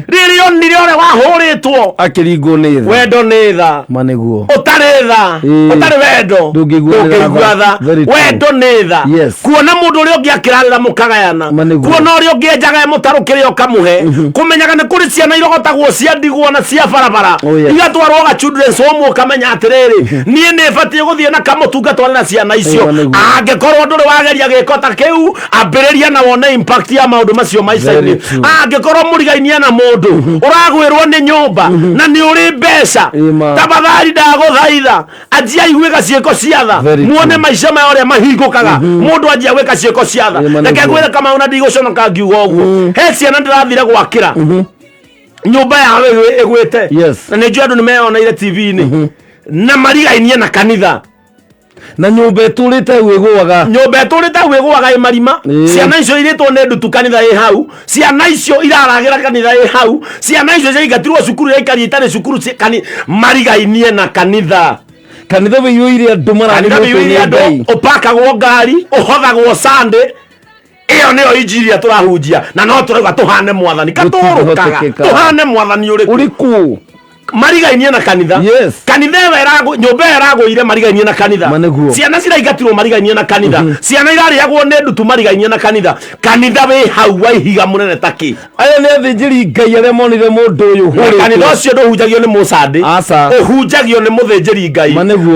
ũrĩa wahũrĩtwo akĩringwo nĩ tha wendo nĩ tha manĩguo ũtarĩ tha ũtarĩ wendo ndũngĩigua tha wendo nĩ tha kuona mũndũ ũrĩa ũngĩ akĩrarĩra mũkagayana kuona ũrĩa ũngĩ enjaga mũtarũkĩre ũkamũhe kũmenyaga ũkoraga nĩ kũrĩ ciana irogotagwo cia ndigwa na cia barabara igatwarwo children's home ũkamenya atĩrĩrĩ niĩ nĩ batiĩ gũthiĩ na kamũtungatwo na ciana icio angĩkorwo ndũrĩ wageria gĩko ta kĩu ambĩrĩria na wone impact ya maũndũ macio maica-inĩ angĩkorwo mũrigainie na mũndũ ũragwĩrwo nĩ nyũmba na nĩ ũrĩ mbeca tafadhali ndagũthaitha anjia igwĩka ciĩko cia tha muone maica maya ũrĩa mahingũkaga mũndũ anjia gwĩka ciĩko cia tha reke ngwĩre Kamau na ndigũconoka ngiuga ũguo he ciana ndĩrathire gwakĩra nyũmba yawe ĩgwĩte na nĩ njũĩ andũ nĩ meyoneire TV-inĩ na marigainie na kanitha na nyũmba ĩtũrĩte ĩgũaga marima ciana icio irĩtwo nĩ ndutu kanitha ĩ hau ciana icio iraragĩra kanitha ĩ hau ciana icio ciaingatirwo cukuru yaikaria itarĩ cukuru marigainie na kanitha wĩiyũire andũ maragĩrwo ũpakagwo ngari ũhothagwo Sunday iyo nĩyo injiri tũrahunjia na no tũrauga tũhane mwathani katũrũkaga tũhane mwathani ũrĩkũ marigainie na kanitha kanitha nyũmba ĩragũire marigainie na kanitha ciana ciraingatirwo marigainie na kanitha ciana irarĩagwo nĩ ndutu marigainie na kanitha wĩ hau wa ihiga mũnene ta kĩ aya nĩ athĩnjĩri Ngai arĩa monire mũndũ ũyũ kanitha ũcio ndũhunjagio nĩ mũcande ũhunjagio nĩ mũthĩnjĩri Ngai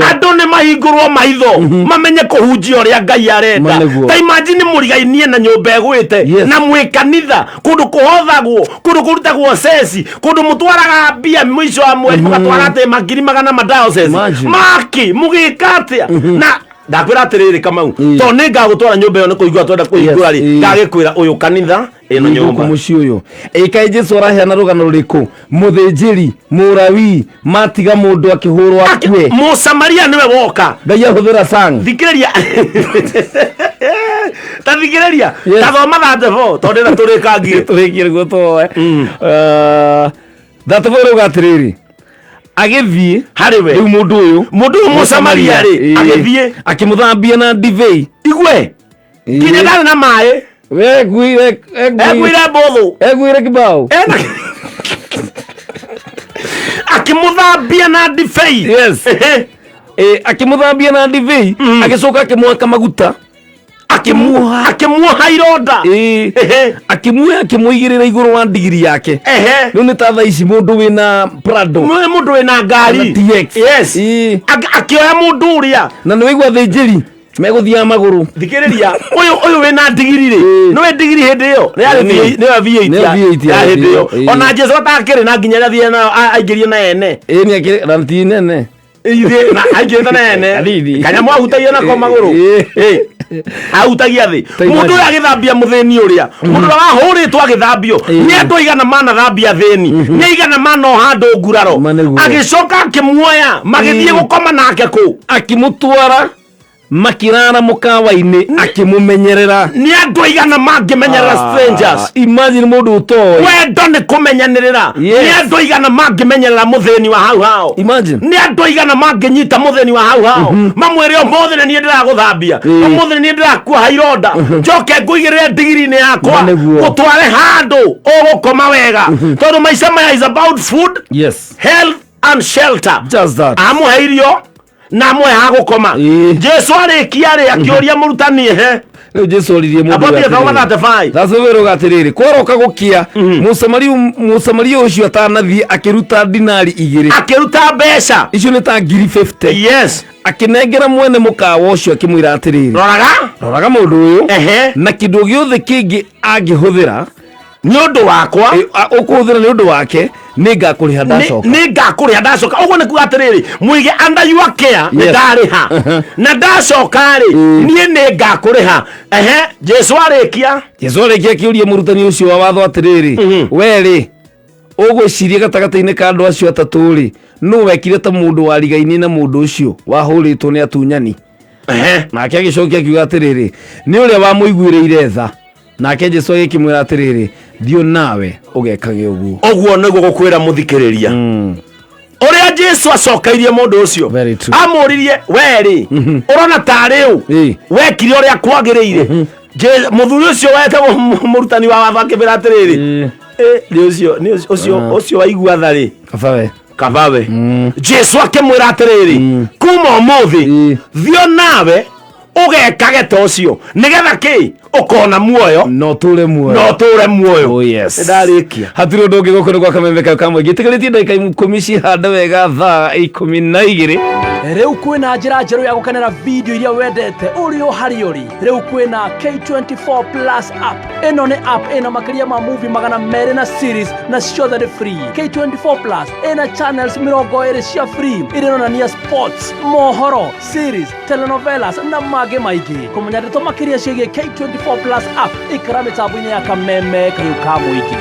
andũ nĩ mahingũrwo maitho mamenye kũhunjia ũrĩa Ngai arenda ta imagine mũrigainie na nyũmba ĩgwĩte na mwĩ kanitha kũndũ kũhothagwo kũndũ kũrutagwo ceci kũndũ mũtwaraga mbia mũico wa mweri mũgatwara atĩ magiri magana madiocese maki mũgĩka atĩa na ndakwĩra atĩrĩrĩ Kamau to nĩ ngagũtwara nyũmba ĩyo nĩ kũigua twenda kũhingũra rĩ ngagĩkwĩra ũyũ kanitha ĩno nyũmba mũciĩ ũyũ kaĩ Jesũ araheana rũgano rũrĩkũ mũthĩnjĩri mũrawi matiga mũndũ akĩhũrwo akue mũsamaria nĩwe woka Ngai ahũthĩra sang thikĩrĩria thikĩrĩria tathoma thate bo tondũ na tũrĩkangire tũrĩkire gũtwoe thate bo rũga atĩrĩrĩ agĩthiĩ harĩ we rĩu mũndũ ũyũ mũsamaria rĩ agĩthiĩ akĩmũthambia na ndibei igwe kinya ndarĩ na maĩ egwire mbũthũ egwire kĩbaũ akĩmũthambia na ndibei akĩmũthambia na ndibei agĩcoka akĩmwaka maguta akĩmuoha ironda akĩmuoya akĩmũigĩrĩra igũrũ wa ndigiri yake rĩu nĩ ta thaa ici mũndũ wĩna Prado mũndũ wĩna ngari akĩoya mũndũ ũrĩa na nĩ waigua thĩnjĩri megũthiaga magũrũ thikĩrĩria ũyũ wĩna ndigiri rĩ nĩwe ndigiri hĩndĩ ĩyo nĩwe V8 ya hĩndĩ ĩyo ona Jesũ atakĩrĩ na nginya rĩrĩa athiĩ na aingĩrie na ene nĩ akĩrĩ na ti nene aingĩrĩte na ene kanyamũ ahutagia nako magũrũ ahutagia thĩ mũndũ ũyũ agĩthambia mũthĩni ũrĩa mũndũ ũrĩa wahũrĩtwo agĩthambio nĩ andũ aigana manathambia thĩni nĩ aigana manoha andũ nguraro agĩcoka akĩmuoya magĩthiĩ gũkoma nake kũ akĩmũtwara makirara mũkawa-inĩ akĩmũmenyerera nĩ andũ aigana mangĩmenyerera strangers imagine mũndũ ũtoĩ wendo nĩ kũmenyanĩrĩra nĩ andũ aigana mangĩmenyerera mũthĩni wa hau hao nĩ andũ aigana mangĩnyita mũthĩni wa hau hao mamwĩre ũmũthĩ nĩ niĩ ndĩragũthambia ũmũthĩ nĩ niĩ ndĩrakuoha ironda njoke ngũigĩrĩre ndigiri-inĩ yakwa gũtware handũ ũgũkoma wega tondũ maica maya is about food health and shelter amũhe irio na mwe ha gũkoma Jesũ arĩkia rĩ akĩũria mũrutani rĩu Jesũ oririe mũndũ thacũbĩrũga atĩrĩrĩ kworoka gũkia mũsamaria ũcio atanathiĩ akĩruta dinari 2 akĩruta mbeca icio nĩ ta ngiri 50 akĩnengera mwene mũkawa ũcio akĩmwĩra atĩrĩrĩ roraga mũndũ ũyũ na kĩndũ gĩothe kĩngĩ angĩhũthĩra nĩ ũndũ wakwa ũkũhũthĩra nĩ ũndũ wake nĩ ngakũrĩha ndacoka ũguo nĩ kuga atĩrĩrĩ mũige under your care nĩ ndarĩha na ndacoka rĩ niĩ nĩ ngakũrĩha Jesũ arĩkia akĩũria mũrutani ũcio wa watho atĩrĩrĩ we rĩ ũgwĩciria gatagatĩ-inĩ ka andũ acio atatũ rĩ nũ wekire ta mũndũ warigainie na mũndũ ũcio wahũrĩtwo nĩ atunyani nake agĩcokia akiuga atĩrĩrĩ nĩ ũrĩa wamũiguĩrĩire tha nake Jesũ agĩkĩmwĩra atĩrĩrĩ thiĩ nawe ũgekage ũguo nĩguo gũkwĩra mũthikĩrĩria ũrĩa Jesũ acokeirie mũndũ ũcio amũririe werĩ ũrona tarĩ ũ wekire ũrĩa kwagĩrĩire mũthuri ũcio wetagwo mũrutani wa watho akĩmwĩra atĩrĩrĩ ũcio waigua tha rĩ kabawe Jesũ akĩmwĩra atĩrĩrĩ kuma ũmũthĩ thiĩ nawe ugekage ta ucio nigetha ki ukona muoyo no ture muoyo oh yes ndarikia hatiri undu ungi guku ni gwa Kameme Kayo ka Muingi tigiritie ndagika 10 cihande wega thaa 12 riu kwina njira njeru ya gukenera video iria wendete uri o hari uri riu kwina K24 Plus app ino ni app ina makiria ma movie magana mere na series na ciothe ni free. K24 Plus ina channels 20 cia free irinonania sports, mohoro, series, telenovelas na mangĩ maingĩ. Kũmenya ndeto makiria ciĩgiĩ K24 Plus app ikara mĩtambo-inĩ ya Kameme Kayo ka Muingi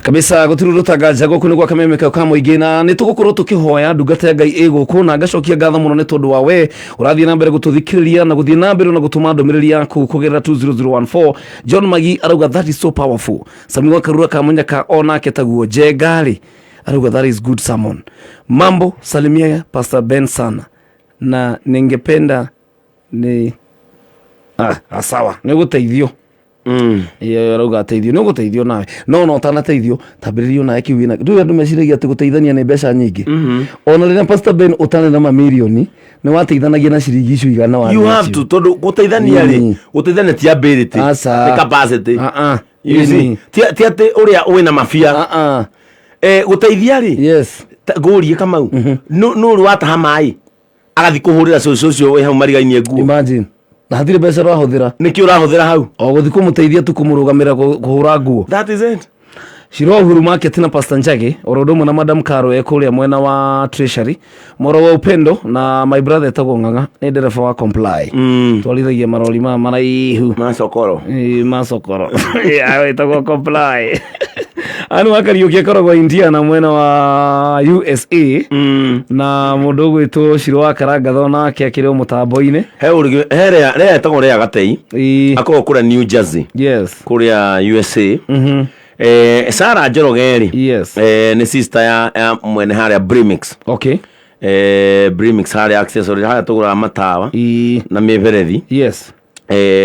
kabisa gutiru rutagaja guku ni gwa Kameme Kayo ka Muingi na nitugukorwo tukihoya ndungata ya Ngai iguku na ngacokia ngatho muno ni tondu wa we urathie na mbere gututhikiriria na guthie na mbere na gutuma ndomiriri yaku kugerera 20014. John Magi arauga that is so powerful. Samuel Karura Kamunya ka ona ketaguo Jegari arauga that is good sermon. Mambo salimia Pastor Ben sana na ningependa ni sawa ni guteithio arauga ateithio ni guteithio nawe no utanateithio tambiririo nawe kiwina ndu andu meciragia ati guteithania ni mbeca nyingi ona rina Pastor Ben utane na mamilioni ni wateithanagia na ciringi icio igana wa you have to tondu guteithania ri guteithania ti ability ni capacity you see ti ati uria wina mafia guteithia ri yes ngurie Kamau no ri wataha mai agathi kuhurira cocio we hau marigainie nguo imagine na hathire mbeca rahuthira niki urahuthira hau o guthi kumuteithia tu kumurugamira kuhura nguo that is it Shiro Huru Market na Pastor Njagi orodomo na Madam Karo ekuria mwena wa Treasury moro wa upendo na my brother tagonganga ni dereva wa Comply twalithagia maroli maraihu masokoro ya itago Comply anu akariukia korogwa India na mwena wa USA na mundu gwitwo Shiro wa Karanga thona ake akire mutambo-ine rea itago rea gatei akoro kura New Jersey yes kuria USA Sara Njoroge yes ni sister ya mwene haria Brimix okay Brimix haria accessory haria tugura matawa na miberethi yes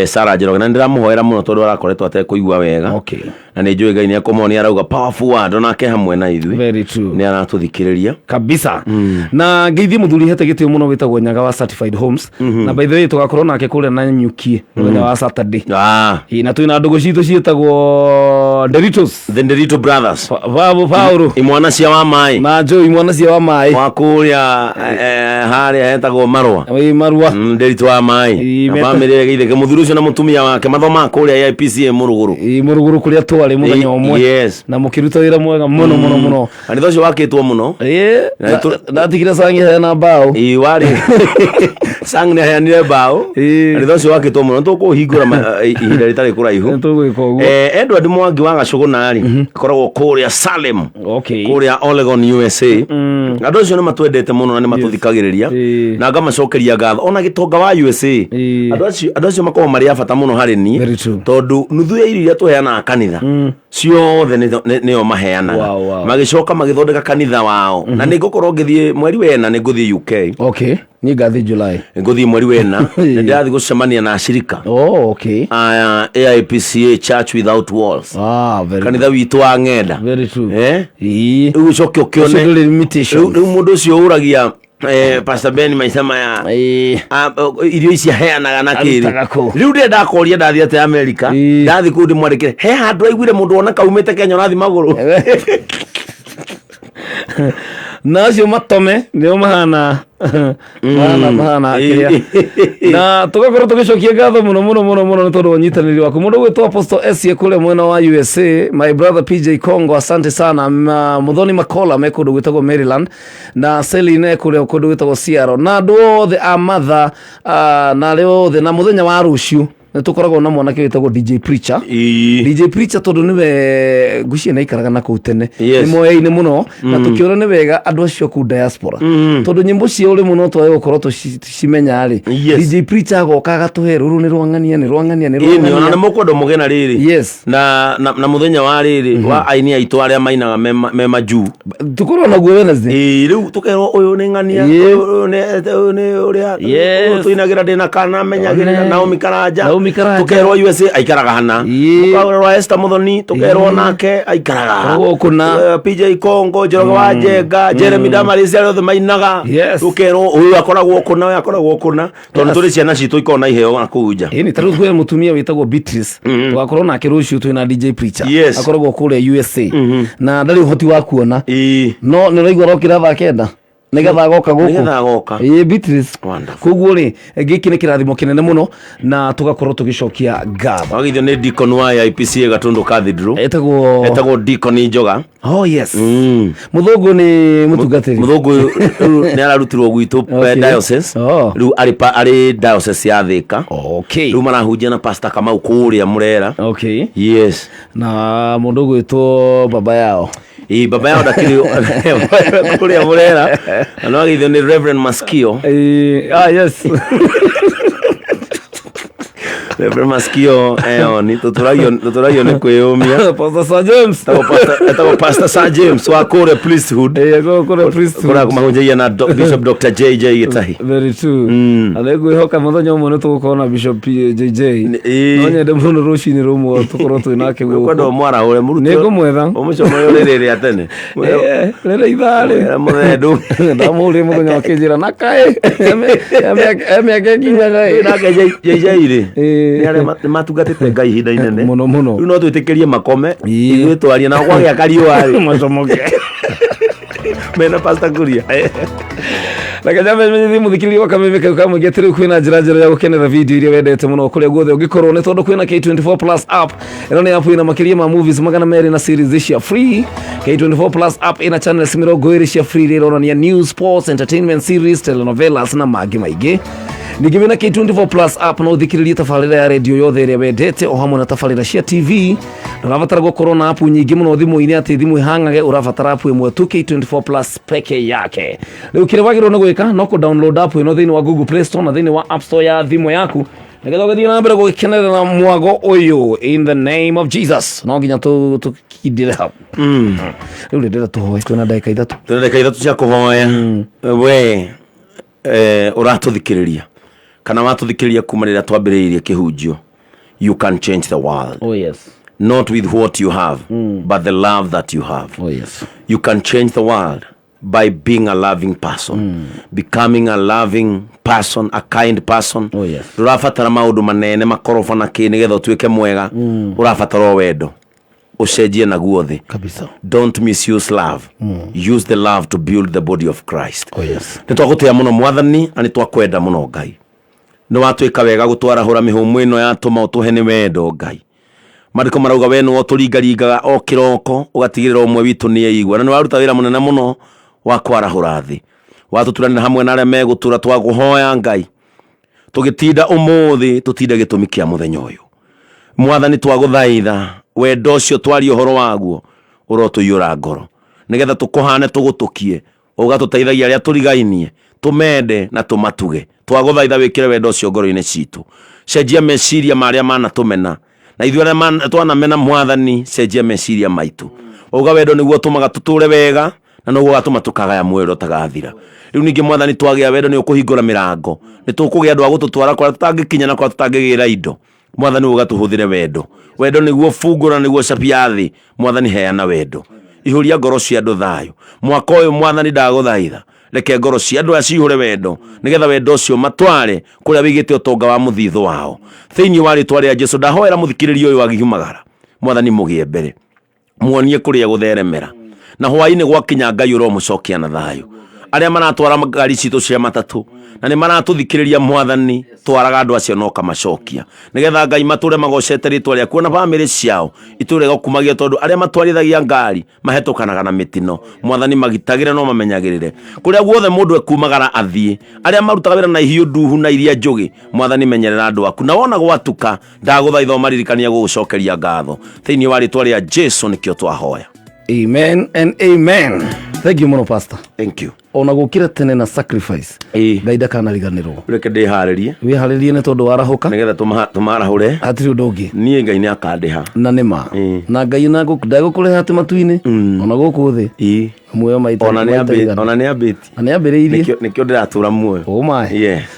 Sara Njoroge na ndiramuhoera muno tondu arakoretwo atekuigua wega okay na ni njui Ngai ni akomoni arauga powerful word onake hamwe na ithui very true ni aratuthikiriria kabisa na ngeithi muthuri hete gitio muno witagwo Nyaga wa Certified Homes na by the way tugakorwo nake kule na nyukie muthenya wa Saturday na twina ndugu citu cietagwo Deritos the Derito brothers Paulo imwana cia wa mai na Joe imwana cia wa mai wa kuria haria hetagwo Marua Derito wa mai family geitheke muthuri ucio na mutumia wake mathoma kuria IPCA Muruguru kuria twari muthenya omwe na mukiruta wira mwega muno ani thocio wakitwo muno na tikira sangi hena bao wari sang ne hanire bao ani thocio wakitwo muno tukuhingura ihinda ritari kuraihu tugwika uguo Edward Mwangi wa Gacuguna ri koragwo kuria Salem kuria Oregon USA andu acio ni matwendete muno na ni matuthikagiriria na ngamacokeria ngatho ona gitonga wa USA andu acio makorwo mari abata muno hari ni tondu nuthu ya iria tuheana kanitha ciothe nio maheanaga magicoka magithondeka kanitha wao na nigukorwo ngithie mweri wena niguthie UK okay ni ngathi July nguthie mweri wena ndirathi gucemania na ashirika okay AIPCA Church Without Walls very kanitha witu wa ng'enda very true ucoke ukione riu mundu ucio uragia Pastor Ben maisema ya irio ici heanaga na kiri riu ndenda koria ndathi ate America ndathi kundi mwandikire he handu aiguire mundu ona kaumite Kenya nathi maguru na cio matome nio mahana akiria na tugakorwo tugicokia ngatho muno ni tondu wanyitaniri waku mundu gwitwo Apostle S kule mwena wa USA my brother PJ Congo asante sana Muthoni Makola me kundu gwitagwo Maryland na Celine kule kundu gwitagwo Seattle na andu othe a matha na leo othe na muthenya wa ruciu tukoragwo na mwanake witagwo DJ Preacher tondu niwe ngucie na ikaraga na kutene ni moyei-ini muno na tukiona ni wega andu acio ku diaspora tondu nyimbo cia uri muno twae gukorwo tucimenya ri DJ Preacher agoka agatuhe ruru ni rwangania ona ni mukwendo mugena riri na muthenya wa riri wa aini aitu aria mainaga me maju tukorwo na guo Wednesday riu tukerwo uyu ni ngania uyu ni uria tuinagira ndina kana menyagirira Naomi Karanja tukerwo USA aikaraga hana mukaurwo Esther Muthoni tukerwo nake aikaraga kuna PJ Kongo Njoroge wa Njenga Jeremy Damaris othe mainaga tukerwo uyu akoragwo kuna tondu turi ciana citu ikona iheo akuja ni taru kwe mutumia witagwo Beatrice tugakorwo nake ruciu twina DJ Preacher akoragwo kure USA na ndari uhoti wa kuona no ni raigwa rokira thaa kenda nigetha goka guku Beatrice koguo ri giki ni kirathimo kinene muno na tugakorwo tugicokia ngatho agithio ni Deacon wa IPC Gatundu Cathedral etagwo Deacon Njoga muthungu ni mutungatiri muthungu ni ararutirwo gwitu diocese riu ari diocese ya Thika riu marahunjia na Pastor Kamau kuria Murera na mundu gwitwo baba yao baba yao dakiri kuria Murera no agithio ni Reverend Maskio Reverend Maskio ni tuturayo ni kwiyumia Pastor James Pastor Sir James wa kore priesthood kora kumahunjia na Bishop Dr. JJ Gitahi very true alego hoka muthenya umwe ni tukona Bishop JJ nonye de muno rushi ni rumo tukoro twinake guko ndo mwara ule muruto ni ngumwetha umucomo rere atene rere ithare muthedu ndamuri muthenya wakijira nakae eme kinya gai nake JJ ire ni ale matugatite ngai hinda inene muno riu no twitikirie makome ithu twaria na kwa gya kariwa macomoke mena Pastor Kuria Nakaja mwenye muthikiriria wakamemeka ukamugetiru kwina njira ya gukenera video iria wendete muno kuria guothe ungikorwo ni tondu kwina K24 Plus app ino ni app ina makiria ma movies magana meri na series cia free. K24 Plus app ina channels mirongo iri cia free ironania news, sports, entertainment series, telenovelas na magi maige. Nigimina K24 Plus app no thikiriria tafarira ya radio yothe iria wendete o hamwe na tafarira cia TV. Urabatara gukorwo na app nyingi muno thimu-ini ati thimu ihangage urabatara app imwe tu K24 Plus peke yake. Riu kire wagirwo ni gwika no ku download app ino thiini wa Google Play Store na thiini wa App Store ya thimu yaku. Nigetha ugathie na mbere gugikenera na mwago uyu in the name of Jesus. No nginya tukidire hap. Riu ndira tuhoe twina ndagika ithatu cia kuhoya we uratuthikiriria kana watuthikiriria kuma rira twambiriirie kihunjio. You can change the world. Oh yes. Not with what you have, but the love that you have. Oh yes. You can change the world by being a loving person, becoming a loving person, a kind person. Oh yes. Urafatara maundu manene makorofa na kini getho tuike mwega. Urafatara wendo ucenjie na guothe kabisa. Don't misuse love. Use the love to build the body of Christ. Oh yes. Nitwagutia muno mwathani ani twakwenda muno Ngai. No watwika wega gutwarahura mihumu ino yatuma utuhe ni wendo Ngai. Mariko marauga we no turingaringaga o kiroko ugatigirira umwe witu ni eigwa na ni waruta wira munene muno wa kwarahura thi watuturana hamwe na aria megutura twaguhoya Ngai tugitinda umuthi tutinde gitumi kia muthenya uyu mwathani twaguthaitha wendo ucio twari uhoro waguo urotuyura ngoro nigetha tukuhane tugutukie ugatuteithagia aria turigainie tumende na tumatuge twaguthaitha wikire wendo ucio ngoro-ini citu cenjia meciria maria mana tumena na ithuĩ arĩa twanamena mwathani cenjia meciria maitu uga wendo nĩguo tumaga tuture wega na nĩguo gatuma tukagaya mwĩro tagathira rĩu ningĩ mwathani twagĩa wendo nĩ ũkũhingũra mĩrango nĩ tũkũgĩa andũ a gũtũtwara kũrĩa tũtangĩkinya na kũrĩa tũtangĩgĩra indo mwathani ũgatũhũthĩre wendo nĩguo fungũra nĩguo capia thĩ mwathani heana wendo ihũria ngoro cia andũ thayũ mwaka ũyũ mwathani ndagũthaitha reke ngoro cia andũ acihũre wendo nigetha wendo ũcio matware kũrĩa wĩigĩte ũtonga wa mũthithũ wao thĩinĩ wa rĩtwa rĩa Jesũ ndahoera mũthikĩrĩria ũyũ wagiumagara mwathani mũgie mbere muonie kũrĩa gũtheremera na hwaĩ-inĩ gwakinya Ngai ũromũcokia na thayũ arĩa maratwara ngari citũ cia matatũ na nĩ maratũthikĩrĩria mwathani twaraga andũ acio no kamacokia nigetha Ngai matũre magocete rĩtwa rĩaku na bamĩrĩ ciao itũre gũkumagia tondũ arĩa matwarithagia ngari mahetũkanaga na mĩtino mwathani magitagĩre no mamenyagĩrĩre kũrĩa guothe mũndũ ekumagara athiĩ arĩa marutaga wĩra na ihiũ nduhu na iria njũgĩ mwathani menyerera andũ aku na wona gwatuka ndagũthaitha ũmaririkania gũgũcokeria ngatho thĩinĩ wa rĩtwa rĩa Jesũ nĩkĩo twahoya. Amen and amen. Thank you, Mono Pastor. Thank you. ona gukira tene na sacrifice Ngai ndakanariganirwo reke ndiharirie wiharirie nĩ tondũ warahoka nigetha tumarahure hatirĩ ũndũ ũngĩ niĩ Ngai nĩ akandiha na nĩma na Ngai ndagũkũreha atĩ matu-inĩ ona gũkũ thĩ muoyo maita ona nĩ ambĩrĩirie nĩkĩo ndĩratũra muoyo. Oh my.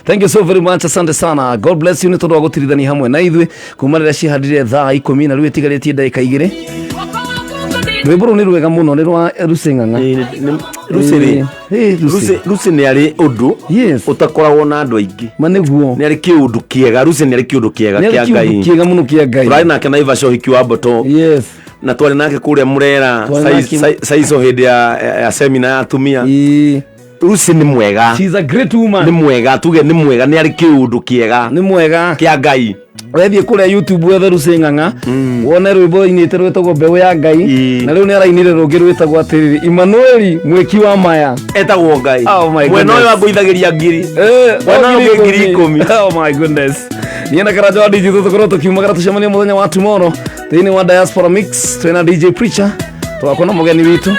Thank you so very much, asante sana, God bless you. nĩ tondũ wa gũtirithania hamwe na ithuĩ kuma rĩrĩa cihandire thaa 10 na rĩu ĩtigarĩtie ndagĩka 2. rwĩmbo rũu nĩ rwega mũno, nĩ rwa Lucy Ng'ang'a. Lucy nĩ arĩ ũndũ ũtakoragwo na andũ aingĩ, ma nĩguo nĩ arĩ kĩũndũ kĩega. Lucy nĩ arĩ kĩũndũ kĩega kĩa Ngai, kĩega mũno kĩa Ngai. tũrarĩ nake Naivasha ũhiki wa Mboto, na twarĩ nake kũrĩa Mũrera Saizo hĩndĩ ya semina ya atumia. Lucy nĩ mwega, she's a great woman, nĩ mwega, tuge nĩ mwega, nĩ arĩ kĩũndũ kĩega, nĩ mwega kĩa Ngai. wethiĩ kũrĩa YouTube wethe Lucy Ng'ang'a wone rwĩmbo inĩte rwĩtagwo mbeũ ya Ngai, na rĩu nĩ arainire rũngĩ rwĩtagwo atĩrĩrĩ Emmanuel mwĩki wa maya etagwo Ngai. Mwena ũyũ angũithagĩria ngiri, mwena ũngĩ ngiri 10. Oh my goodness. niĩ na Karanja wa DJ tũkorwo tũkiumagara tũcemanie mũthenya wa tomorrow thĩinĩ wa Diaspora Mix twĩna DJ Preacher, tũgakorwo na mũgeni witũ.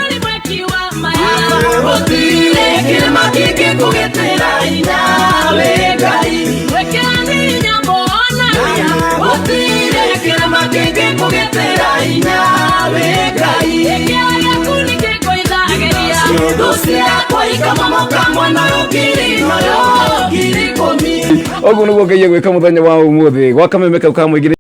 Oguo nĩguo Ngai egwĩka mũthenya wa ũmũthĩ, gwa kameme kau ka mũingĩ.